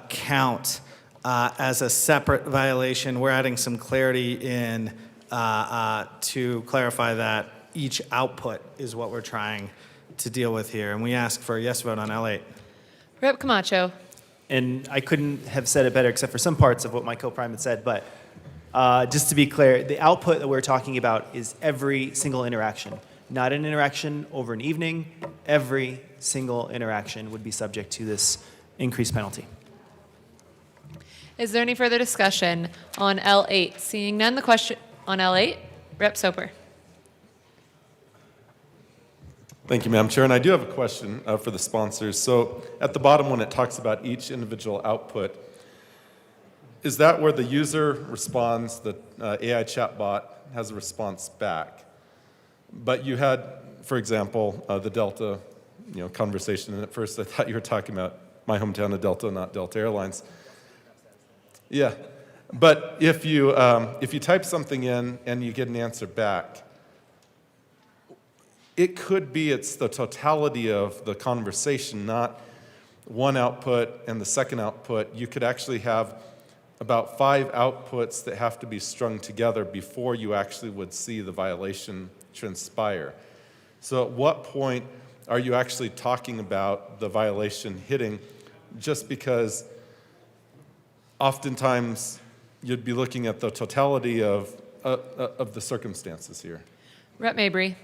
count as a separate violation? We're adding some clarity in to clarify that each output is what we're trying to deal with here. And we ask for a yes vote on L8. Rep. Camacho. And I couldn't have said it better except for some parts of what my co-prime had said, but just to be clear, the output that we're talking about is every single interaction, not an interaction over an evening. Every single interaction would be subject to this increased penalty. Is there any further discussion on L8? Seeing none, the question on L8, Rep. Soper. Thank you, Madam Chair. And I do have a question for the sponsors. So at the bottom, when it talks about each individual output, is that where the user responds, the AI chatbot has a response back? But you had, for example, the Delta conversation, and at first I thought you were talking about my hometown of Delta, not Delta Airlines. Yeah, but if you type something in and you get an answer back, it could be it's the totality of the conversation, not one output and the second output. You could actually have about 5 outputs that have to be strung together before you actually would see the violation transpire. So at what point are you actually talking about the violation hitting? Just because oftentimes you'd be looking at the totality of the circumstances here. Rep. Mabry.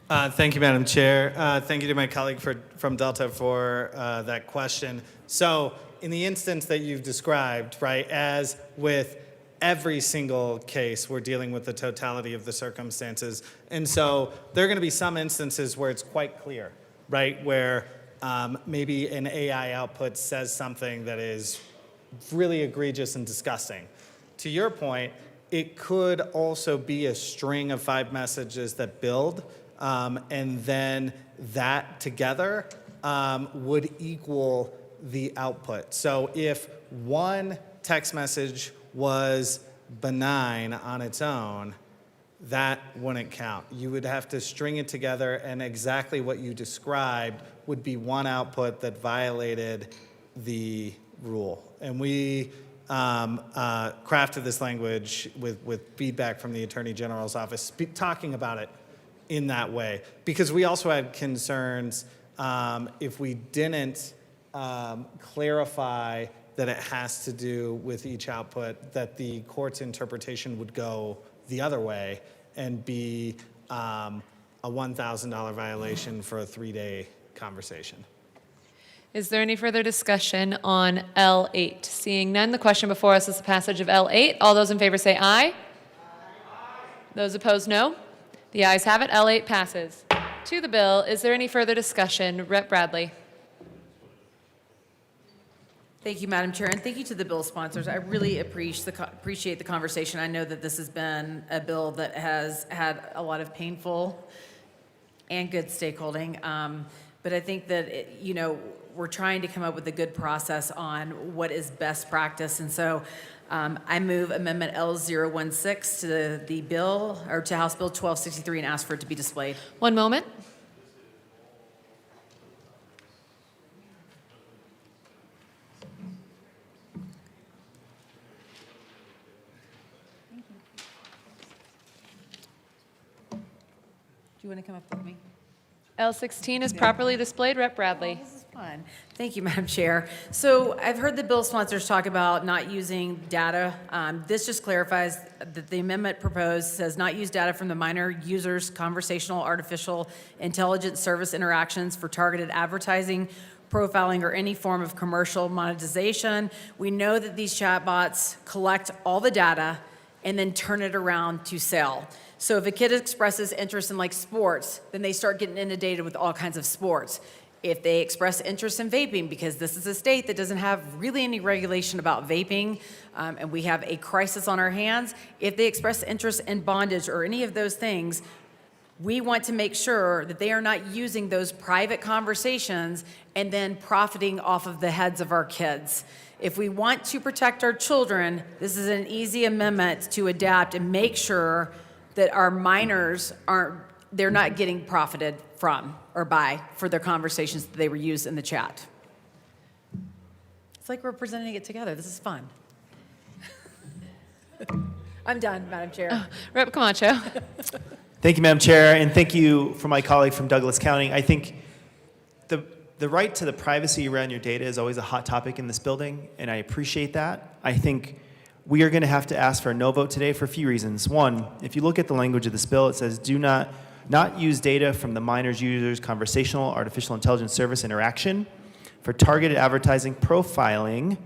Thank you, Madam Chair. Thank you to my colleague from Delta for that question. So in the instance that you've described, right, as with every single case, we're dealing with the totality of the circumstances. And so there are going to be some instances where it's quite clear, right, where maybe an AI output says something that is really egregious and disgusting. To your point, it could also be a string of 5 messages that build, and then that together would equal the output. So if one text message was benign on its own, that wouldn't count. You would have to string it together, and exactly what you described would be one output that violated the rule. And we crafted this language with feedback from the Attorney General's office, talking about it in that way. Because we also had concerns if we didn't clarify that it has to do with each output, that the court's interpretation would go the other way and be a $1,000 violation for a 3-day conversation. Is there any further discussion on L8? Seeing none, the question before us is the passage of L8. All those in favor say aye. Those opposed, no. The ayes have it. L8 passes. To the bill, is there any further discussion? Rep. Bradley. Thank you, Madam Chair, and thank you to the bill sponsors. I really appreciate the conversation. I know that this has been a bill that has had a lot of painful and good stakeholding, but I think that, we're trying to come up with a good process on what is best practice, and so I move Amendment L016 to the bill, or to House Bill 1263, and ask for it to be displayed. One moment. Do you want to come up with me? L16 is properly displayed. Rep. Bradley. This is fun. Thank you, Madam Chair. So I've heard the bill sponsors talk about not using data. This just clarifies that the amendment proposed says not use data from the minor users' conversational artificial intelligence service interactions for targeted advertising, profiling, or any form of commercial monetization. We know that these chatbots collect all the data and then turn it around to sell. So if a kid expresses interest in sports, then they start getting inundated with all kinds of sports. If they express interest in vaping, because this is a state that doesn't have really any regulation about vaping, and we have a crisis on our hands, if they express interest in bondage or any of those things, we want to make sure that they are not using those private conversations and then profiting off of the heads of our kids. If we want to protect our children, this is an easy amendment to adapt and make sure that our minors they're not getting profited from or by for their conversations that they were used in the chat. It's like we're presenting it together. This is fun. I'm done, Madam Chair. Rep. Camacho. Thank you, Madam Chair, and thank you for my colleague from Douglas County. I think the right to the privacy around your data is always a hot topic in this building, and I appreciate that. I think we are going to have to ask for a no vote today for a few reasons. One, if you look at the language of this bill, it says do not use data from the minor's users' conversational artificial intelligence service interaction for targeted advertising, profiling,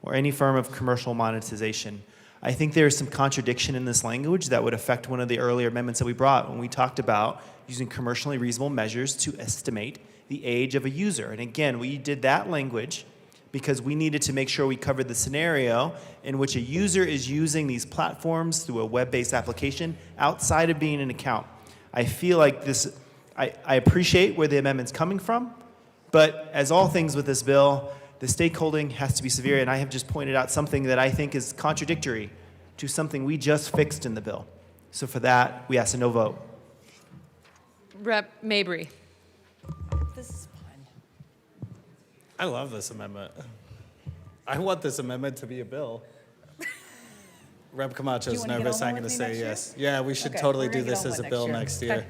or any form of commercial monetization. I think there is some contradiction in this language that would affect one of the earlier amendments that we brought when we talked about using commercially reasonable measures to estimate the age of a user. And again, we did that language because we needed to make sure we covered the scenario in which a user is using these platforms through a web-based application outside of being an account. I feel like this, I appreciate where the amendment's coming from, but as all things with this bill, the stakeholding has to be severe, and I have just pointed out something that I think is contradictory to something we just fixed in the bill. So for that, we ask a no vote. Rep. Mabry. This is fun. I love this amendment. I want this amendment to be a bill. Rep. Camacho's nervous. I'm going to say yes. Yeah, we should totally do this as a bill next year.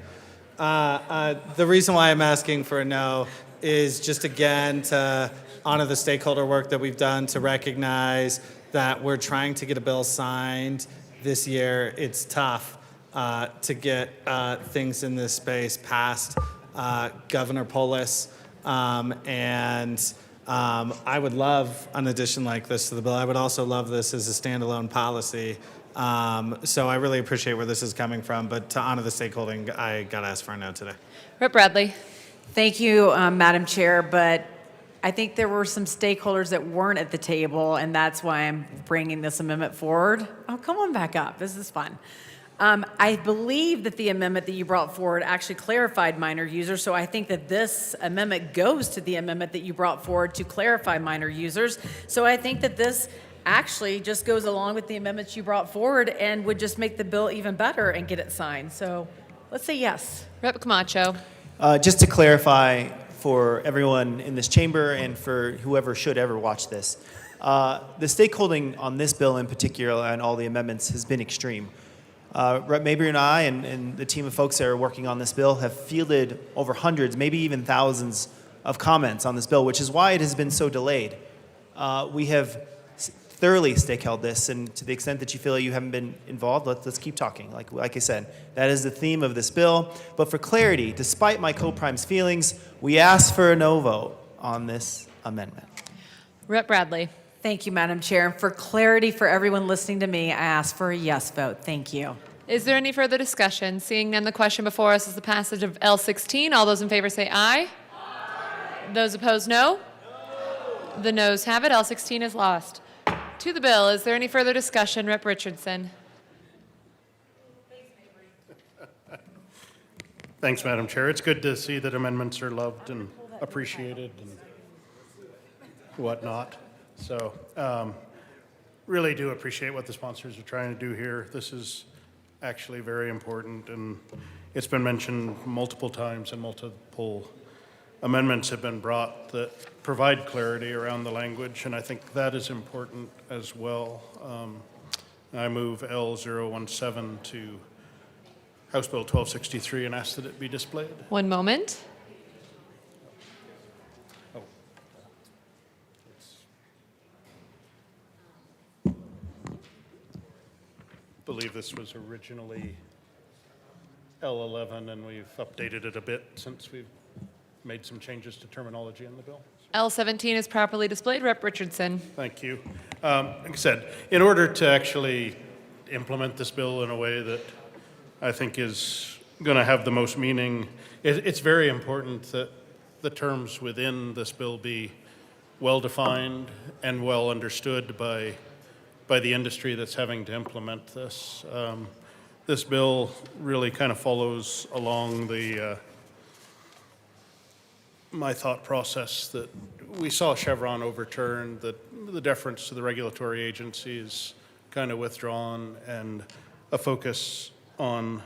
The reason why I'm asking for a no is just again to honor the stakeholder work that we've done, to recognize that we're trying to get a bill signed this year. It's tough to get things in this space past Governor Polis, and I would love an addition like this to the bill. I would also love this as a standalone policy. So I really appreciate where this is coming from, but to honor the stakeholding, I got to ask for a no today. Rep. Bradley. Thank you, Madam Chair, but I think there were some stakeholders that weren't at the table, and that's why I'm bringing this amendment forward. Oh, come on back up. This is fun. I believe that the amendment that you brought forward actually clarified minor users, so I think that this amendment goes to the amendment that you brought forward to clarify minor users. So I think that this actually just goes along with the amendments you brought forward and would just make the bill even better and get it signed. So let's say yes. Rep. Camacho. Just to clarify for everyone in this chamber and for whoever should ever watch this, The stakeholding on this bill in particular and all the amendments has been extreme. Rep. Mabry and I and the team of folks that are working on this bill have fielded over hundreds, maybe even thousands of comments on this bill, which is why it has been so delayed. We have thoroughly stake-held this, and to the extent that you feel like you haven't been involved, let's keep talking. Like I said, that is the theme of this bill. But for clarity, despite my co-prime's feelings, we ask for a no vote on this amendment. Rep. Bradley. Thank you, Madam Chair. For clarity for everyone listening to me, I ask for a yes vote. Thank you. Is there any further discussion? Seeing none, the question before us is the passage of L16. All those in favor say aye. Aye. Those opposed, no. The noes have it. L16 is lost. To the bill, is there any further discussion? Rep. Richardson. Thanks, Madam Chair. It's good to see that amendments are loved and appreciated and whatnot. So really do appreciate what the sponsors are trying to do here. This is actually very important, and it's been mentioned multiple times, and multiple amendments have been brought that provide clarity around the language, and I think that is important as well. I move L017 to House Bill 1263 and ask that it be displayed. One moment. I believe this was originally L11, and we've updated it a bit since we've made some changes to terminology in the bill. L17 is properly displayed. Rep. Richardson. Thank you. Like I said, in order to actually implement this bill in a way that I think is going to have the most meaning, it's very important that the terms within this bill be well-defined and well understood by the industry that's having to implement this. This bill really kind of follows along the my thought process that we saw Chevron overturned, that the deference to the regulatory agencies kind of withdrawn, and a focus on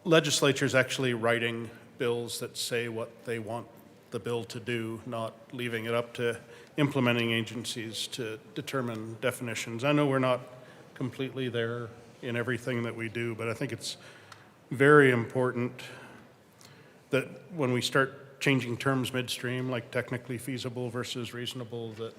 legislatures actually writing bills that say what they want the bill to do, not leaving it up to implementing agencies to determine definitions. I know we're not completely there in everything that we do, but I think it's very important that when we start changing terms midstream, like technically feasible versus reasonable, that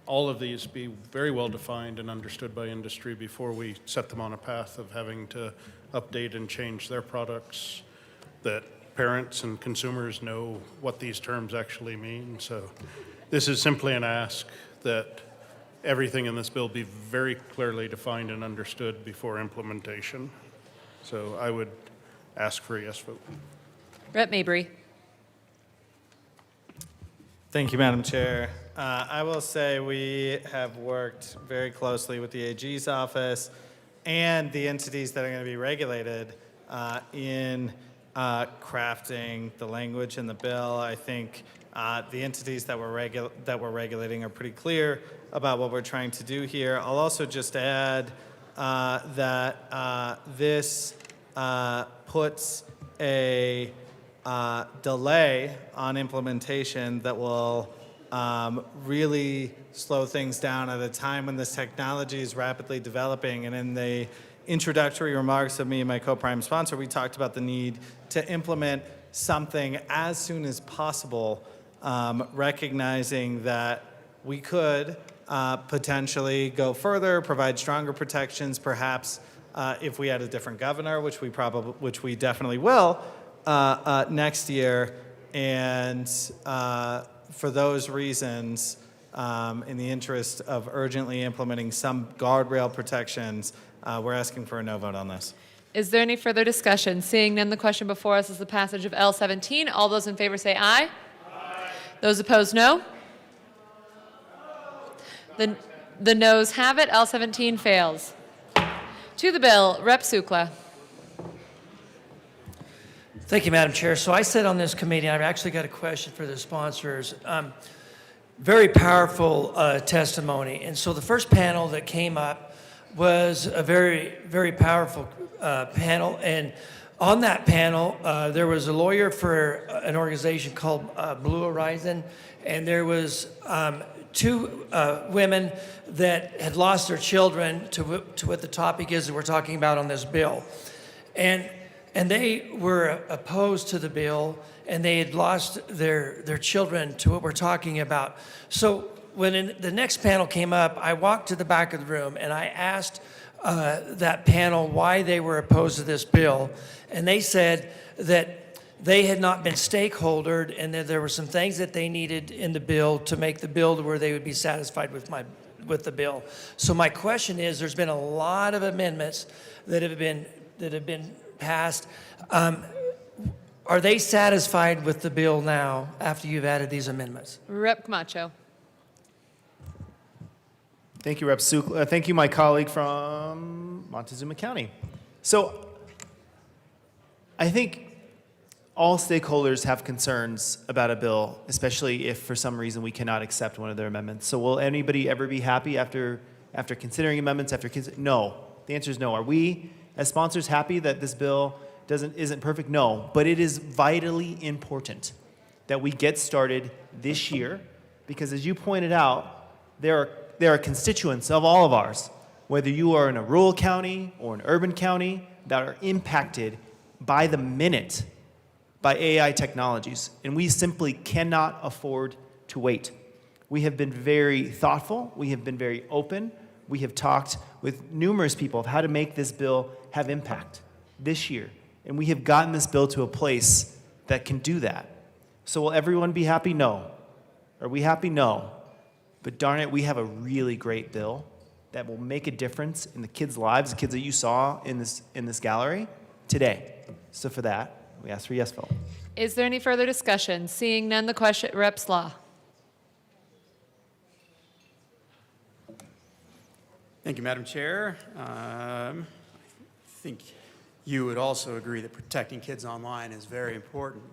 all of these be very well defined and understood by industry before we set them on a path of having to update and change their products, that parents and consumers know what these terms actually mean. So this is simply an ask that everything in this bill be very clearly defined and understood before implementation. So I would ask for a yes vote. Rep. Mabry. Thank you, Madam Chair. I will say we have worked very closely with the AG's office and the entities that are going to be regulated in crafting the language in the bill. I think the entities that we're regulating are pretty clear about what we're trying to do here. I'll also just add that this puts a delay on implementation that will really slow things down at a time when this technology is rapidly developing. And in the introductory remarks of me and my co-prime sponsor, we talked about the need to implement something as soon as possible, recognizing that we could potentially go further, provide stronger protections, perhaps if we had a different governor, which we definitely will next year. And for those reasons, in the interest of urgently implementing some guardrail protections, we're asking for a no vote on this. Is there any further discussion? Seeing none, the question before us is the passage of L17. All those in favor say aye. Aye. Those opposed, no. The noes have it. L17 fails. To the bill, Rep. Sukla. Thank you, Madam Chair. So I sit on this committee, and I've actually got a question for the sponsors. Very powerful testimony. And so the first panel that came up was a very, very powerful panel. And On that panel, there was a lawyer for an organization called Blue Horizon, and there was two women that had lost their children to what the topic is that we're talking about on this bill. And they were opposed to the bill, and they had lost their children to what we're talking about. So when the next panel came up, I walked to the back of the room, and I asked that panel why they were opposed to this bill. And they said that they had not been stakeholdered, and that there were some things that they needed in the bill to make the bill to where they would be satisfied with the bill. So my question is, there's been a lot of amendments that have been passed. Are they satisfied with the bill now after you've added these amendments? Rep. Camacho. Thank you, Rep. Suk. Thank you, my colleague from Montezuma County. So I think all stakeholders have concerns about a bill, especially if for some reason we cannot accept one of their amendments. So will anybody ever be happy after considering amendments? No. The answer is no. Are we, as sponsors, happy that this bill isn't perfect? No. But it is vitally important that we get started this year, because as you pointed out, there are constituents of all of ours, whether you are in a rural county or an urban county, that are impacted by the minute by AI technologies, and we simply cannot afford to wait. We have been very thoughtful, we have been very open, we have talked with numerous people of how to make this bill have impact this year, and we have gotten this bill to a place that can do that. So will everyone be happy? No. Are we happy? No. But darn it, we have a really great bill that will make a difference in the kids' lives, the kids that you saw in this gallery today. So for that, we ask for a yes vote. Is there any further discussion? Seeing none, the question, Rep. Slaw. Thank you, Madam Chair. I think you would also agree that protecting kids online is very important.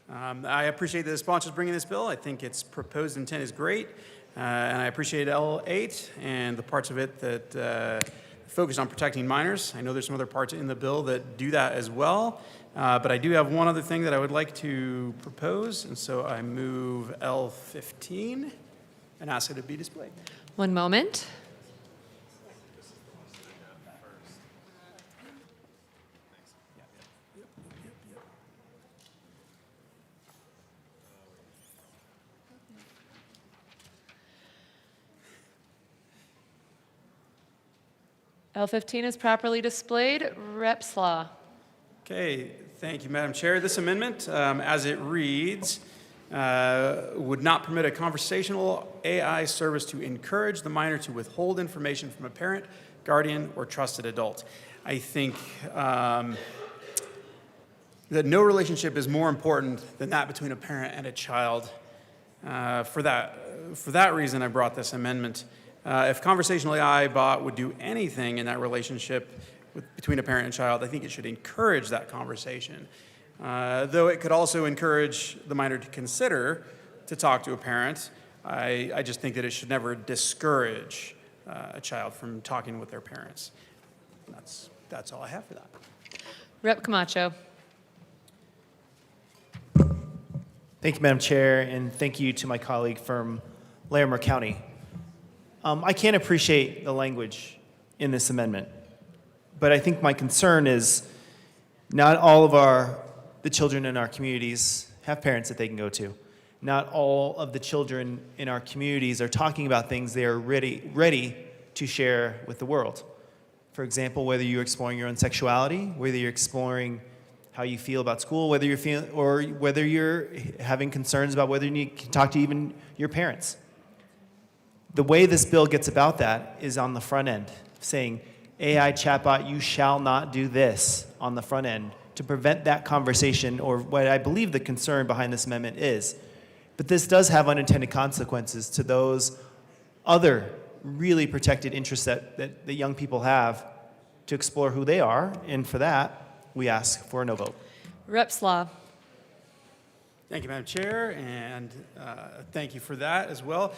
I appreciate the sponsors bringing this bill. I think its proposed intent is great. And I appreciate L8 and the parts of it that focus on protecting minors. I know there's some other parts in the bill that do that as well. But I do have one other thing that I would like to propose, and so I move L15 and ask it to be displayed. One moment. L15 is properly displayed. Rep. Slaw. Okay, thank you, Madam Chair. This amendment, as it reads, would not permit a conversational AI service to encourage the minor to withhold information from a parent, guardian, or trusted adult. I think that no relationship is more important than that between a parent and a child. For that reason, I brought this amendment. If conversational AI bot would do anything in that relationship between a parent and child, I think it should encourage that conversation. Though it could also encourage the minor to consider to talk to a parent, I just think that it should never discourage a child from talking with their parents. That's all I have for that. Rep. Camacho. Thank you, Madam Chair, and thank you to my colleague from Larimer County. I can't appreciate the language in this amendment, but I think my concern is not all of the children in our communities have parents that they can go to. Not all of the children in our communities are talking about things they are ready to share with the world. For example, whether you're exploring your own sexuality, whether you're exploring how you feel about school, whether you're having concerns about whether you can talk to even your parents. The way this bill gets about that is on the front end, saying, AI chatbot, you shall not do this on the front end to prevent that conversation, or what I believe the concern behind this amendment is. But this does have unintended consequences to those other really protected interests that young people have to explore who they are, and for that, we ask for a no vote. Rep. Slaw. Thank you, Madam Chair, and thank you for that as well.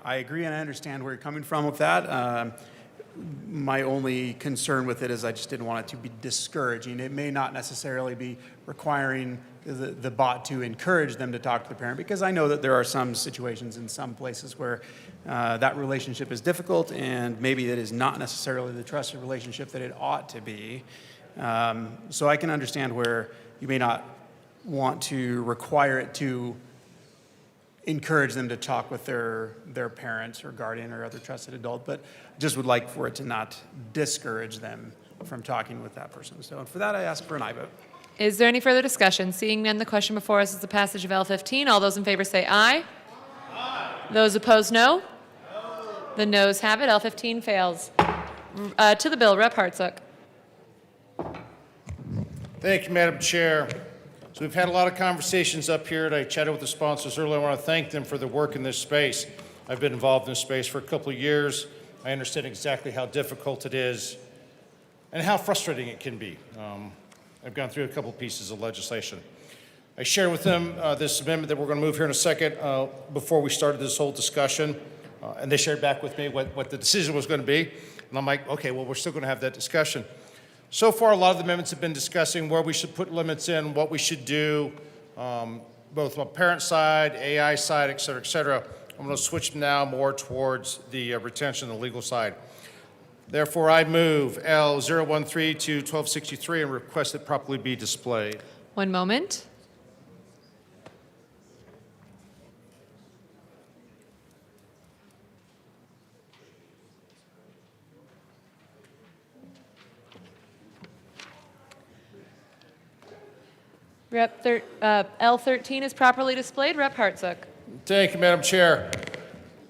I agree and I understand where you're coming from with that. My only concern with it is I just didn't want it to be discouraging. It may not necessarily be requiring the bot to encourage them to talk to the parent, because I know that there are some situations in some places where that relationship is difficult, and maybe it is not necessarily the trusted relationship that it ought to be. So I can understand where you may not want to require it to encourage them to talk with their parents or guardian or other trusted adult, but just would like for it to not discourage them from talking with that person. So for that, I ask for an aye vote. Is there any further discussion? Seeing none, the question before us is the passage of L15. All those in favor say aye. Aye. Those opposed, no. No. The noes have it. L15 fails. To the bill, Rep. Hartsook. Thank you, Madam Chair. So we've had a lot of conversations up here, and I chatted with the sponsors earlier. I want to thank them for their work in this space. I've been involved in this space for a couple of years. I understand exactly how difficult it is and how frustrating it can be. I've gone through a couple pieces of legislation. I shared with them this amendment that we're going to move here in a second before we started this whole discussion, and they shared back with me what the decision was going to be. And I'm like, okay, well, we're still going to have that discussion. So far, a lot of the amendments have been discussing where we should put limits in, what we should do, both on the parent side, AI side, et cetera, et cetera. I'm going to switch now more towards the retention and the legal side. Therefore, I move L013 to 1263 and request it properly be displayed. One moment. L13 is properly displayed. Rep. Hartsook. Thank you, Madam Chair.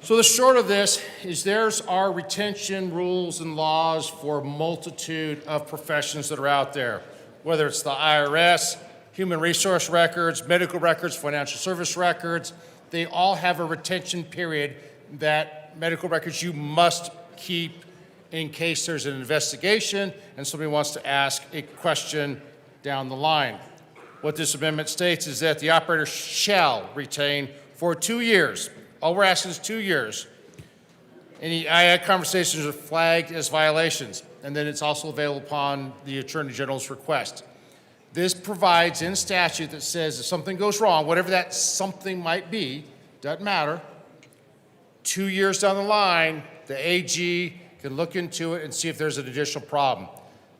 So the short of this is there's our retention rules and laws for a multitude of professions that are out there, whether it's the IRS, human resource records, medical records, financial service records. They all have a retention period that medical records you must keep in case there's an investigation and somebody wants to ask a question down the line. What this amendment states is that the operator shall retain for 2 years. All we're asking is 2 years. Any II conversations are flagged as violations, and then it's also available upon the Attorney General's request. This provides in statute that says if something goes wrong, whatever that something might be, doesn't matter, 2 years down the line, the AG can look into it and see if there's an additional problem.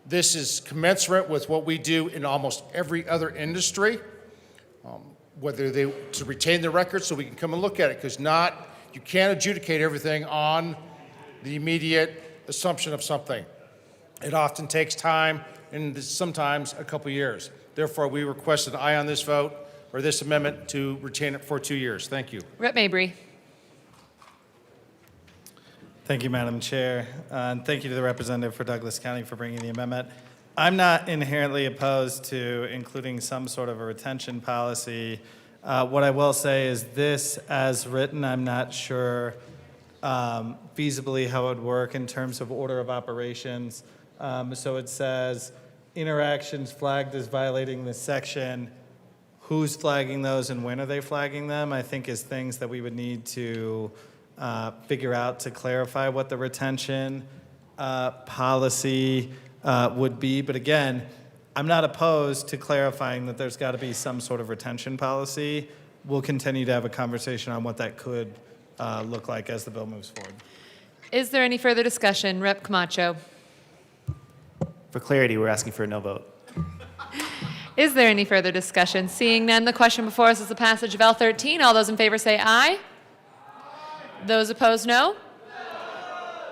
This is commensurate with what we do in almost every other industry, whether they to retain the record so we can come and look at it, because you can't adjudicate everything on the immediate assumption of something. It often takes time and sometimes a couple years. Therefore, we request an aye on this vote or this amendment to retain it for 2 years. Thank you. Rep. Mabry. Thank you, Madam Chair. And thank you to the representative for Douglas County for bringing the amendment. I'm not inherently opposed to including some sort of a retention policy. What I will say is this, as written, I'm not sure feasibly how it would work in terms of order of operations. So it says interactions flagged as violating this section. Who's flagging those and when are they flagging them? I think is things that we would need to figure out to clarify what the retention policy would be. But again, I'm not opposed to clarifying that there's got to be some sort of retention policy. We'll continue to have a conversation on what that could look like as the bill moves forward. Is there any further discussion? Rep. Camacho. For clarity, we're asking for a no vote. Is there any further discussion? Seeing none, the question before us is the passage of L13. All those in favor say aye. Those opposed, no.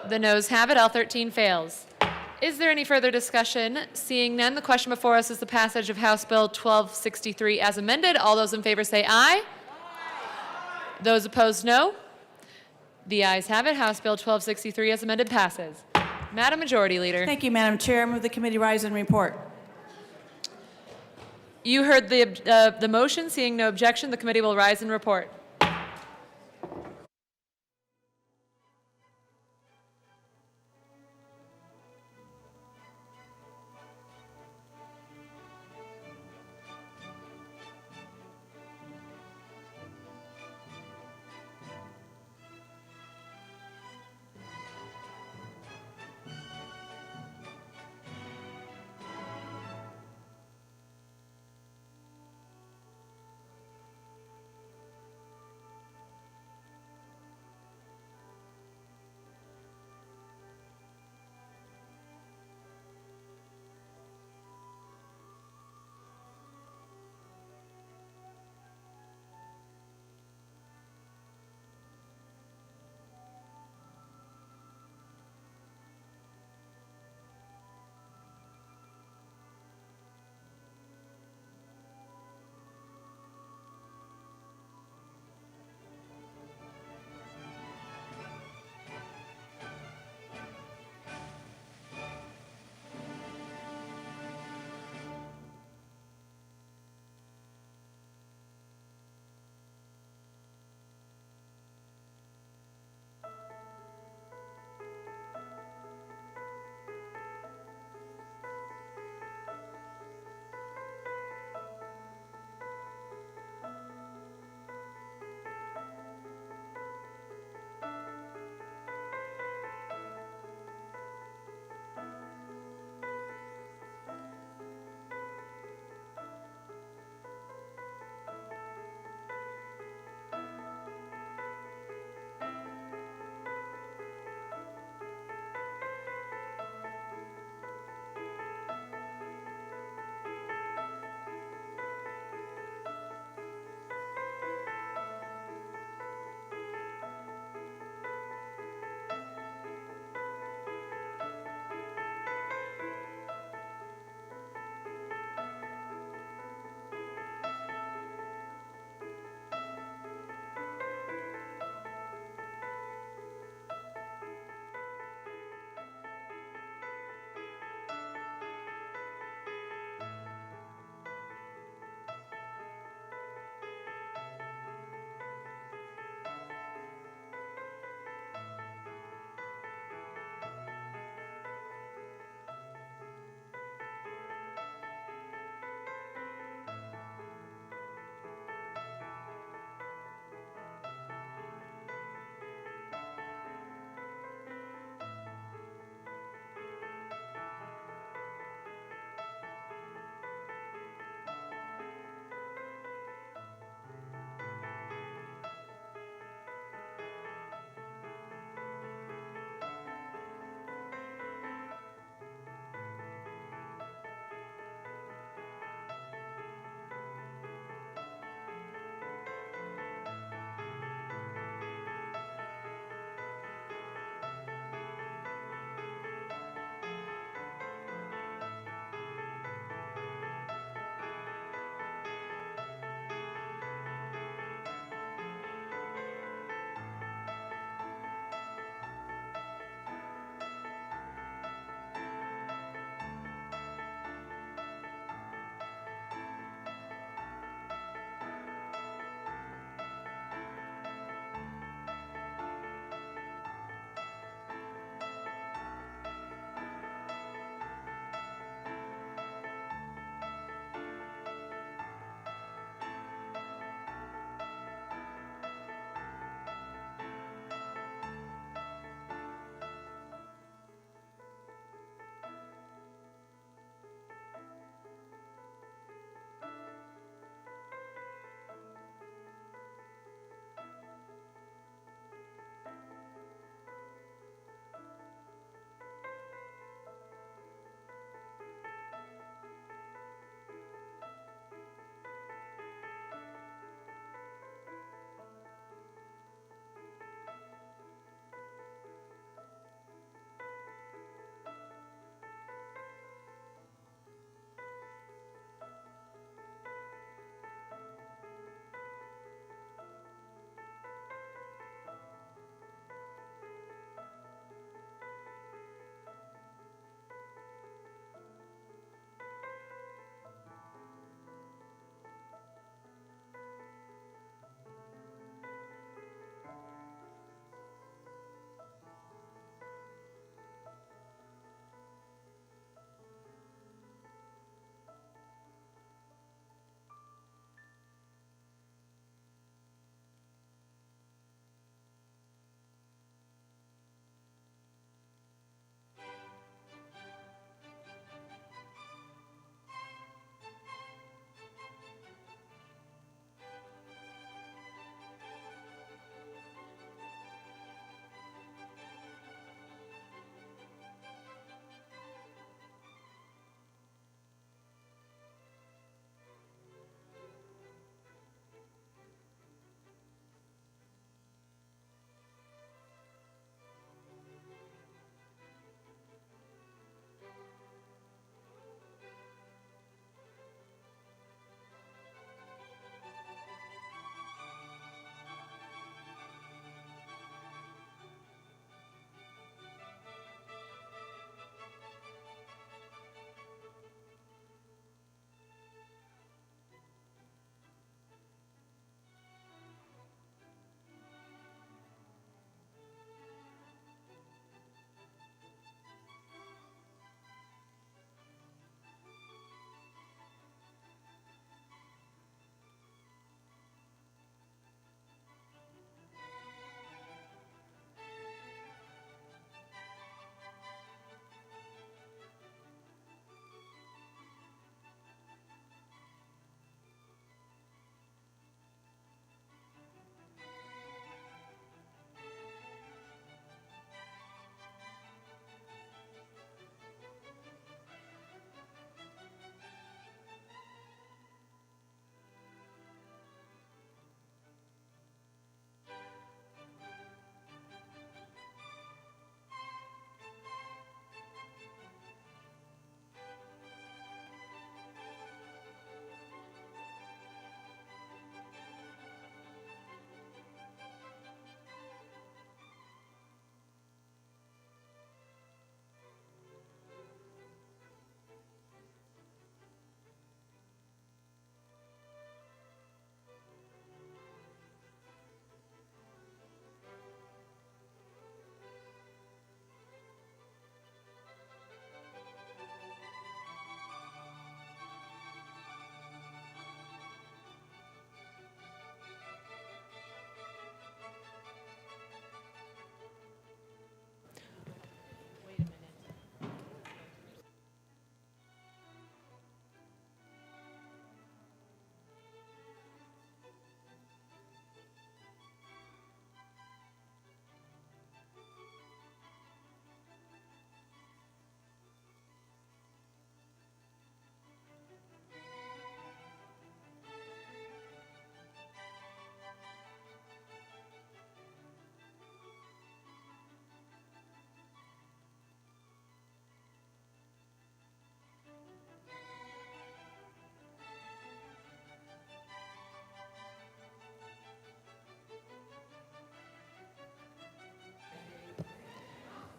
The noes have it. L13 fails. Is there any further discussion? Seeing none, the question before us is the passage of House Bill 1263 as amended. All those in favor say aye. Those opposed, no. The ayes have it. House Bill 1263 as amended passes. Madam Majority Leader. Thank you, Madam Chair. I move the committee rise and report. You heard the motion. Seeing no objection, the committee will rise and report.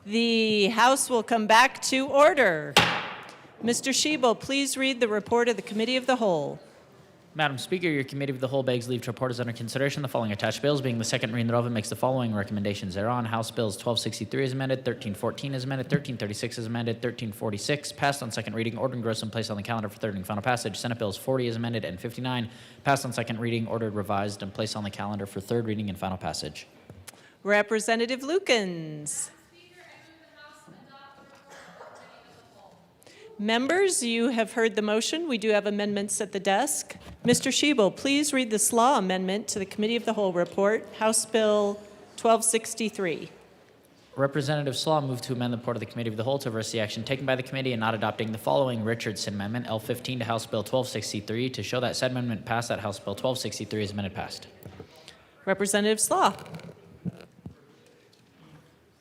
The House will come back to order. Mr. Shebel, please read the report of the Committee of the Whole. Madam Speaker, your Committee of the Whole begs leave to report as under consideration the following attached bills, being the second reading thereof, and makes the following recommendations thereon. House Bills 1263 is amended, 1314 is amended, 1336 is amended, 1346 passed on second reading, ordered, engrossed, and placed on the calendar for third and final passage. Senate Bills 40 is amended, and 59 passed on second reading, ordered, revised, and placed on the calendar for third reading and final passage. Representative Lukens. Members, you have heard the motion. We do have amendments at the desk. Mr. Shebel, please read the SLAW amendment to the Committee of the Whole report, House Bill 1263. Representative Slaw moved to amend the report of the Committee of the Whole to reverse the action taken by the committee in not adopting the following Richardson Amendment, L15 to House Bill 1263, to show that said amendment passed, that House Bill 1263 is amended passed. Representative Slaw.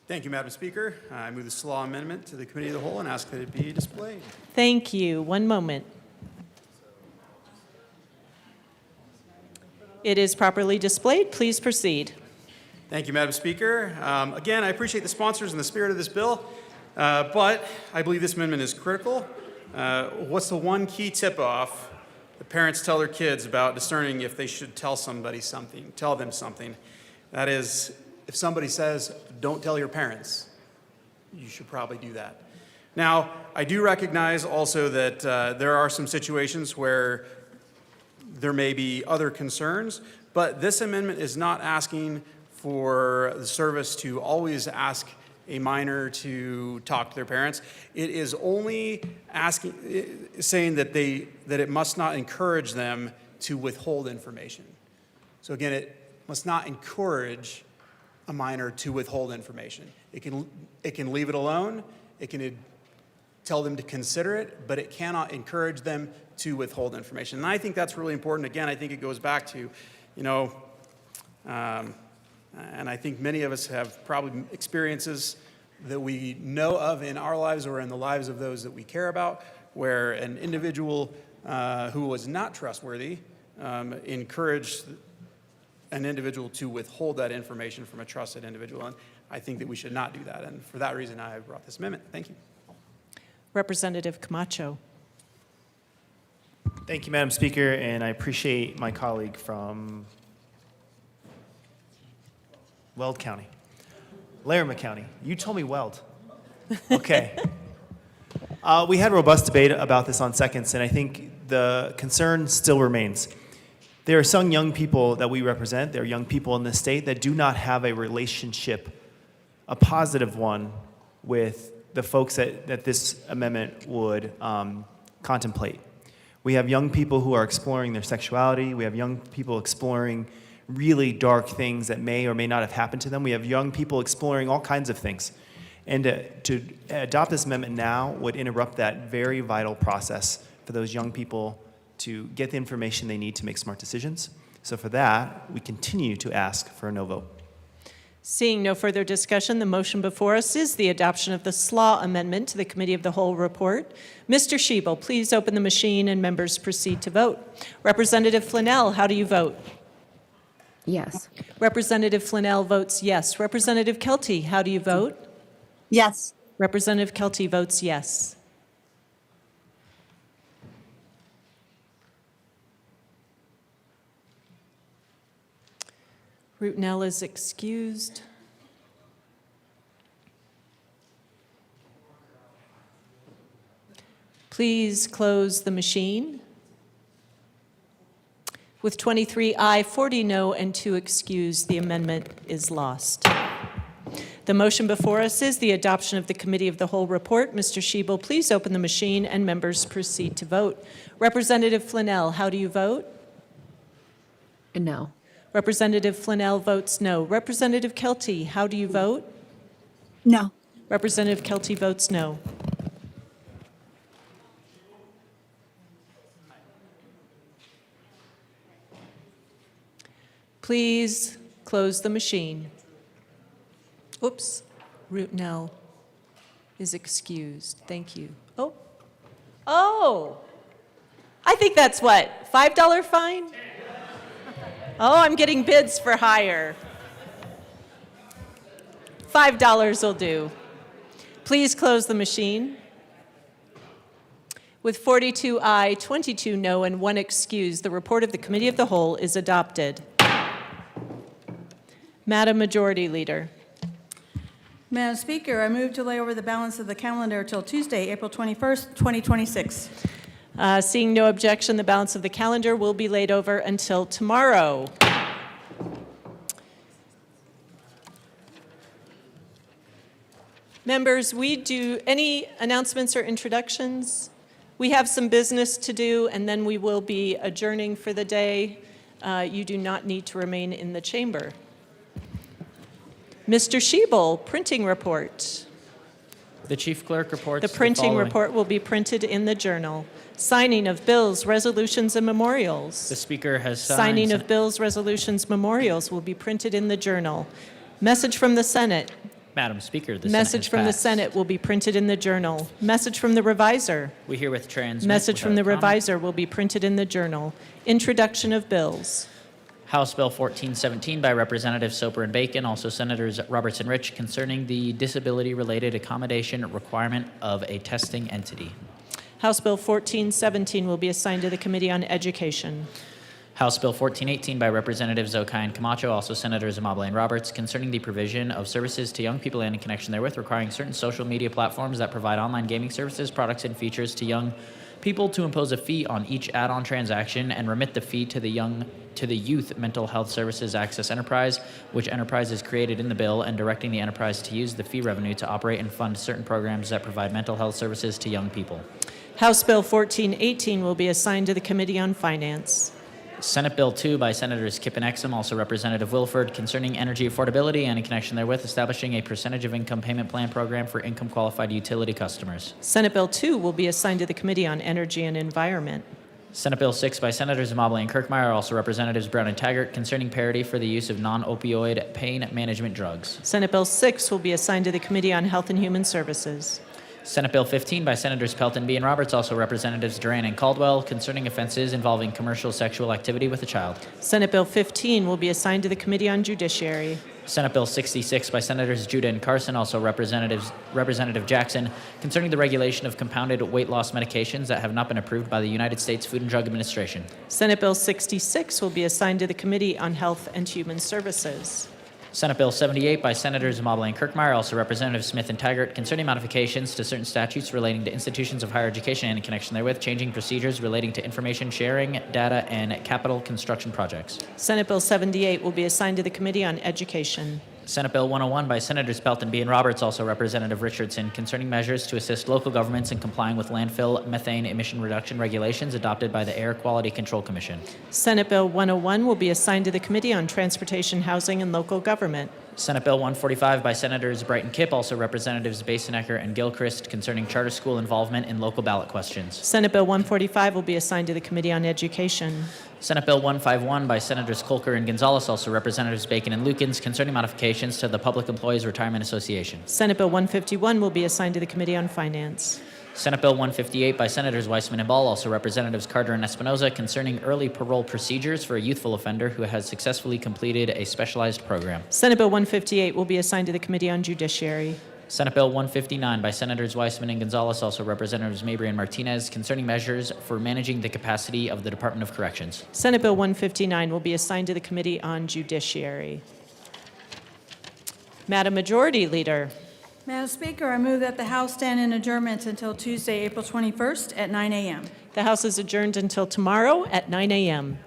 Thank you, Madam Speaker. I move the SLAW amendment to the Committee of the Whole and ask that it be displayed. Thank you. One moment. It is properly displayed. Please proceed. Thank you, Madam Speaker. Again, I appreciate the sponsors and the spirit of this bill, but I believe this amendment is critical. What's the one key tip-off that parents tell their kids about discerning if they should tell somebody something, tell them something? That is, if somebody says, don't tell your parents, you should probably do that. Now, I do recognize also that there are some situations where there may be other concerns, but this amendment is not asking for the service to always ask a minor to talk to their parents. It is only saying that it must not encourage them to withhold information. So again, it must not encourage a minor to withhold information. It can leave it alone. It can tell them to consider it, but it cannot encourage them to withhold information. And I think that's really important. Again, I think it goes back to, and I think many of us have probably experiences that we know of in our lives or in the lives of those that we care about, where an individual who was not trustworthy encouraged an individual to withhold that information from a trusted individual. And I think that we should not do that. And for that reason, I brought this amendment. Thank you. Representative Camacho. Thank you, Madam Speaker, and I appreciate my colleague from Weld County. Larimer County. You told me Weld. Okay. We had a robust debate about this on seconds, and I think the concern still remains. There are some young people that we represent, there are young people in this state that do not have a relationship, a positive one, with the folks that this amendment would contemplate. We have young people who are exploring their sexuality. We have young people exploring really dark things that may or may not have happened to them. We have young people exploring all kinds of things. And to adopt this amendment now would interrupt that very vital process for those young people to get the information they need to make smart decisions. So for that, we continue to ask for a no vote. Seeing no further discussion, the motion before us is the adoption of the SLAW amendment to the Committee of the Whole report. Mr. Shebel, please open the machine and members proceed to vote. Representative Flanell, how do you vote? Yes. Representative Flanell votes yes. Representative Kelty, how do you vote? Yes. Representative Kelty votes yes. Rootnell is excused. Please close the machine. With 23 aye, 40 no, and 2 excused, the amendment is lost. The motion before us is the adoption of the Committee of the Whole report. Mr. Shebel, please open the machine and members proceed to vote. Representative Flanell, how do you vote? No. Representative Flanell votes no. Representative Kelty, how do you vote? No. Representative Kelty votes no. Please close the machine. Oops, Rootnell is excused. Thank you. Oh, I think that's what, $5 fine? Oh, I'm getting bids for higher. $5 will do. Please close the machine. With 42 aye, 22 no, and 1 excuse, the report of the Committee of the Whole is adopted. Madam Majority Leader. Madam Speaker, I move to lay over the balance of the calendar till Tuesday, April 21st, 2026. Seeing no objection, the balance of the calendar will be laid over until tomorrow. Members, we do any announcements or introductions? We have some business to do, and then we will be adjourning for the day. You do not need to remain in the chamber. Mr. Schiebel, printing report. The chief clerk reports The printing following. report will be printed in the journal. Signing of bills, resolutions, and memorials. The speaker has signed. Signing of bills, resolutions, memorials will be printed in the journal. Message from the Senate. Madam Speaker, the Message Senate from the has passed. Senate will be printed in the journal. Message from the reviser. We herewith transmit. Message from the without comment. reviser will be printed in the journal. Introduction of bills. House Bill 1417 by Representatives Soper and Bacon, also Senators Roberts and Rich, concerning the disability-related accommodation requirement of a testing entity. House Bill 1417 will be assigned to the Committee on Education. House Bill 1418 by Representatives Okai and Camacho, also Senators Amable and Roberts, concerning the provision of services to young people and in connection therewith, requiring certain social media platforms that provide online gaming services, products, and features to young people to impose a fee on each add-on transaction and remit the fee to the Youth Mental Health Services Access Enterprise, which enterprise is created in the bill, and directing the enterprise to use the fee revenue to operate and fund certain programs that provide mental health services to young people. House Bill 1418 will be assigned to the Committee on Finance. Senate Bill 2 by Senators Kipp and Exum, also Representative Wilford, concerning energy affordability and in connection therewith establishing a percentage of income payment plan program for income-qualified utility customers. Senate Bill 2 will be assigned to the Committee on Energy and Environment. Senate Bill 6 by Senators Amable and Kirkmeyer, also Representatives Brown and Taggart, concerning parity for the use of non-opioid pain management drugs. Senate Bill 6 will be assigned to the Committee on Health and Human Services. Senate Bill 15 by Senators Pelton B. and Roberts, also Representatives Duran and Caldwell, concerning offenses involving commercial sexual activity with a child. Senate Bill 15 will be assigned to the Committee on Judiciary. Senate Bill 66 by Senators Judah and Carson, also Representative Jackson, concerning the regulation of compounded weight loss medications that have not been approved by the United States Food and Drug Administration. Senate Bill 66 will be assigned to the Committee on Health and Human Services. Senate Bill 78 by Senators Amable and Kirkmeyer, also Representatives Smith and Taggart, concerning modifications to certain statutes relating to institutions of higher education and in connection therewith, changing procedures relating to information sharing, data, and capital construction projects. Senate Bill 78 will be assigned to the Committee on Education. Senate Bill 101 by Senators Pelton B. and Roberts, also Representative Richardson, concerning measures to assist local governments in complying with landfill methane emission reduction regulations adopted by the Air Quality Control Commission. Senate Bill 101 will be assigned to the Committee on Transportation, Housing, and Local Government. Senate Bill 145 by Senators Bright and Kipp, also Representatives Basenecker and Gilchrist, concerning charter school involvement in local ballot questions. Senate Bill 145 will be assigned to the Committee on Education. Senate Bill 151 by Senators Kolker and Gonzalez, also Representatives Bacon and Lukens, concerning modifications to the Public Employees Retirement Association. Senate Bill 151 will be assigned to the Committee on Finance. Senate Bill 158 by Senators Weissman and Ball, also Representatives Carter and Espinoza, concerning early parole procedures for a youthful offender who has successfully completed a specialized program. Senate Bill 158 will be assigned to the Committee on Judiciary. Senate Bill 159 by Senators Weissman and Gonzalez, also Representatives Mabry and Martinez, concerning measures for managing the capacity of the Department of Corrections. Senate Bill 159 will be assigned to the Committee on Judiciary. Madam Majority Leader. Madam Speaker, I move that the House stand in adjournment until Tuesday, April 21st at 9 a.m. The House is adjourned until tomorrow at 9 a.m.